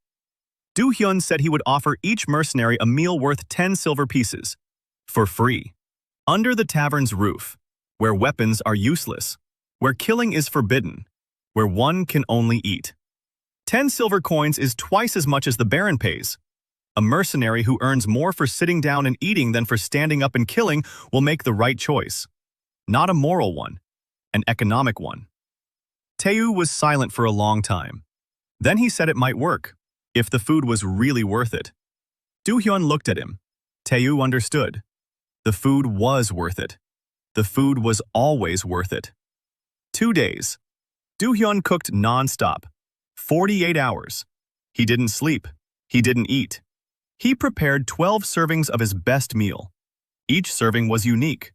Speaker 1: Dohyun said he would offer each mercenary a meal worth 10 silver pieces. For free. Under the tavern's roof. Where weapons are useless. Where killing is forbidden. where one can only eat. 10 silver coins is twice as much as the Baron pays. A mercenary who earns more for sitting down and eating than for standing up and killing will make the right choice. Not a moral one, an economic one. Taeyu was silent for a long time. Then he said it might work, if the food was really worth it. Dohyun looked at him. Taeyu understood. The food was worth it. The food was always worth it. 2 days. Dohyun cooked non-stop. 48 hours. He didn't sleep. He didn't eat. He prepared 12 servings of his best meal. Each serving was unique.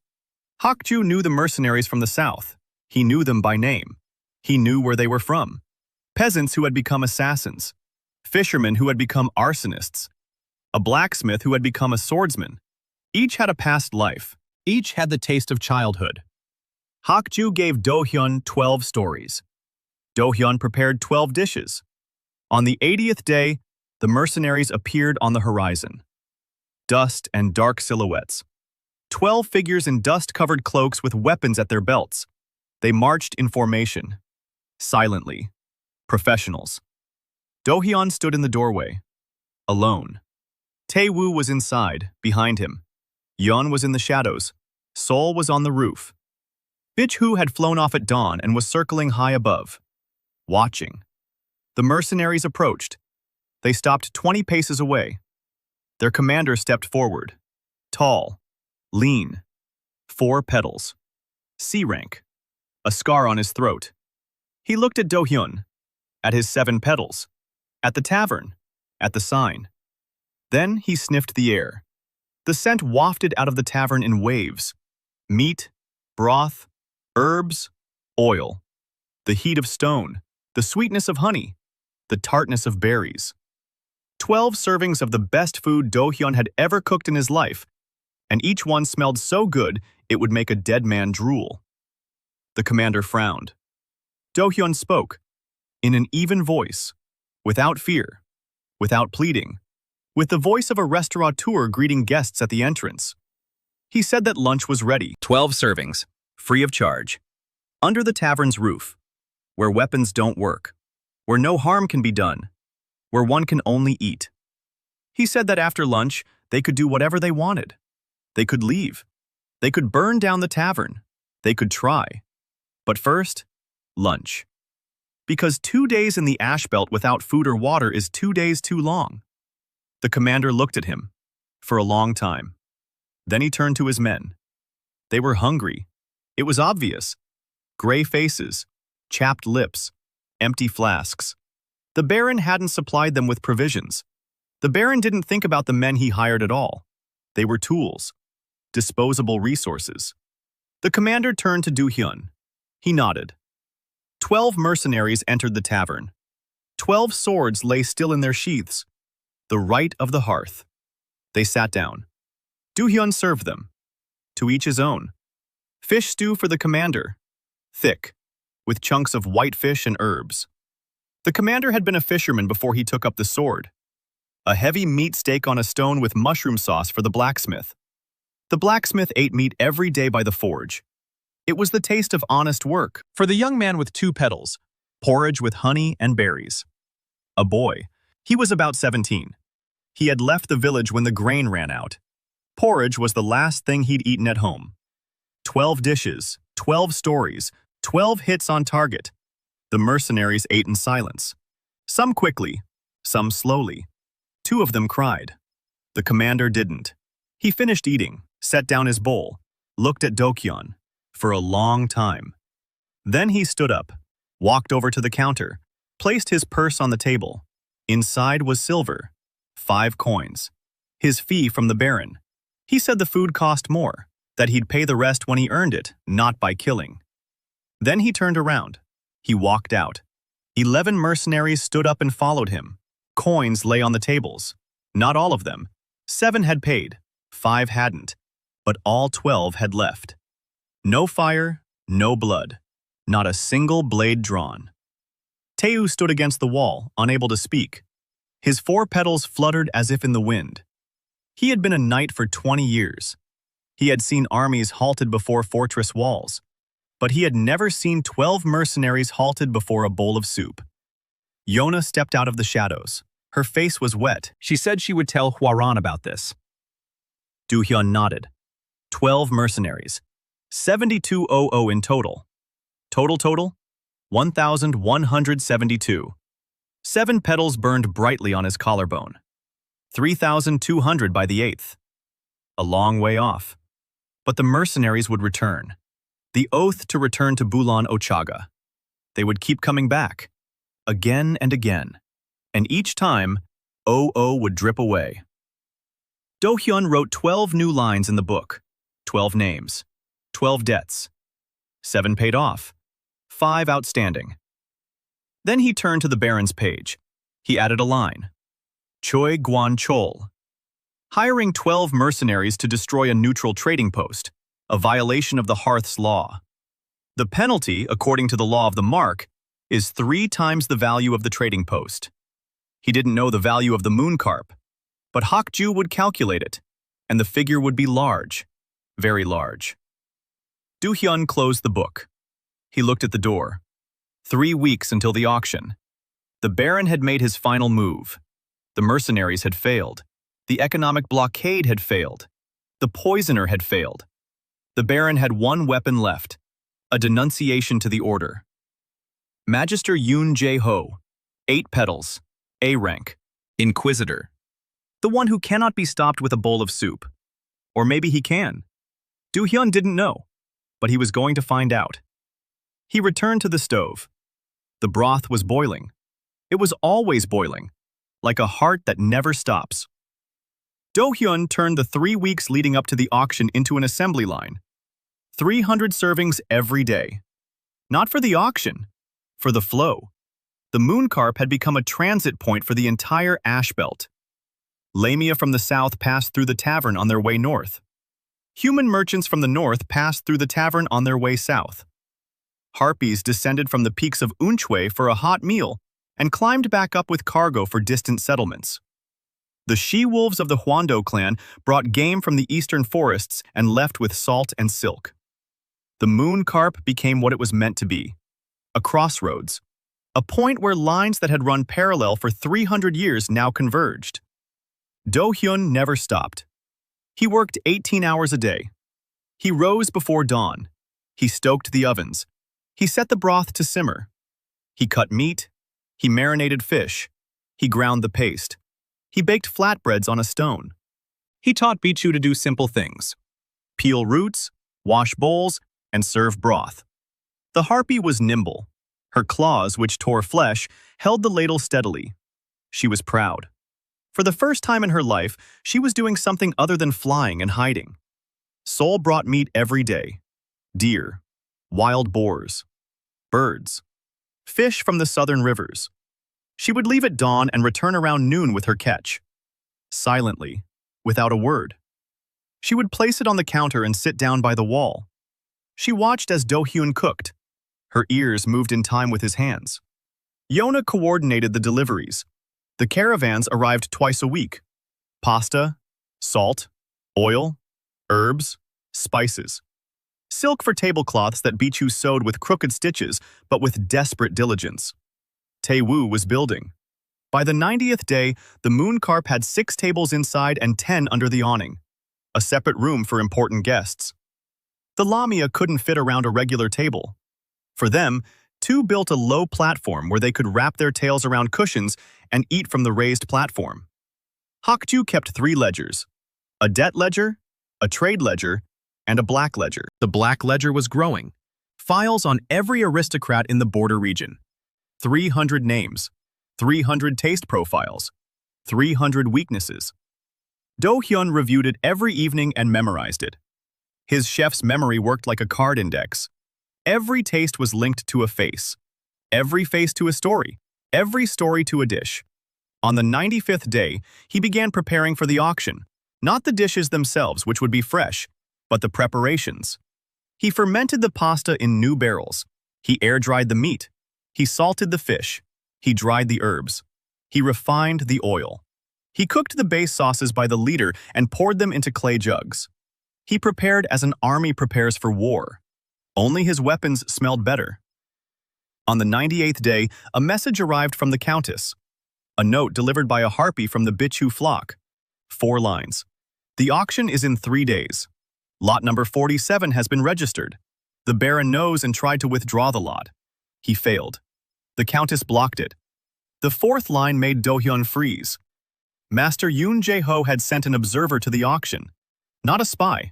Speaker 1: Hakju knew the mercenaries from the south. He knew them by name. He knew where they were from. Peasants who had become assassins. Fishermen who had become arsonists. A blacksmith who had become a swordsman. Each had a past life. Each had the taste of childhood. Hakju gave Dohyun 12 stories. Dohyun prepared 12 dishes. On the 80th day, the mercenaries appeared on the horizon. Dust and dark silhouettes. 12 figures in dust-covered cloaks with weapons at their belts. They marched in formation. Silently. Professionals. Dohyun stood in the doorway. Alone. Taewoo was inside, behind him. Yeon was in the shadows. Sol was on the roof. Bichu had flown off at dawn and was circling high above. Watching. The mercenaries approached. They stopped 20 paces away. Their commander stepped forward. Tall. Lean. 4 petals. C rank. A scar on his throat. He looked at Dohyun. At his 7 petals. At the tavern. At the sign. Then he sniffed the air. The scent wafted out of the tavern in waves. Meat, broth, herbs, oil. The heat of stone, the sweetness of honey, the tartness of berries. 12 servings of the best food Dohyun had ever cooked in his life, and each one smelled so good it would make a dead man drool. The commander frowned. Dohyun spoke, in an even voice, without fear, without pleading, with the voice of a restaurateur greeting guests at the entrance. He said that lunch was ready. 12 servings, free of charge. Under the tavern's roof, where weapons don't work, where no harm can be done, where one can only eat. He said that after lunch, they could do whatever they wanted. They could leave. They could burn down the tavern. They could try. But first, lunch. Because 2 days in the ash belt without food or water is 2 days too long. The commander looked at him for a long time. Then he turned to his men. They were hungry. It was obvious. Gray faces, chapped lips, empty flasks. The Baron hadn't supplied them with provisions. The Baron didn't think about the men he hired at all. They were tools, disposable resources. The commander turned to Dohyun. He nodded. 12 mercenaries entered the tavern. 12 swords lay still in their sheaths. The right of the hearth. They sat down. Dohyun served them. To each his own. Fish stew for the commander. Thick, with chunks of white fish and herbs. The commander had been a fisherman before he took up the sword. A heavy meat steak on a stone with mushroom sauce for the blacksmith. The blacksmith ate meat every day by the forge. It was the taste of honest work. For the young man with 2 petals, porridge with honey and berries. A boy. He was about 17. He had left the village when the grain ran out. Porridge was the last thing he'd eaten at home. 12 dishes, 12 stories, 12 hits on target. The mercenaries ate in silence. Some quickly, some slowly. 2 of them cried. The commander didn't. He finished eating, set down his bowl, looked at Dohyun for a long time. Then he stood up, walked over to the counter, placed his purse on the table. Inside was silver, 5 coins. His fee from the Baron. He said the food cost more, that he'd pay the rest when he earned it, not by killing. Then he turned around. He walked out. 11 mercenaries stood up and followed him. Coins lay on the tables. Not all of them. 7 had paid, 5 hadn't, but all 12 had left. No fire, no blood, not a single blade drawn. Taeyu stood against the wall, unable to speak. His 4 petals fluttered as if in the wind. He had been a knight for 20 years. He had seen armies halted before fortress walls. but he had never seen 12 mercenaries halted before a bowl of soup. Yona stepped out of the shadows. Her face was wet.
Speaker 3: She said she would tell Hwaran about this.
Speaker 1: Dohyun nodded. 12 mercenaries. 7,200 in total. Total? 1,172. 7 petals burned brightly on his collarbone. 3,200 by the 8th. A long way off. But the mercenaries would return. The oath to return to Bulan Ochaga. They would keep coming back. Again and again. And each time, OO would drip away. Dohyun wrote 12 new lines in the book. 12 names. 12 debts. 7 paid off. 5 outstanding. Then he turned to the Baron's page. He added a line. Choi Guan Chol. Hiring 12 mercenaries to destroy a neutral trading post, a violation of the Hearth's law. The penalty, according to the law of the mark, is 3 times the value of the trading post. He didn't know the value of the moon carp, but Hakju would calculate it, and the figure would be large, very large. Dohyun closed the book. He looked at the door. 3 weeks until the auction. The Baron had made his final move. The mercenaries had failed. The economic blockade had failed. The poisoner had failed. The Baron had one weapon left, a denunciation to the order. Magister Yoon Jae-ho, 8 petals, A rank, Inquisitor. The one who cannot be stopped with a bowl of soup. Or maybe he can. Dohyun didn't know, but he was going to find out. He returned to the stove. The broth was boiling. It was always boiling, like a heart that never stops. Dohyun turned the 3 weeks leading up to the auction into an assembly line. 300 servings every day. Not for the auction, for the flow. The moon carp had become a transit point for the entire ash belt. Lamia from the south passed through the tavern on their way north. Human merchants from the north passed through the tavern on their way south. Harpies descended from the peaks of Unchwe for a hot meal and climbed back up with cargo for distant settlements. The she-wolves of the Hwando clan brought game from the eastern forests and left with salt and silk. The moon carp became what it was meant to be, a crossroads, a point where lines that had run parallel for 300 years now converged. Dohyun never stopped. He worked 18 hours a day. He rose before dawn. He stoked the ovens. He set the broth to simmer. He cut meat. He marinated fish. He ground the paste. He baked flatbreads on a stone. He taught Bichu to do simple things. Peel roots, wash bowls, and serve broth. The harpy was nimble. Her claws, which tore flesh, held the ladle steadily. She was proud. For the first time in her life, she was doing something other than flying and hiding. Sol brought meat every day. Deer, wild boars, birds, fish from the southern rivers. She would leave at dawn and return around noon with her catch. Silently, without a word. She would place it on the counter and sit down by the wall. She watched as Dohyun cooked. Her ears moved in time with his hands. Yona coordinated the deliveries. The caravans arrived twice a week. Pasta, salt, oil, herbs, spices. Silk for tablecloths that Bichu sewed with crooked stitches, but with desperate diligence. Taewoo was building. By the 90th day, the moon carp had 6 tables inside and 10 under the awning. A separate room for important guests. The Lamia couldn't fit around a regular table. For them, 2 built a low platform where they could wrap their tails around cushions and eat from the raised platform. Hakju kept 3 ledgers, a debt ledger, a trade ledger, and a black ledger. The black ledger was growing. Files on every aristocrat in the border region. 300 names, 300 taste profiles, 300 weaknesses. Dohyun reviewed it every evening and memorized it. His chef's memory worked like a card index. Every taste was linked to a face. Every face to a story. Every story to a dish. On the 95th day, he began preparing for the auction. Not the dishes themselves, which would be fresh, but the preparations. He fermented the pasta in new barrels. He air-dried the meat. He salted the fish. He dried the herbs. He refined the oil. He cooked the base sauces by the liter and poured them into clay jugs. He prepared as an army prepares for war. Only his weapons smelled better. On the 98th day, a message arrived from the Countess. A note delivered by a harpy from the Bichu flock. 4 lines. The auction is in 3 days. Lot number 47 has been registered. The Baron knows and tried to withdraw the lot. He failed. The Countess blocked it. The 4th line made Dohyun freeze. Master Yoon Jae-ho had sent an observer to the auction. Not a spy.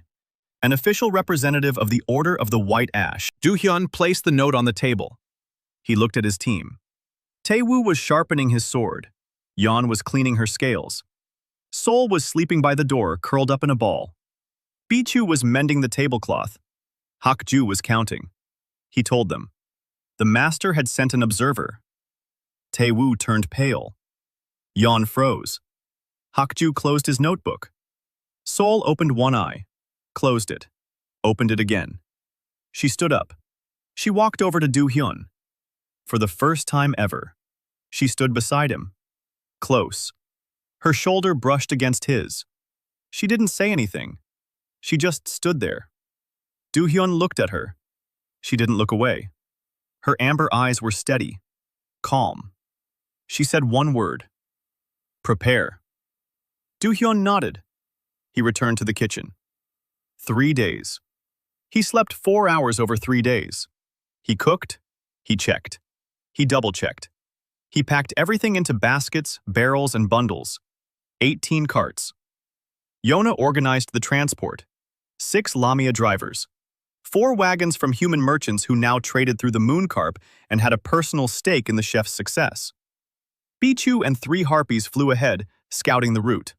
Speaker 1: An official representative of the Order of the White Ash.
Speaker 3: Dohyun placed the note on the table.
Speaker 1: He looked at his team. Taewoo was sharpening his sword. Yeon was cleaning her scales. Sol was sleeping by the door, curled up in a ball. Bichu was mending the tablecloth. Hakju was counting. He told them. The master had sent an observer. Taewoo turned pale. Yeon froze. Hakju closed his notebook. Sol opened one eye, closed it, opened it again. She stood up. She walked over to Dohyun. For the first time ever, she stood beside him. Close. Her shoulder brushed against his. She didn't say anything. She just stood there. Dohyun looked at her. She didn't look away. Her amber eyes were steady, calm. She said one word. Prepare. Dohyun nodded. He returned to the kitchen. 3 days. He slept 4 hours over 3 days. He cooked. He checked. He double-checked. He packed everything into baskets, barrels, and bundles. 18 carts. Yona organized the transport. 6 Lamia drivers. 4 wagons from human merchants who now traded through the mooncarp and had a personal stake in the chef's success. Bichu and 3 harpies flew ahead, scouting the route.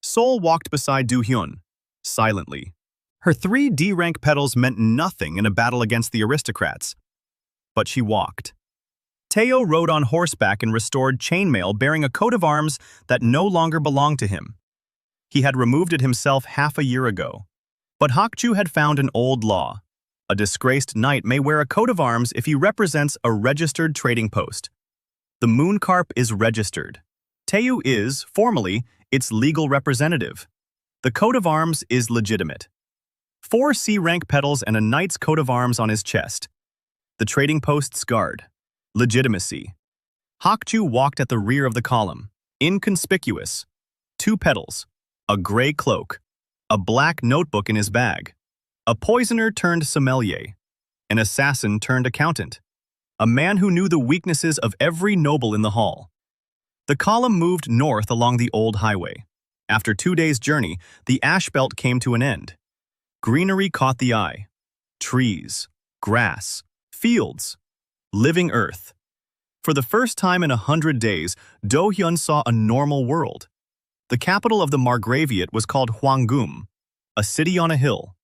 Speaker 1: Sol walked beside Dohyun, silently. Her 3 D-rank petals meant nothing in a battle against the aristocrats. But she walked. Taeo rode on horseback and restored chainmail bearing a coat of arms that no longer belonged to him. He had removed it himself half a year ago. But Hakju had found an old law. A disgraced knight may wear a coat of arms if he represents a registered trading post. The mooncarp is registered. Taeu is, formally, its legal representative. The coat of arms is legitimate. 4 C-rank petals and a knight's coat of arms on his chest. The trading post's guard. Legitimacy. Hakju walked at the rear of the column, inconspicuous. 2 petals, a gray cloak, a black notebook in his bag. A poisoner turned sommelier, an assassin turned accountant, a man who knew the weaknesses of every noble in the hall. The column moved north along the old highway. After 2 days' journey, the ash belt came to an end. Greenery caught the eye. Trees, grass, fields, living earth. For the first time in 100 days, Dohyun saw a normal world. The capital of the Margraviate was called Hwangum, a city on a hill,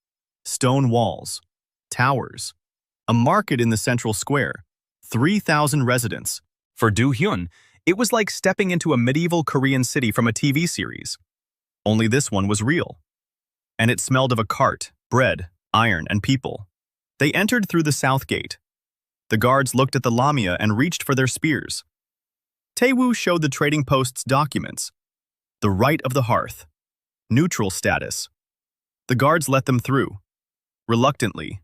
Speaker 1: stone walls, towers, a market in the central square, 3,000 residents.
Speaker 3: For Dohyun, it was like stepping into a medieval Korean city from a TV series.
Speaker 1: Only this one was real. And it smelled of a cart, bread, iron, and people. They entered through the south gate. The guards looked at the Lamia and reached for their spears. Taewoo showed the trading post's documents. The right of the hearth. Neutral status. The guards let them through. Reluctantly.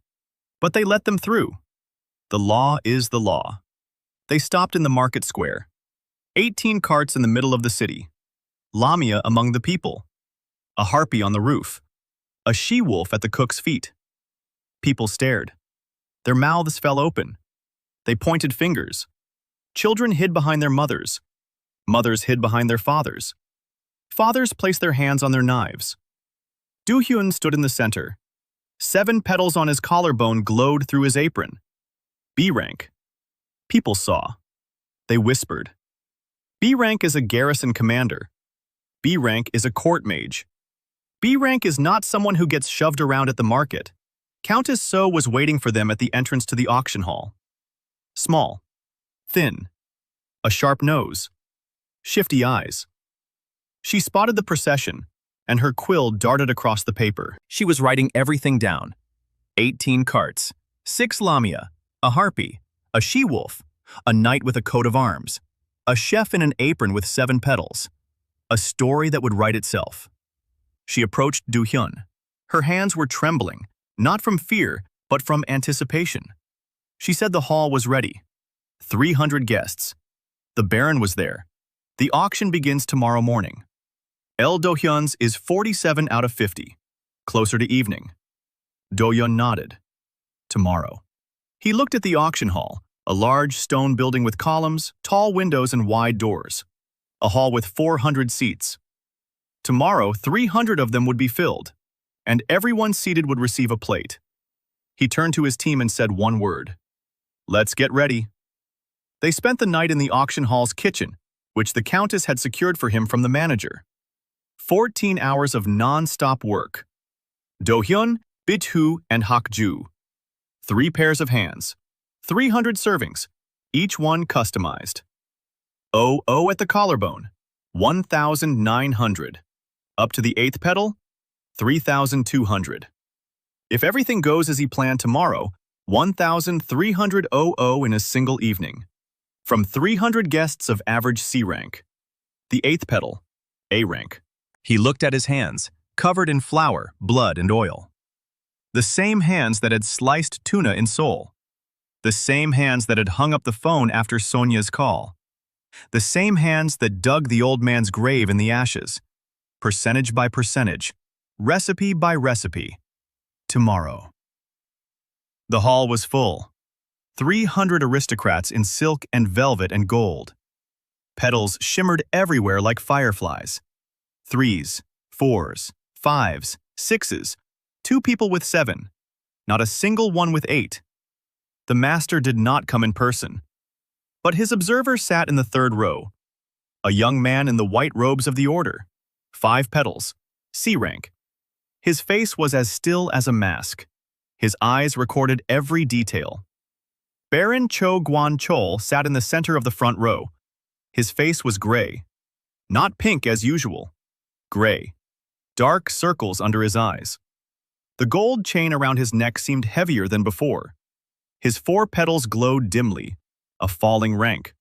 Speaker 1: But they let them through. The law is the law. They stopped in the market square. 18 carts in the middle of the city. Lamia among the people. A harpy on the roof. A she-wolf at the cook's feet. People stared. Their mouths fell open. They pointed fingers. Children hid behind their mothers. Mothers hid behind their fathers. Fathers placed their hands on their knives. Dohyun stood in the center. 7 petals on his collarbone glowed through his apron. B rank. People saw. They whispered. B rank is a garrison commander. B rank is a court mage. B rank is not someone who gets shoved around at the market. Countess So was waiting for them at the entrance to the auction hall. Small. Thin. A sharp nose. Shifty eyes. She spotted the procession, and her quill darted across the paper.
Speaker 3: She was writing everything down.
Speaker 1: 18 carts, 6 Lamia, a harpy, a she-wolf, a knight with a coat of arms, a chef in an apron with 7 petals. A story that would write itself. She approached Dohyun. Her hands were trembling, not from fear, but from anticipation. She said the hall was ready. 300 guests. The Baron was there. The auction begins tomorrow morning. Dohyun's is 47 out of 50. Closer to evening. Dohyun nodded. Tomorrow. He looked at the auction hall, a large stone building with columns, tall windows, and wide doors. A hall with 400 seats. Tomorrow, 300 of them would be filled, and everyone seated would receive a plate. He turned to his team and said one word. Let's get ready. They spent the night in the auction hall's kitchen, which the Countess had secured for him from the manager. 14 hours of non-stop work. Dohyun, Bithu, and Hakju. 3 pairs of hands. 300 servings, each one customized. O at the collarbone, 1,900. Up to the 8th petal, 3,200. If everything goes as he planned tomorrow, 1,300 OO in a single evening. From 300 guests of average C rank. The 8th petal, A rank. He looked at his hands, covered in flour, blood, and oil. The same hands that had sliced tuna in Seoul. The same hands that had hung up the phone after Sonia's call. The same hands that dug the old man's grave in the ashes. Percentage by percentage, recipe by recipe. Tomorrow. The hall was full. 300 aristocrats in silk and velvet and gold. Petals shimmered everywhere like fireflies. 3s, 4s, 5s, 6s, 2 people with 7, not a single one with 8. The master did not come in person, but his observer sat in the 3rd row. A young man in the white robes of the order, 5 petals, C rank. His face was as still as a mask. His eyes recorded every detail. Baron Cho Guan Chol sat in the center of the front row. His face was gray. Not pink as usual. Gray. Dark circles under his eyes. The gold chain around his neck seemed heavier than before. His 4 petals glowed dimly, a falling rank.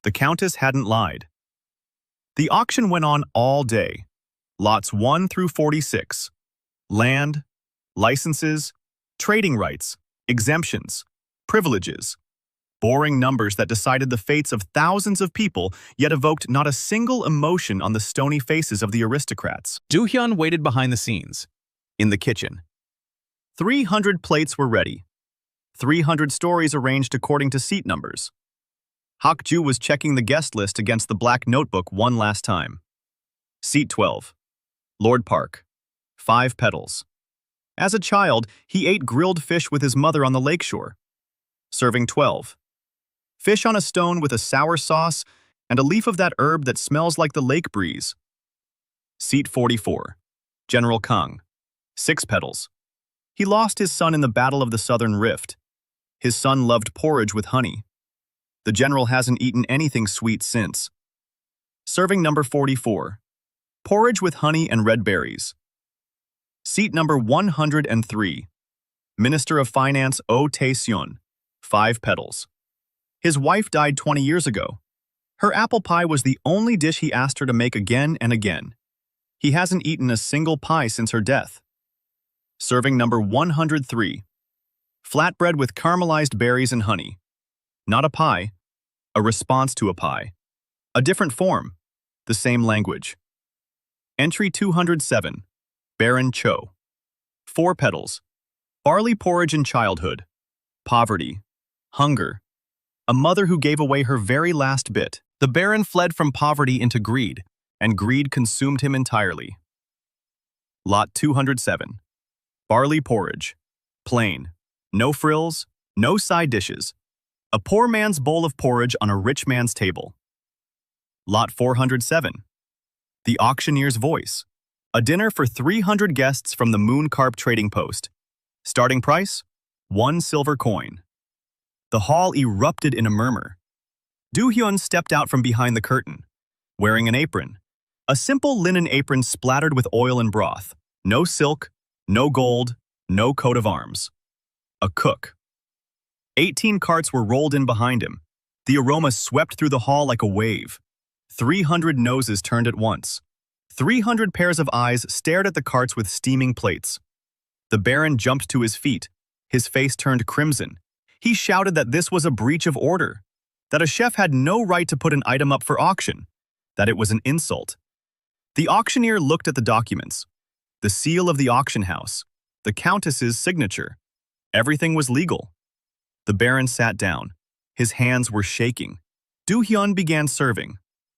Speaker 1: The Countess hadn't lied. The auction went on all day. Lots 1 through 46. Land, licenses, trading rights, exemptions, privileges. Boring numbers that decided the fates of thousands of people, yet evoked not a single emotion on the stony faces of the aristocrats. Dohyun waited behind the scenes, in the kitchen. 300 plates were ready. 300 stories arranged according to seat numbers. Hakju was checking the guest list against the black notebook one last time. Seat 12. Lord Park. 5 petals. As a child, he ate grilled fish with his mother on the lakeshore. Serving 12. Fish on a stone with a sour sauce and a leaf of that herb that smells like the lake breeze. Seat 44. General Kang. 6 petals. He lost his son in the Battle of the Southern Rift. His son loved porridge with honey. The general hasn't eaten anything sweet since. Serving number 44. Porridge with honey and red berries. Seat number 103. Minister of Finance Oh Tae-seon. 5 petals. His wife died 20 years ago. Her apple pie was the only dish he asked her to make again and again. He hasn't eaten a single pie since her death. Serving number 103. Flatbread with caramelized berries and honey. Not a pie, a response to a pie. A different form, the same language. Entry 207. Baron Cho. 4 petals. Barley porridge in childhood. Poverty. Hunger. A mother who gave away her very last bit. The Baron fled from poverty into greed, and greed consumed him entirely. Lot 207. Barley porridge. Plain. No frills, no side dishes. A poor man's bowl of porridge on a rich man's table. Lot 407. The auctioneer's voice. A dinner for 300 guests from the Moon Carp Trading Post. Starting price? 1 silver coin. The hall erupted in a murmur. Dohyun stepped out from behind the curtain, wearing an apron. A simple linen apron splattered with oil and broth. No silk, no gold, no coat of arms. A cook. 18 carts were rolled in behind him. The aroma swept through the hall like a wave. 300 noses turned at once. 300 pairs of eyes stared at the carts with steaming plates. The Baron jumped to his feet, His face turned crimson. He shouted that this was a breach of order, that a chef had no right to put an item up for auction, that it was an insult. The auctioneer looked at the documents, the seal of the auction house, the countess's signature. Everything was legal. The Baron sat down. His hands were shaking. Dohyun began serving,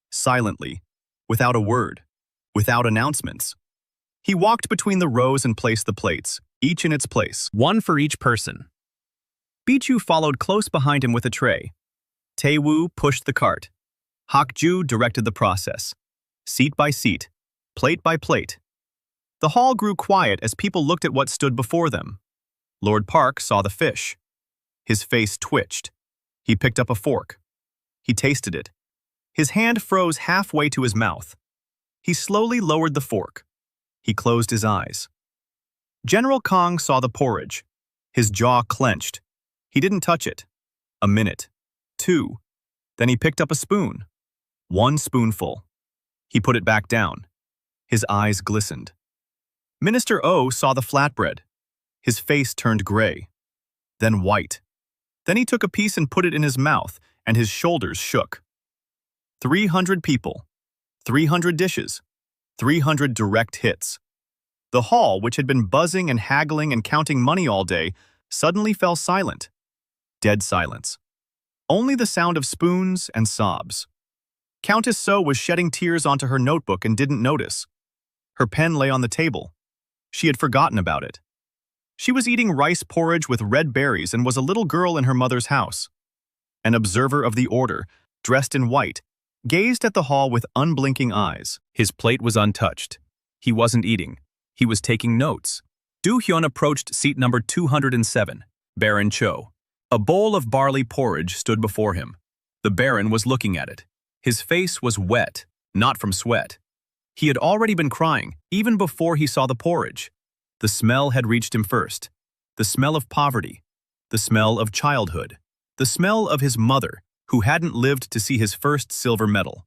Speaker 1: silently, without a word, without announcements. He walked between the rows and placed the plates, each in its place.
Speaker 3: One for each person.
Speaker 1: Bichu followed close behind him with a tray. Taewoo pushed the cart. Hakju directed the process, seat by seat, plate by plate. The hall grew quiet as people looked at what stood before them. Lord Park saw the fish. His face twitched. He picked up a fork. He tasted it. His hand froze halfway to his mouth. He slowly lowered the fork. He closed his eyes. General Kong saw the porridge. His jaw clenched. He didn't touch it. A minute. 2. Then he picked up a spoon. 1 spoonful. He put it back down. His eyes glistened. Minister O saw the flatbread. His face turned gray, then white. Then he took a piece and put it in his mouth, and his shoulders shook. 300 people, 300 dishes, 300 direct hits. The hall, which had been buzzing and haggling and counting money all day, suddenly fell silent. Dead silence. Only the sound of spoons and sobs. Countess So was shedding tears onto her notebook and didn't notice. Her pen lay on the table. She had forgotten about it. She was eating rice porridge with red berries and was a little girl in her mother's house. An observer of the order, dressed in white, gazed at the hall with unblinking eyes.
Speaker 3: His plate was untouched. He wasn't eating. He was taking notes. Dohyun approached seat number 207, Baron Cho. A bowl of barley porridge stood before him. The Baron was looking at it. His face was wet, not from sweat. He had already been crying, even before he saw the porridge. The smell had reached him first. The smell of poverty. The smell of childhood. The smell of his mother, who hadn't lived to see his first silver medal.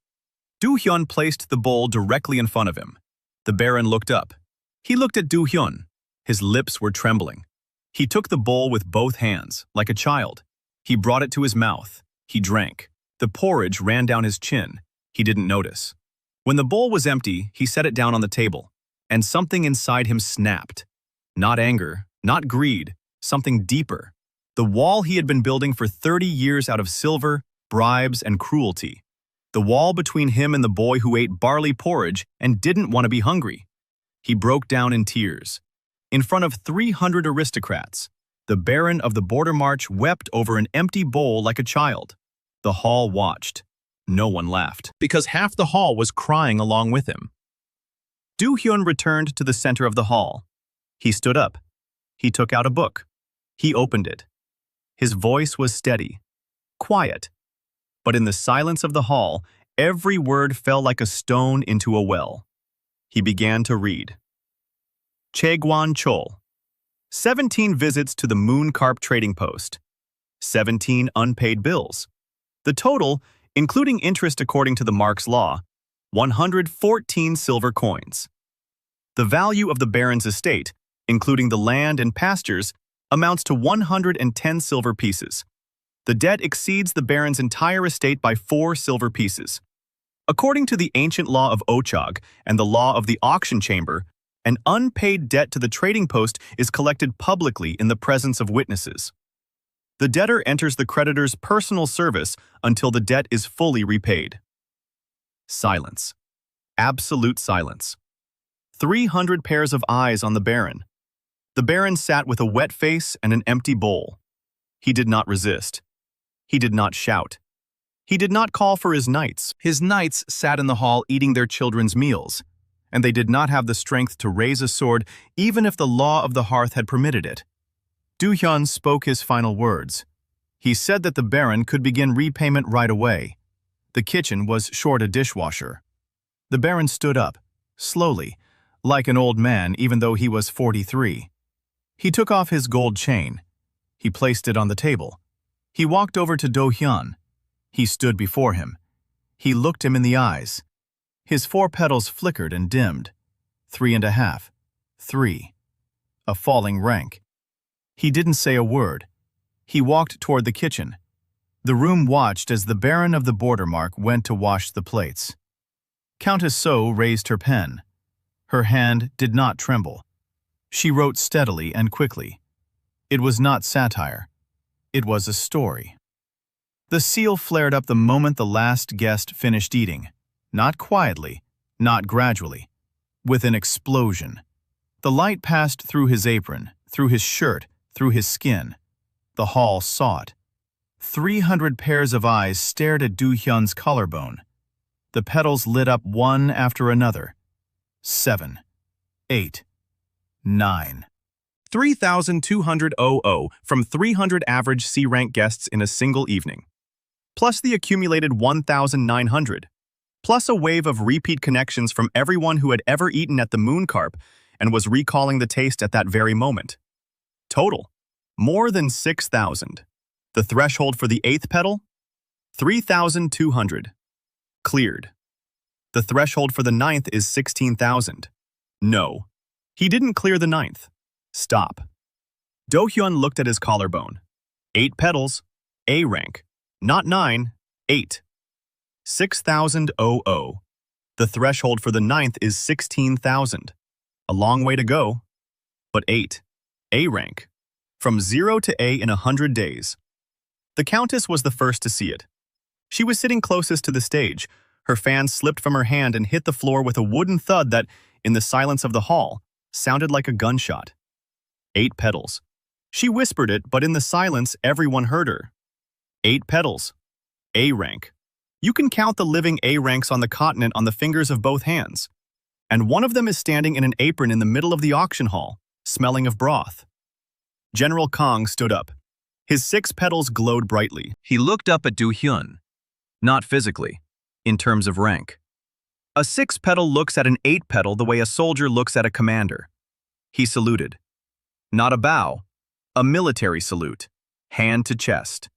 Speaker 3: Dohyun placed the bowl directly in front of him. The Baron looked up. He looked at Dohyun. His lips were trembling. He took the bowl with both hands, like a child. He brought it to his mouth. He drank. The porridge ran down his chin. He didn't notice. When the bowl was empty, he set it down on the table, and something inside him snapped. Not anger, not greed, something deeper. The wall he had been building for 30 years out of silver, bribes, and cruelty. The wall between him and the boy who ate barley porridge and didn't want to be hungry. He broke down in tears. In front of 300 aristocrats, the Baron of the Border March wept over an empty bowl like a child. The hall watched. No one laughed, because half the hall was crying along with him. Dohyun returned to the center of the hall. He stood up. He took out a book. He opened it. His voice was steady, quiet. But in the silence of the hall, every word fell like a stone into a well. He began to read. Chaegwan Chol. 17 visits to the Moon Carp Trading Post. 17 unpaid bills. The total, including interest according to the Marx law, 114 silver coins. The value of the Baron's estate, including the land and pastures, amounts to 110 silver pieces. The debt exceeds the Baron's entire estate by 4 silver pieces. According to the ancient law of Ochog and the law of the auction chamber, an unpaid debt to the trading post is collected publicly in the presence of witnesses. The debtor enters the creditor's personal service until the debt is fully repaid. Silence. Absolute silence. 300 pairs of eyes on the Baron. The Baron sat with a wet face and an empty bowl. He did not resist. He did not shout. He did not call for his knights. His knights sat in the hall eating their children's meals, and they did not have the strength to raise a sword even if the law of the hearth had permitted it. Dohyun spoke his final words. He said that the Baron could begin repayment right away. The kitchen was short a dishwasher. The Baron stood up, slowly, like an old man even though he was 43. He took off his gold chain. He placed it on the table. He walked over to Dohyun. He stood before him. He looked him in the eyes. His 4 petals flickered and dimmed. 3.5. 3. A falling rank.
Speaker 2: He didn't say a word. He walked toward the kitchen. The room watched as the Baron of the Bordermark went to wash the plates. Countess So raised her pen. Her hand did not tremble. She wrote steadily and quickly. It was not satire. It was a story. The seal flared up the moment the last guest finished eating. Not quietly, not gradually. With an explosion. The light passed through his apron, through his shirt, through his skin. The hall saw it. 300 pairs of eyes stared at Dohyun's collarbone. The petals lit up one after another. 7, 8, 9.
Speaker 1: 3,200 from 300 average C-rank guests in a single evening. Plus the accumulated 1,900. Plus a wave of repeat connections from everyone who had ever eaten at the Moon Carp and was recalling the taste at that very moment. Total, more than 6,000. The threshold for the 8th petal? 3,200. Cleared. The threshold for the 9th is 16,000. No. He didn't clear the 9th. Stop. Dohyun looked at his collarbone. 8 petals, A rank. Not 9, 8. 6,000. The threshold for the 9th is 16,000. A long way to go. But 8. A rank. From 0 to A in 100 days. The Countess was the first to see it. She was sitting closest to the stage. Her fan slipped from her hand and hit the floor with a wooden thud that, in the silence of the hall, sounded like a gunshot. 8 petals. She whispered it, but in the silence, everyone heard her. 8 petals. A rank. You can count the living A ranks on the continent on the fingers of both hands. And one of them is standing in an apron in the middle of the auction hall, smelling of broth. General Kong stood up. His 6 petals glowed brightly.
Speaker 3: He looked up at Dohyun. Not physically, in terms of rank. A 6-petal looks at an 8-petal the way a soldier looks at a commander. He saluted. Not a bow, a military salute, hand to chest.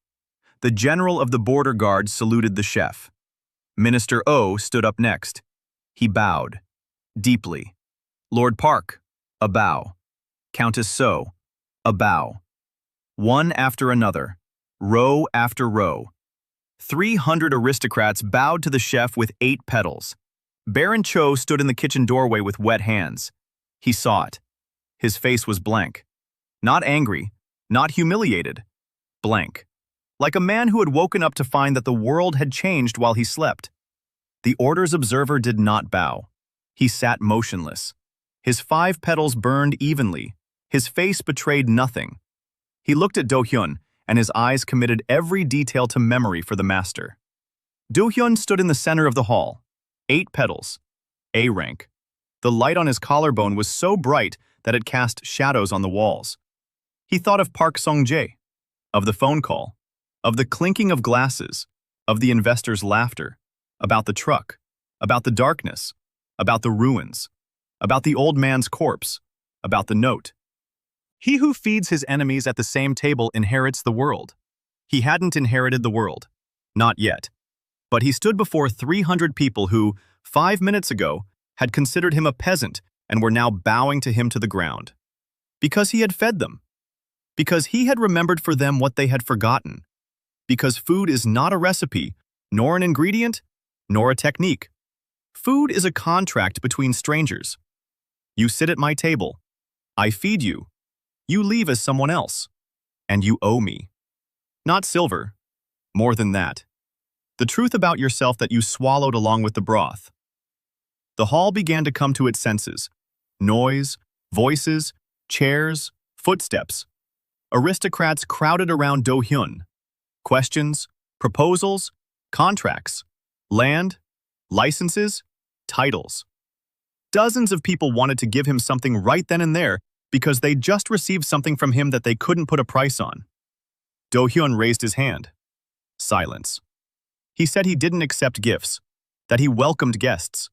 Speaker 3: The general of the border guard saluted the chef. Minister O stood up next. He bowed, deeply. Lord Park, a bow. Countess So, a bow. One after another, row after row. 300 aristocrats bowed to the chef with 8 petals. Baron Cho stood in the kitchen doorway with wet hands. He saw it. His face was blank. Not angry, not humiliated. Blank. Like a man who had woken up to find that the world had changed while he slept. The order's observer did not bow. He sat motionless. His 5 petals burned evenly. His face betrayed nothing. He looked at Dohyun, and his eyes committed every detail to memory for the master. Dohyun stood in the center of the hall. 8 petals. A rank. The light on his collarbone was so bright that it cast shadows on the walls. He thought of Park Sung-jae, of the phone call, of the clinking of glasses, of the investor's laughter, about the truck, about the darkness, about the ruins, about the old man's corpse, about the note. He who feeds his enemies at the same table inherits the world. He hadn't inherited the world. Not yet. But he stood before 300 people who, 5 minutes ago, had considered him a peasant and were now bowing to him to the ground. Because he had fed them. Because he had remembered for them what they had forgotten. Because food is not a recipe, nor an ingredient, nor a technique. Food is a contract between strangers. You sit at my table. I feed you. You leave as someone else. And you owe me. Not silver. More than that. The truth about yourself that you swallowed along with the broth. The hall began to come to its senses. Noise, voices, chairs, footsteps. Aristocrats crowded around Dohyun. Questions, proposals, contracts, land, licenses, titles. Dozens of people wanted to give him something right then and there because they'd just received something from him that they couldn't put a price on. Dohyun raised his hand. Silence. He said he didn't accept gifts, that he welcomed guests,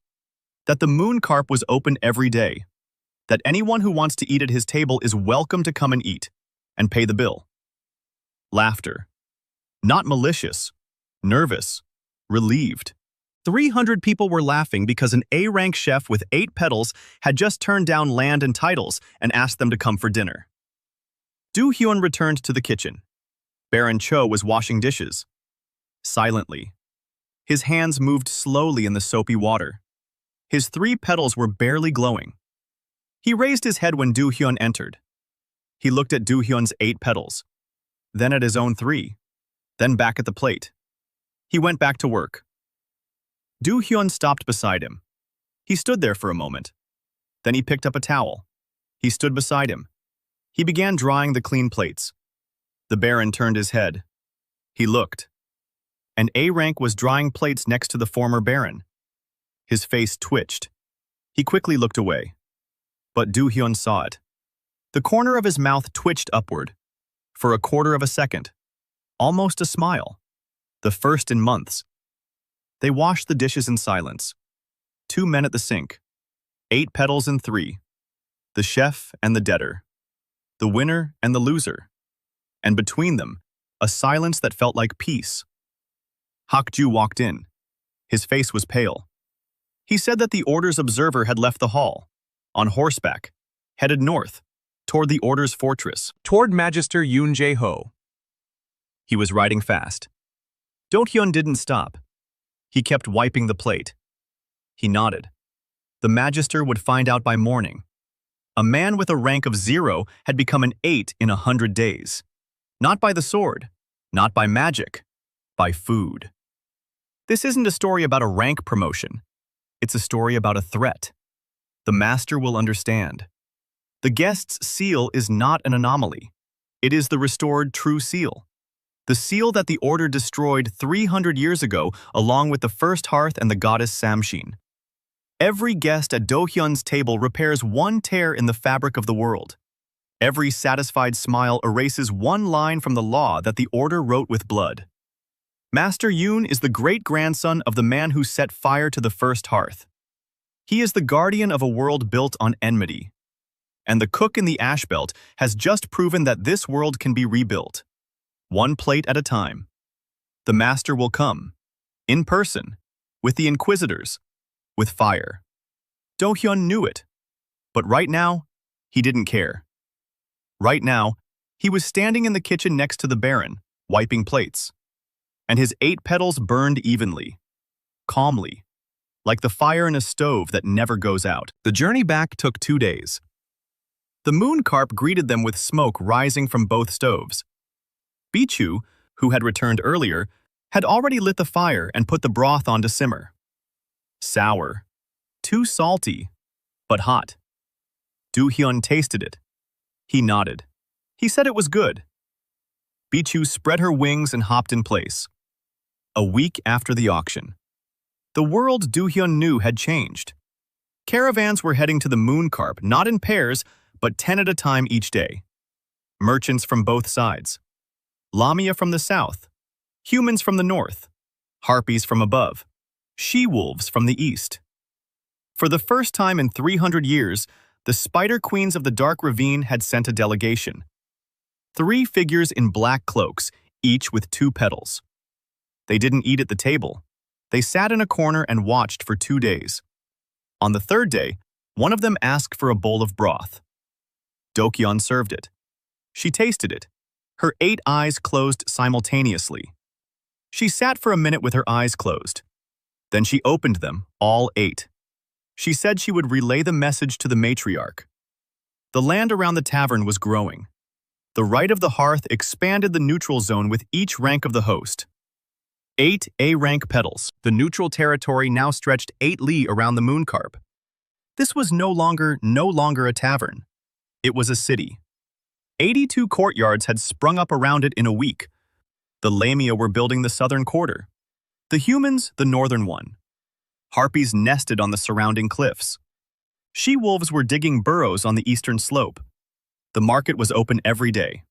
Speaker 3: that the Moon Carp was open every day, that anyone who wants to eat at his table is welcome to come and eat, and pay the bill. Laughter. Not malicious, nervous, relieved. 300 people were laughing because an A-rank chef with 8 petals had just turned down land and titles and asked them to come for dinner.
Speaker 1: Dohyun returned to the kitchen. Baron Cho was washing dishes. Silently. His hands moved slowly in the soapy water. His 3 petals were barely glowing. He raised his head when Dohyun entered. He looked at Dohyun's 8 petals, then at his own 3, then back at the plate. He went back to work. Dohyun stopped beside him. He stood there for a moment. Then he picked up a towel. He stood beside him. He began drying the clean plates. The Baron turned his head. He looked. And A rank was drying plates next to the former Baron. His face twitched. He quickly looked away. But Dohyun saw it. The corner of his mouth twitched upward. For a quarter of a second. Almost a smile. The first in months. They washed the dishes in silence. 2 men at the sink. 8 petals and 3. The chef and the debtor. The winner and the loser. And between them, a silence that felt like peace. Hakju walked in. His face was pale. He said that the Order's observer had left the hall, on horseback, headed north, toward the Order's fortress.
Speaker 3: Toward Magister Yoon Jae-ho.
Speaker 1: He was riding fast. Dohyun didn't stop. He kept wiping the plate. He nodded. The Magister would find out by morning. A man with a rank of 0 had become an 8 in 100 days. Not by the sword, not by magic, by food. This isn't a story about a rank promotion. It's a story about a threat. The master will understand. The guest's seal is not an anomaly. It is the restored true seal. The seal that the Order destroyed 300 years ago along with the first hearth and the goddess Samshin. Every guest at Dohyun's table repairs one tear in the fabric of the world. Every satisfied smile erases one line from the law that the Order wrote with blood. Master Yoon is the great-grandson of the man who set fire to the first hearth. He is the guardian of a world built on enmity. And the cook in the ash belt has just proven that this world can be rebuilt. One plate at a time. The master will come, in person, with the inquisitors, with fire. Dohyun knew it, but right now, he didn't care. Right now, he was standing in the kitchen next to the Baron, wiping plates. And his 8 petals burned evenly, calmly, like the fire in a stove that never goes out. The journey back took 2 days. The moon carp greeted them with smoke rising from both stoves. Bichu, who had returned earlier, had already lit the fire and put the broth on to simmer. Sour. Too salty, but hot. Dohyun tasted it. He nodded. He said it was good. Bichu spread her wings and hopped in place. A week after the auction. The world Dohyun knew had changed. Caravans were heading to the moon carp, not in pairs, but 10 at a time each day. Merchants from both sides. Lamia from the south. Humans from the north. Harpies from above. She-wolves from the east. For the first time in 300 years, the Spider Queens of the Dark Ravine had sent a delegation. 3 figures in black cloaks, each with 2 petals. They didn't eat at the table. They sat in a corner and watched for 2 days. On the 3rd day, one of them asked for a bowl of broth. Dohyun served it. She tasted it. Her 8 eyes closed simultaneously. She sat for a minute with her eyes closed. Then she opened them, all 8. She said she would relay the message to the matriarch. The land around the tavern was growing. The right of the hearth expanded the neutral zone with each rank of the host. 8 A-rank petals. The neutral territory now stretched 8 li around the moon carp. This was no longer a tavern. It was a city. 82 courtyards had sprung up around it in a week. The Lamia were building the southern quarter. The humans, the northern one. Harpies nested on the surrounding cliffs. She-wolves were digging burrows on the eastern slope. The market was open every day.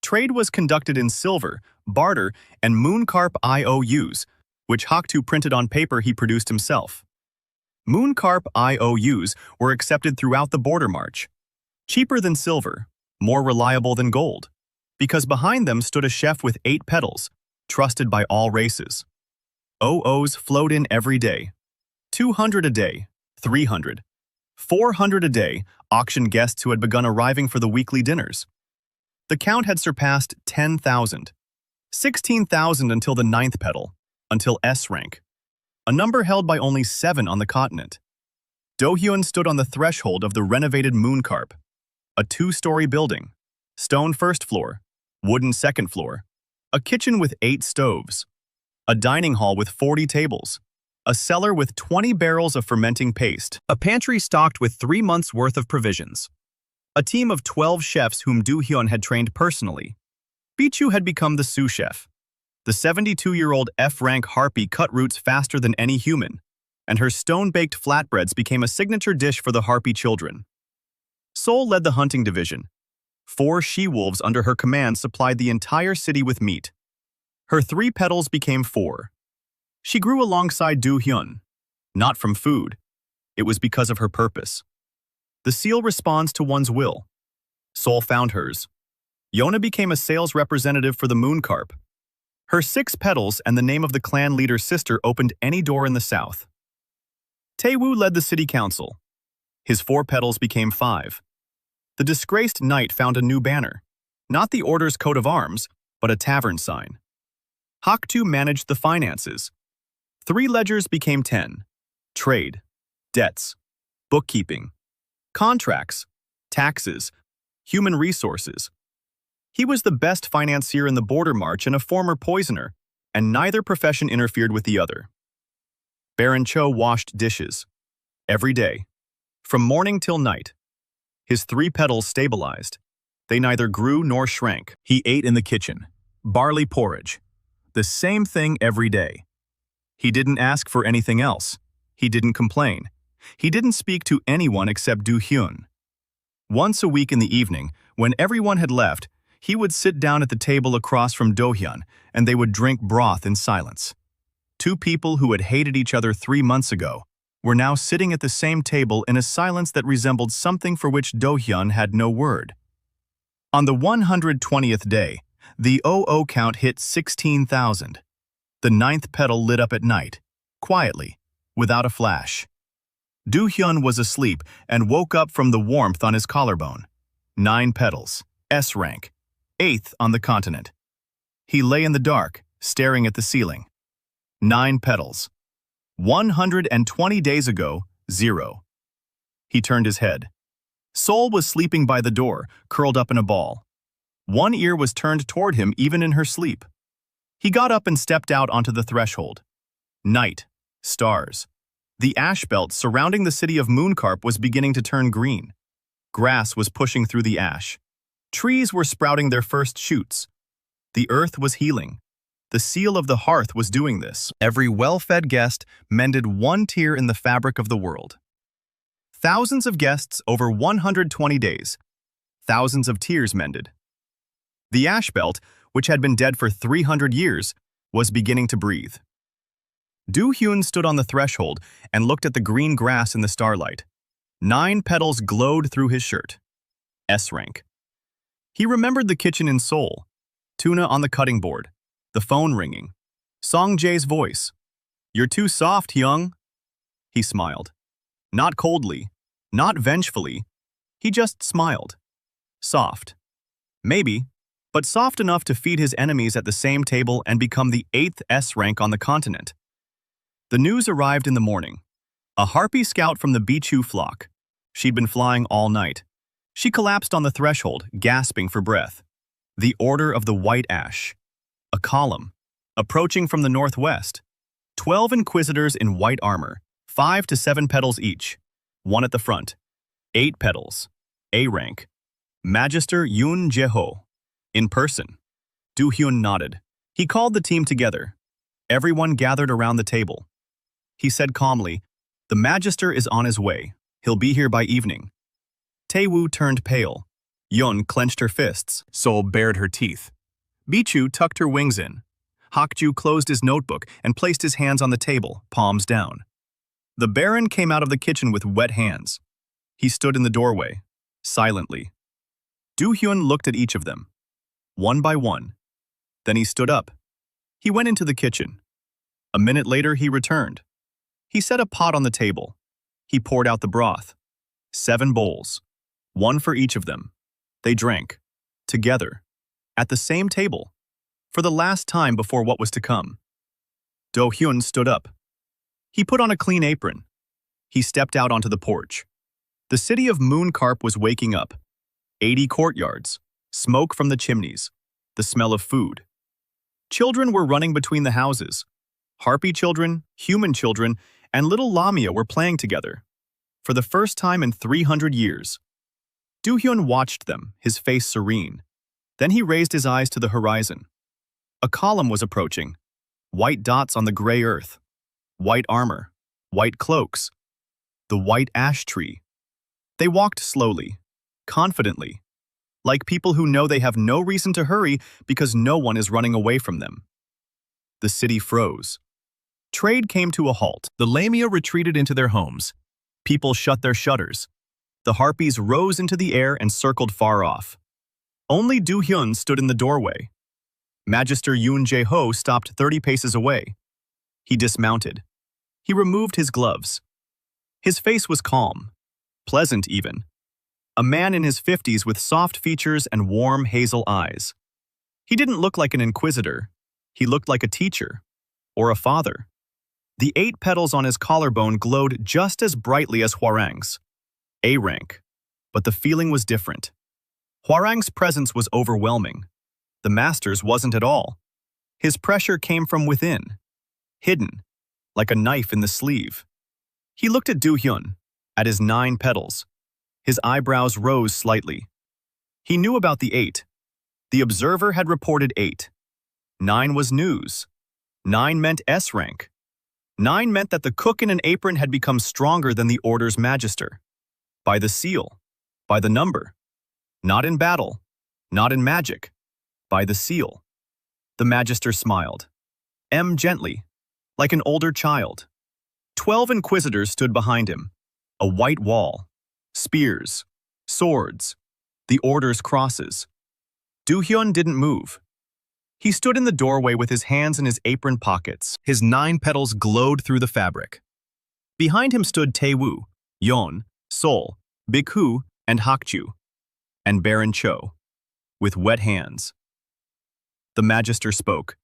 Speaker 1: Trade was conducted in silver, barter, and mooncarp IOUs, which Haktu printed on paper he produced himself. Mooncarp IOUs were accepted throughout the border march. Cheaper than silver, more reliable than gold, because behind them stood a chef with 8 petals, trusted by all races. OOs flowed in every day. 200 a day, 300, 400 a day, auction guests who had begun arriving for the weekly dinners. The count had surpassed 10,000. 16,000 until the ninth petal, until S rank. A number held by only 7 on the continent. Dohyun stood on the threshold of the renovated Mooncarp, a 2-story building, stone first floor, wooden second floor, a kitchen with 8 stoves, a dining hall with 40 tables, a cellar with 20 barrels of fermenting paste, a pantry stocked with 3 months' worth of provisions, a team of 12 chefs whom Dohyun had trained personally. Bichu had become the sous chef. The 72-year-old F-rank harpy cut roots faster than any human, and her stone-baked flatbreads became a signature dish for the harpy children. Sol led the hunting division. 4 she-wolves under her command supplied the entire city with meat. Her 3 petals became 4. She grew alongside Dohyun, not from food. It was because of her purpose. The seal responds to one's will. Sol found hers. Yona became a sales representative for the Mooncarp. Her 6 petals and the name of the clan leader's sister opened any door in the south. Taewoo led the city council. His 4 petals became 5. The disgraced knight found a new banner, not the order's coat of arms, but a tavern sign. Haktu managed the finances. 3 ledgers became 10. Trade, debts, bookkeeping, contracts, taxes, human resources. He was the best financier in the border march and a former poisoner, and neither profession interfered with the other. Baron Cho washed dishes. Every day. From morning till night. His 3 petals stabilized. They neither grew nor shrank. He ate in the kitchen. Barley porridge. The same thing every day. He didn't ask for anything else. He didn't complain. He didn't speak to anyone except Dohyun. Once a week in the evening, when everyone had left, he would sit down at the table across from Dohyun, and they would drink broth in silence. 2 people who had hated each other 3 months ago were now sitting at the same table in a silence that resembled something for which Dohyun had no word. On the 120th day, the 00 count hit 16,000. The 9th petal lit up at night, quietly, without a flash. Dohyun was asleep and woke up from the warmth on his collarbone. 9 petals, S rank, 8th on the continent. He lay in the dark, staring at the ceiling. 9 petals. 120 days ago, 0. He turned his head. Sol was sleeping by the door, curled up in a ball. One ear was turned toward him even in her sleep. He got up and stepped out onto the threshold. Night, stars. The ash belt surrounding the city of Mooncarp was beginning to turn green. Grass was pushing through the ash. Trees were sprouting their first shoots. The earth was healing. The seal of the hearth was doing this. Every well-fed guest mended one tear in the fabric of the world. Thousands of guests over 120 days. Thousands of tears mended. The ash belt, which had been dead for 300 years, was beginning to breathe. Dohyun stood on the threshold and looked at the green grass in the starlight. 9 petals glowed through his shirt. S rank. He remembered the kitchen in Seoul. Tuna on the cutting board. The phone ringing. Song Jae's voice. "You're too soft, Hyung." He smiled. Not coldly, not vengefully. He just smiled. Soft. Maybe, but soft enough to feed his enemies at the same table and become the 8th S rank on the continent. The news arrived in the morning. A harpy scout from the Bichu flock. She'd been flying all night. She collapsed on the threshold, gasping for breath. The Order of the White Ash. A column. Approaching from the northwest. 12 inquisitors in white armor, 5 to 7 petals each. 1 at the front. 8 petals. A rank. Magister Yoon Jae-ho. In person. Dohyun nodded. He called the team together. Everyone gathered around the table. He said calmly, "The Magister is on his way. He'll be here by evening." Taewoo turned pale. Yun clenched her fists. Sol bared her teeth. Bichu tucked her wings in. Hakju closed his notebook and placed his hands on the table, palms down. The Baron came out of the kitchen with wet hands. He stood in the doorway, silently. Dohyun looked at each of them, one by one. Then he stood up. He went into the kitchen. A minute later, he returned. He set a pot on the table. He poured out the broth. 7 bowls. 1 for each of them. They drank. together, at the same table, for the last time before what was to come. Dohyun stood up. He put on a clean apron. He stepped out onto the porch. The city of Mooncarp was waking up. 80 courtyards, smoke from the chimneys, the smell of food. Children were running between the houses. Harpy children, human children, and little Lamia were playing together. For the first time in 300 years. Dohyun watched them, his face serene. Then he raised his eyes to the horizon. A column was approaching. White dots on the gray earth. White armor. White cloaks. The white ash tree. They walked slowly, confidently, like people who know they have no reason to hurry because no one is running away from them. The city froze. Trade came to a halt. The Lamia retreated into their homes. People shut their shutters. The harpies rose into the air and circled far off. Only Dohyun stood in the doorway. Magister Yoon Jae-ho stopped 30 paces away. He dismounted. He removed his gloves. His face was calm, pleasant even. A man in his 50s with soft features and warm hazel eyes. He didn't look like an inquisitor. He looked like a teacher, or a father. The 8 petals on his collarbone glowed just as brightly as Hwarang's. A rank, but the feeling was different. Hwarang's presence was overwhelming. The master's wasn't at all. His pressure came from within, hidden, like a knife in the sleeve. He looked at Dohyun, at his 9 petals. His eyebrows rose slightly. He knew about the 8. The observer had reported 8. 9 was news. 9 meant S rank. 9 meant that the cook in an apron had become stronger than the order's magister. By the seal, by the number. Not in battle, not in magic. By the seal. The magister smiled. Gently, like an older child. 12 inquisitors stood behind him. A white wall. Spears. Swords. The order's crosses. Dohyun didn't move. He stood in the doorway with his hands in his apron pockets. His 9 petals glowed through the fabric. Behind him stood Taewoo, Yeon, Sol, Bikhu, and Hakchu, and Baron Cho, with wet hands. The magister spoke.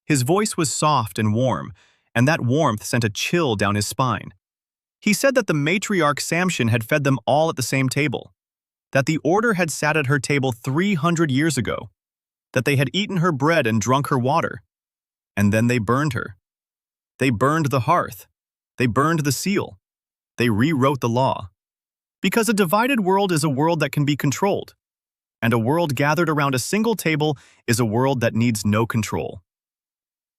Speaker 1: His voice was soft and warm, and that warmth sent a chill down his spine. He said that the matriarch Samshin had fed them all at the same table, that the order had sat at her table 300 years ago, that they had eaten her bread and drunk her water, and then they burned her. They burned the hearth. They burned the seal. They rewrote the law. Because a divided world is a world that can be controlled, and a world gathered around a single table is a world that needs no control.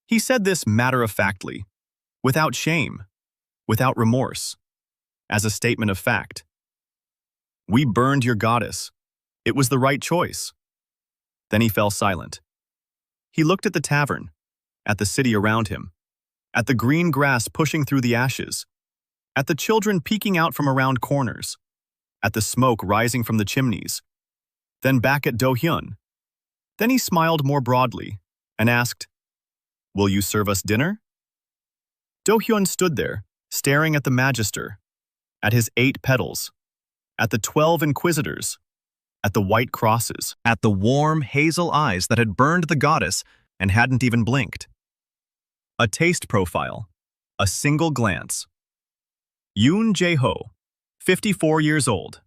Speaker 1: He said this matter-of-factly, without shame, without remorse, as a statement of fact. We burned your goddess. It was the right choice. Then he fell silent. He looked at the tavern, at the city around him, at the green grass pushing through the ashes, at the children peeking out from around corners, at the smoke rising from the chimneys, then back at Dohyun. Then he smiled more broadly and asked, "Will you serve us dinner?" Dohyun stood there, staring at the magister, at his 8 petals, at the 12 inquisitors, at the white crosses, at the warm hazel eyes that had burned the goddess and hadn't even blinked. A taste profile, a single glance. Yoon Jae-ho, 54 years old,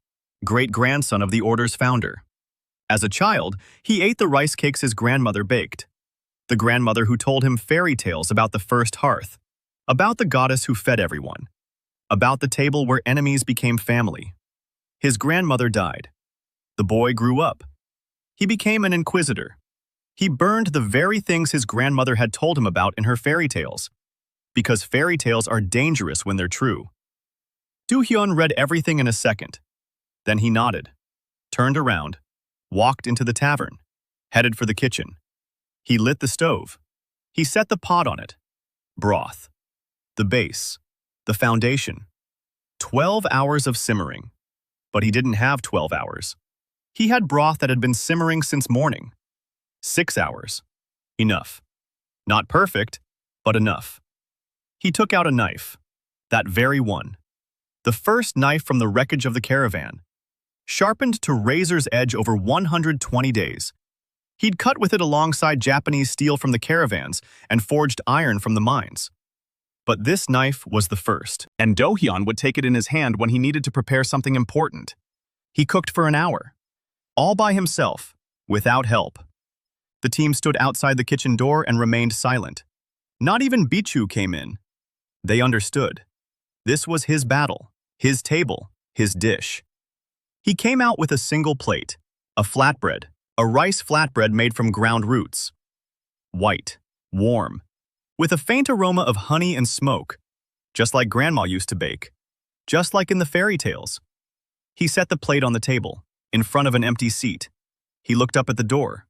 Speaker 1: great-grandson of the order's founder. As a child, he ate the rice cakes his grandmother baked. The grandmother who told him fairy tales about the first hearth, about the goddess who fed everyone, about the table where enemies became family. His grandmother died. The boy grew up. He became an inquisitor. He burned the very things his grandmother had told him about in her fairy tales, because fairy tales are dangerous when they're true. Dohyun read everything in a second. Then he nodded, turned around, walked into the tavern, headed for the kitchen. He lit the stove. He set the pot on it. Broth. The base. The foundation. 12 hours of simmering. But he didn't have 12 hours. He had broth that had been simmering since morning. 6 hours. Enough. Not perfect, but enough. He took out a knife. That very one. The first knife from the wreckage of the caravan. sharpened to razor's edge over 120 days. He'd cut with it alongside Japanese steel from the caravans and forged iron from the mines. But this knife was the first, and Dohyun would take it in his hand when he needed to prepare something important. He cooked for an hour, all by himself, without help. The team stood outside the kitchen door and remained silent. Not even Bichu came in. They understood. This was his battle, his table, his dish. He came out with a single plate, a flatbread, a rice flatbread made from ground roots. White, warm, with a faint aroma of honey and smoke, just like Grandma used to bake, just like in the fairy tales. He set the plate on the table, in front of an empty seat. He looked up at the door.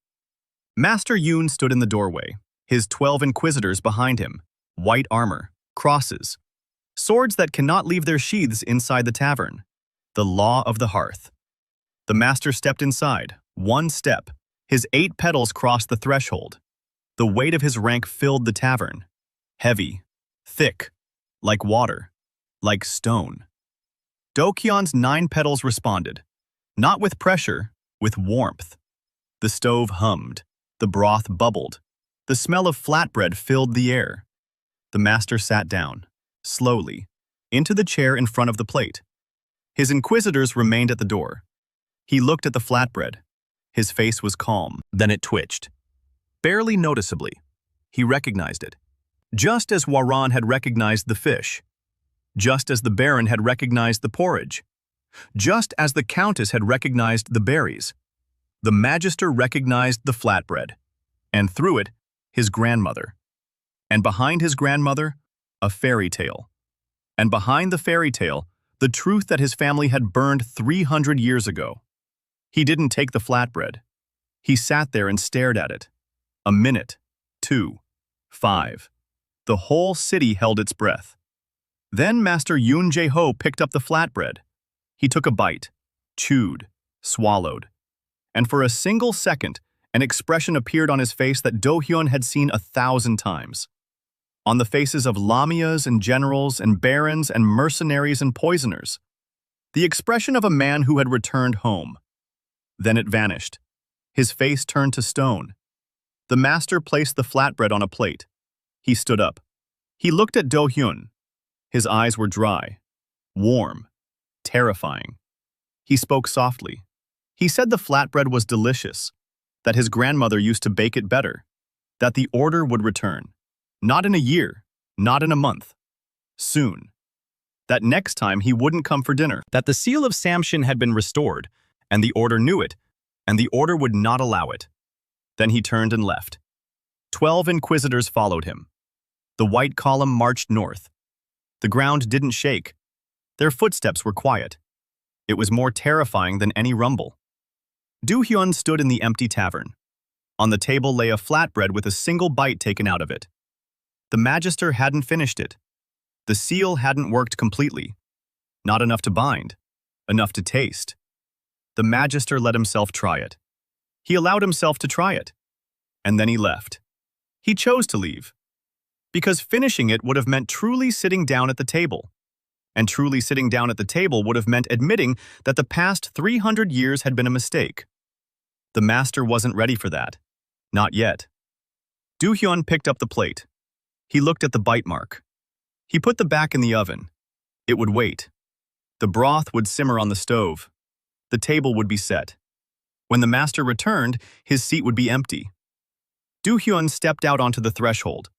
Speaker 1: Master Yoon stood in the doorway, his 12 inquisitors behind him, white armor, crosses, swords that cannot leave their sheaths inside the tavern. The law of the hearth. The master stepped inside, one step. His 8 petals crossed the threshold. The weight of his rank filled the tavern. Heavy, thick, like water, like stone. Dohyun's 9 petals responded, not with pressure, with warmth. The stove hummed, the broth bubbled, the smell of flatbread filled the air. The master sat down, slowly, into the chair in front of the plate. His inquisitors remained at the door. He looked at the flatbread. His face was calm.
Speaker 3: Then it twitched. Barely noticeably. He recognized it. Just as Waran had recognized the fish. Just as the Baron had recognized the porridge. Just as the Countess had recognized the berries. The Magister recognized the flatbread. And through it, his grandmother. And behind his grandmother, a fairy tale. And behind the fairy tale, the truth that his family had burned 300 years ago. He didn't take the flatbread. He sat there and stared at it. A minute, 2, 5. The whole city held its breath. Then Master Yoon Jae-ho picked up the flatbread. He took a bite, chewed, swallowed. And for a single second, an expression appeared on his face that Dohyun had seen 1,000 times. On the faces of lamias and generals and barons and mercenaries and poisoners. The expression of a man who had returned home. Then it vanished. His face turned to stone. The master placed the flatbread on a plate. He stood up. He looked at Dohyun. His eyes were dry, warm, terrifying. He spoke softly. He said the flatbread was delicious, that his grandmother used to bake it better, that the order would return. Not in a year, not in a month. Soon. That next time he wouldn't come for dinner. That the seal of Samshin had been restored, and the order knew it, and the order would not allow it. Then he turned and left. 12 inquisitors followed him. The white column marched north. The ground didn't shake. Their footsteps were quiet. It was more terrifying than any rumble. Dohyun stood in the empty tavern. On the table lay a flatbread with a single bite taken out of it. The Magister hadn't finished it. The seal hadn't worked completely. Not enough to bind. Enough to taste. The Magister let himself try it. He allowed himself to try it. And then he left. He chose to leave. Because finishing it would have meant truly sitting down at the table. And truly sitting down at the table would have meant admitting that the past 300 years had been a mistake. The master wasn't ready for that. Not yet. Dohyun picked up the plate. He looked at the bite mark. He put the back in the oven. It would wait. The broth would simmer on the stove. The table would be set. When the master returned, his seat would be empty. Dohyun stepped out onto the threshold.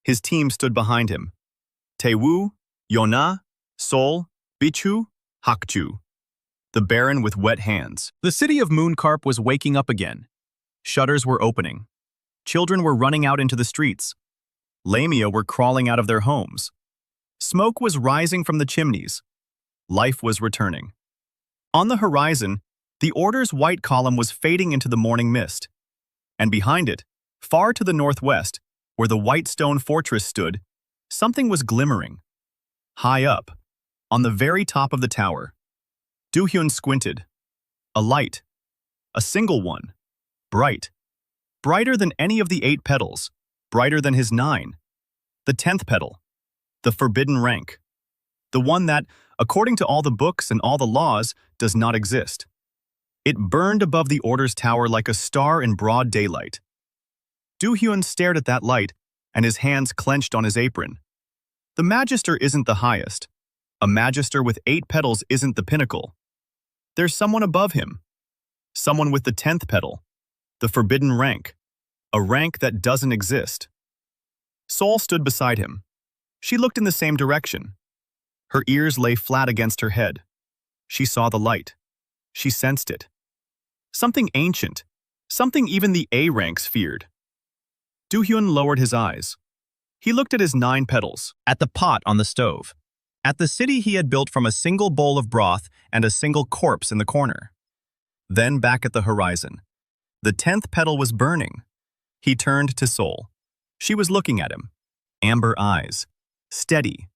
Speaker 3: His team stood behind him. Taewoo, Yona, Sol, Bichu, Hakchu. The Baron with wet hands. The city of Mooncarp was waking up again. Shutters were opening. Children were running out into the streets. Lamia were crawling out of their homes. Smoke was rising from the chimneys. Life was returning. On the horizon, the Order's white column was fading into the morning mist. And behind it, far to the northwest, where the white stone fortress stood, something was glimmering. High up, on the very top of the tower. Dohyun squinted. A light. A single one. Bright. Brighter than any of the 8 petals. Brighter than his 9. The 10th petal. The forbidden rank. The one that, according to all the books and all the laws, does not exist.
Speaker 1: It burned above the Order's tower like a star in broad daylight. Dohyun stared at that light, and his hands clenched on his apron. The Magister isn't the highest. A Magister with 8 petals isn't the pinnacle. There's someone above him. Someone with the 10th petal. The forbidden rank. A rank that doesn't exist. Sol stood beside him. She looked in the same direction. Her ears lay flat against her head. She saw the light. She sensed it. Something ancient. Something even the A ranks feared. Dohyun lowered his eyes. He looked at his 9 petals, at the pot on the stove, at the city he had built from a single bowl of broth and a single corpse in the corner. Then back at the horizon. The 10th petal was burning. He turned to Sol. She was looking at him. Amber eyes. Steady.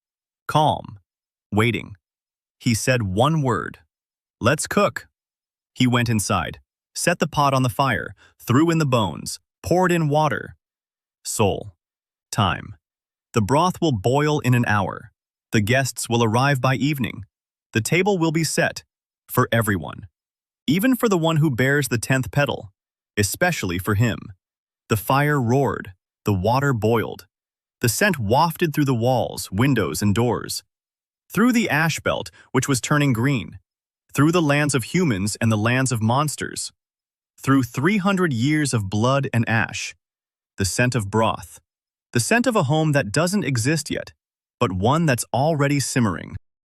Speaker 1: Calm. Waiting. He said one word. "Let's cook." He went inside, set the pot on the fire, threw in the bones, poured in water. Sol. Time. The broth will boil in an hour. The guests will arrive by evening. The table will be set. For everyone. Even for the one who bears the 10th petal. Especially for him. The fire roared. The water boiled. The scent wafted through the walls, windows, and doors. Through the ash belt, which was turning green. Through the lands of humans and the lands of monsters. Through 300 years of blood and ash. The scent of broth. The scent of a home that doesn't exist yet, but one that's already simmering.